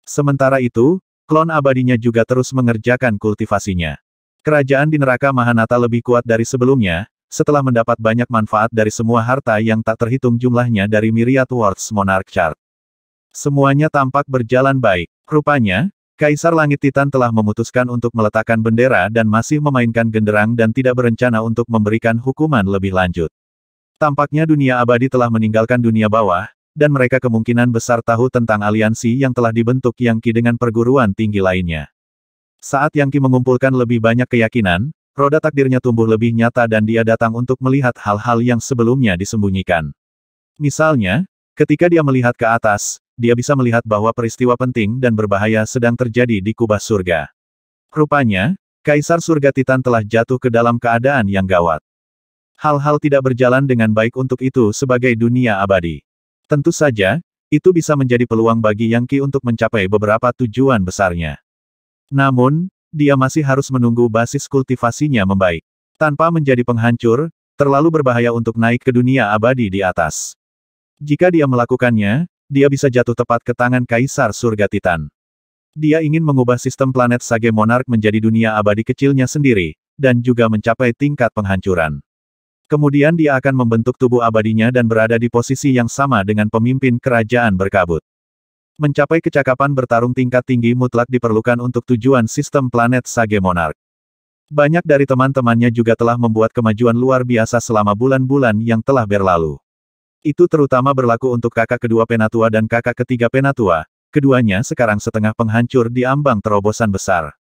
Sementara itu, klon abadinya juga terus mengerjakan kultivasinya. Kerajaan di neraka Mahanata lebih kuat dari sebelumnya, setelah mendapat banyak manfaat dari semua harta yang tak terhitung jumlahnya dari Myriad Worlds Monarch Chart. Semuanya tampak berjalan baik. Rupanya, Kaisar Langit Titan telah memutuskan untuk meletakkan bendera dan masih memainkan genderang dan tidak berencana untuk memberikan hukuman lebih lanjut. Tampaknya dunia abadi telah meninggalkan dunia bawah, dan mereka kemungkinan besar tahu tentang aliansi yang telah dibentuk Yang Qi dengan perguruan tinggi lainnya. Saat Yang Qi mengumpulkan lebih banyak keyakinan, roda takdirnya tumbuh lebih nyata dan dia datang untuk melihat hal-hal yang sebelumnya disembunyikan. Misalnya, ketika dia melihat ke atas, dia bisa melihat bahwa peristiwa penting dan berbahaya sedang terjadi di kubah surga. Rupanya, Kaisar Surga Titan telah jatuh ke dalam keadaan yang gawat. Hal-hal tidak berjalan dengan baik untuk itu sebagai dunia abadi. Tentu saja, itu bisa menjadi peluang bagi Yang Qi untuk mencapai beberapa tujuan besarnya. Namun, dia masih harus menunggu basis kultivasinya membaik. Tanpa menjadi penghancur, terlalu berbahaya untuk naik ke dunia abadi di atas. Jika dia melakukannya, dia bisa jatuh tepat ke tangan Kaisar Surga Titan. Dia ingin mengubah sistem planet Sage Monarch menjadi dunia abadi kecilnya sendiri, dan juga mencapai tingkat penghancuran. Kemudian dia akan membentuk tubuh abadinya dan berada di posisi yang sama dengan pemimpin kerajaan berkabut. Mencapai kecakapan bertarung tingkat tinggi mutlak diperlukan untuk tujuan sistem planet Sage Monarch. Banyak dari teman-temannya juga telah membuat kemajuan luar biasa selama bulan-bulan yang telah berlalu. Itu terutama berlaku untuk kakak kedua Penatua dan kakak ketiga Penatua, keduanya sekarang setengah penghancur di ambang terobosan besar.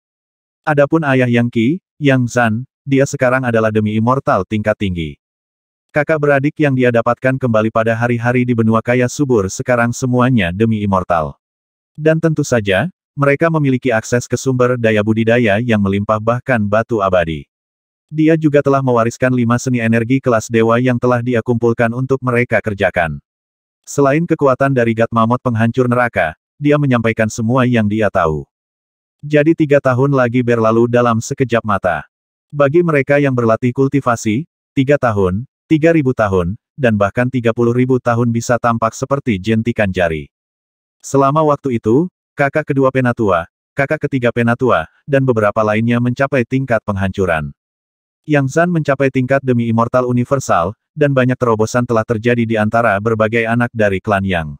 Adapun ayah Yang Qi, Yang Zan, dia sekarang adalah demi immortal tingkat tinggi. Kakak beradik yang dia dapatkan kembali pada hari-hari di benua kaya subur sekarang semuanya demi immortal. Dan tentu saja, mereka memiliki akses ke sumber daya budidaya yang melimpah bahkan batu abadi. Dia juga telah mewariskan 5 seni energi kelas dewa yang telah dia kumpulkan untuk mereka kerjakan. Selain kekuatan dari God Mammoth penghancur neraka, dia menyampaikan semua yang dia tahu. Jadi 3 tahun lagi berlalu dalam sekejap mata. Bagi mereka yang berlatih kultivasi, 3 tahun, 3.000 tahun, dan bahkan 30.000 tahun bisa tampak seperti jentikan jari. Selama waktu itu, kakak kedua Penatua, kakak ketiga Penatua, dan beberapa lainnya mencapai tingkat penghancuran. Yang Zan mencapai tingkat demi immortal universal, dan banyak terobosan telah terjadi di antara berbagai anak dari klan Yang.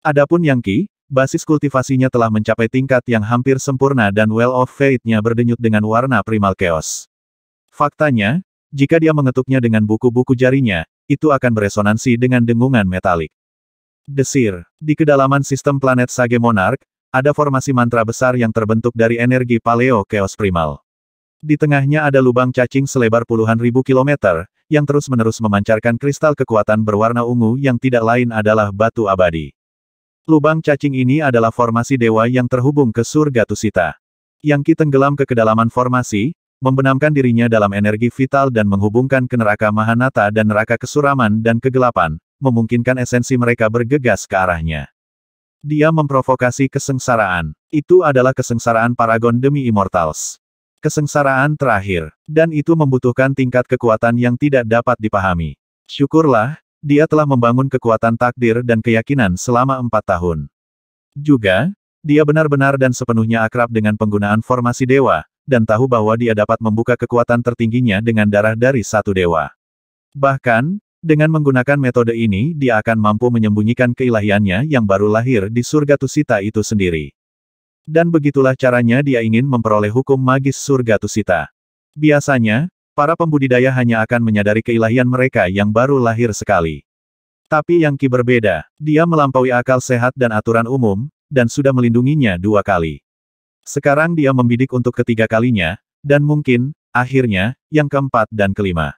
Adapun Yang Qi, basis kultivasinya telah mencapai tingkat yang hampir sempurna dan Well of Fate-nya berdenyut dengan warna primal chaos. Faktanya, jika dia mengetuknya dengan buku-buku jarinya, itu akan beresonansi dengan dengungan metalik. Desir, di kedalaman sistem planet Sage Monarch, ada formasi mantra besar yang terbentuk dari energi Paleo Chaos Primal. Di tengahnya ada lubang cacing selebar puluhan ribu kilometer, yang terus-menerus memancarkan kristal kekuatan berwarna ungu yang tidak lain adalah batu abadi. Lubang cacing ini adalah formasi dewa yang terhubung ke surga Tusita. Yang Qi tenggelam ke kedalaman formasi, membenamkan dirinya dalam energi vital dan menghubungkan ke neraka Mahanata dan neraka kesuraman dan kegelapan, memungkinkan esensi mereka bergegas ke arahnya. Dia memprovokasi kesengsaraan. Itu adalah kesengsaraan Paragon demi Immortals. Kesengsaraan terakhir, dan itu membutuhkan tingkat kekuatan yang tidak dapat dipahami. Syukurlah, dia telah membangun kekuatan takdir dan keyakinan selama 4 tahun. Juga, dia benar-benar dan sepenuhnya akrab dengan penggunaan formasi dewa, dan tahu bahwa dia dapat membuka kekuatan tertingginya dengan darah dari satu dewa. Bahkan, dengan menggunakan metode ini dia akan mampu menyembunyikan keilahiannya yang baru lahir di surga Tusita itu sendiri. Dan begitulah caranya dia ingin memperoleh hukum magis surga Tusita. Biasanya, para pembudidaya hanya akan menyadari keilahian mereka yang baru lahir sekali. Tapi Yang Qi berbeda, dia melampaui akal sehat dan aturan umum, dan sudah melindunginya 2 kali. Sekarang dia membidik untuk ketiga kalinya, dan mungkin, akhirnya, yang keempat dan kelima.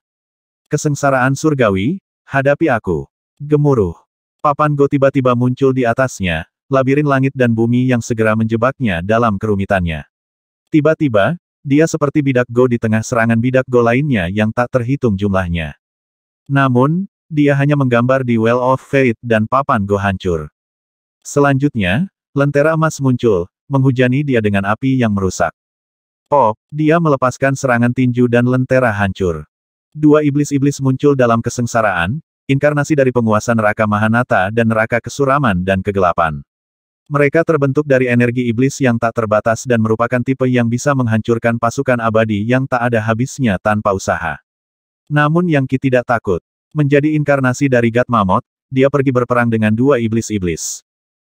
Kesengsaraan surgawi, hadapi aku. Gemuruh. Papan Go tiba-tiba muncul di atasnya, labirin langit dan bumi yang segera menjebaknya dalam kerumitannya. Tiba-tiba, dia seperti bidak Go di tengah serangan bidak Go lainnya yang tak terhitung jumlahnya. Namun, dia hanya menggambar di Well of Fate dan papan Go hancur. Selanjutnya, lentera emas muncul, menghujani dia dengan api yang merusak. Pop, dia melepaskan serangan tinju dan lentera hancur. 2 iblis-iblis muncul dalam kesengsaraan, inkarnasi dari penguasa neraka Mahanata dan neraka kesuraman dan kegelapan. Mereka terbentuk dari energi iblis yang tak terbatas dan merupakan tipe yang bisa menghancurkan pasukan abadi yang tak ada habisnya tanpa usaha. Namun Yang Qi tidak takut. Menjadi inkarnasi dari God Mammoth, dia pergi berperang dengan 2 iblis-iblis.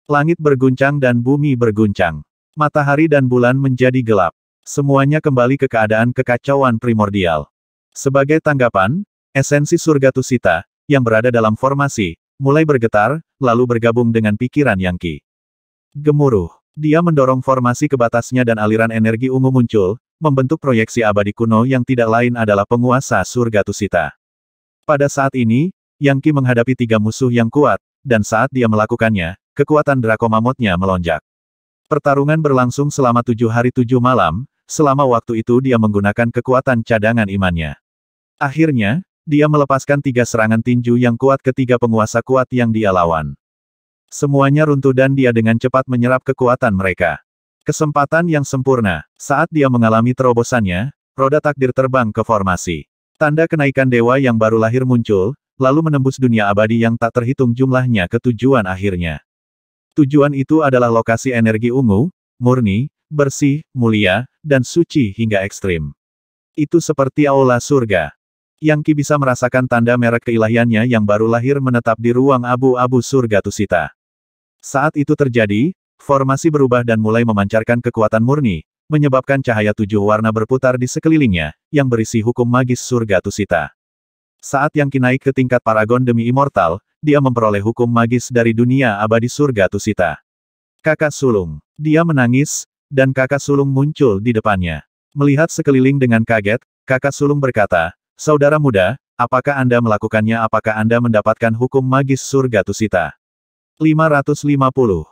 Langit berguncang dan bumi berguncang. Matahari dan bulan menjadi gelap. Semuanya kembali ke keadaan kekacauan primordial. Sebagai tanggapan, esensi surga Tusita, yang berada dalam formasi, mulai bergetar, lalu bergabung dengan pikiran Yang Qi. Gemuruh. Dia mendorong formasi ke batasnya dan aliran energi ungu muncul, membentuk proyeksi abadi kuno yang tidak lain adalah penguasa surga Tusita. Pada saat ini, Yang Qi menghadapi 3 musuh yang kuat, dan saat dia melakukannya, kekuatan Draco Mammoth-nya melonjak. Pertarungan berlangsung selama 7 hari 7 malam, selama waktu itu dia menggunakan kekuatan cadangan imannya. Akhirnya, dia melepaskan 3 serangan tinju yang kuat ke 3 penguasa kuat yang dia lawan. Semuanya runtuh dan dia dengan cepat menyerap kekuatan mereka. Kesempatan yang sempurna. Saat dia mengalami terobosannya, roda takdir terbang ke formasi. Tanda kenaikan dewa yang baru lahir muncul, lalu menembus dunia abadi yang tak terhitung jumlahnya ke tujuan akhirnya. Tujuan itu adalah lokasi energi ungu, murni, bersih, mulia, dan suci hingga ekstrim. Itu seperti aula surga. Yang Qi bisa merasakan tanda merek keilahiannya yang baru lahir menetap di ruang abu-abu surga Tusita. Saat itu terjadi, formasi berubah dan mulai memancarkan kekuatan murni, menyebabkan cahaya 7 warna berputar di sekelilingnya, yang berisi hukum magis surga Tusita. Saat Yang Qi naik ke tingkat Paragon demi Immortal, dia memperoleh hukum magis dari dunia abadi surga Tusita. Kakak sulung. Dia menangis, dan kakak sulung muncul di depannya. Melihat sekeliling dengan kaget, kakak sulung berkata, "Saudara muda, apakah Anda melakukannya? Apakah Anda mendapatkan hukum magis surga Tusita?" 550.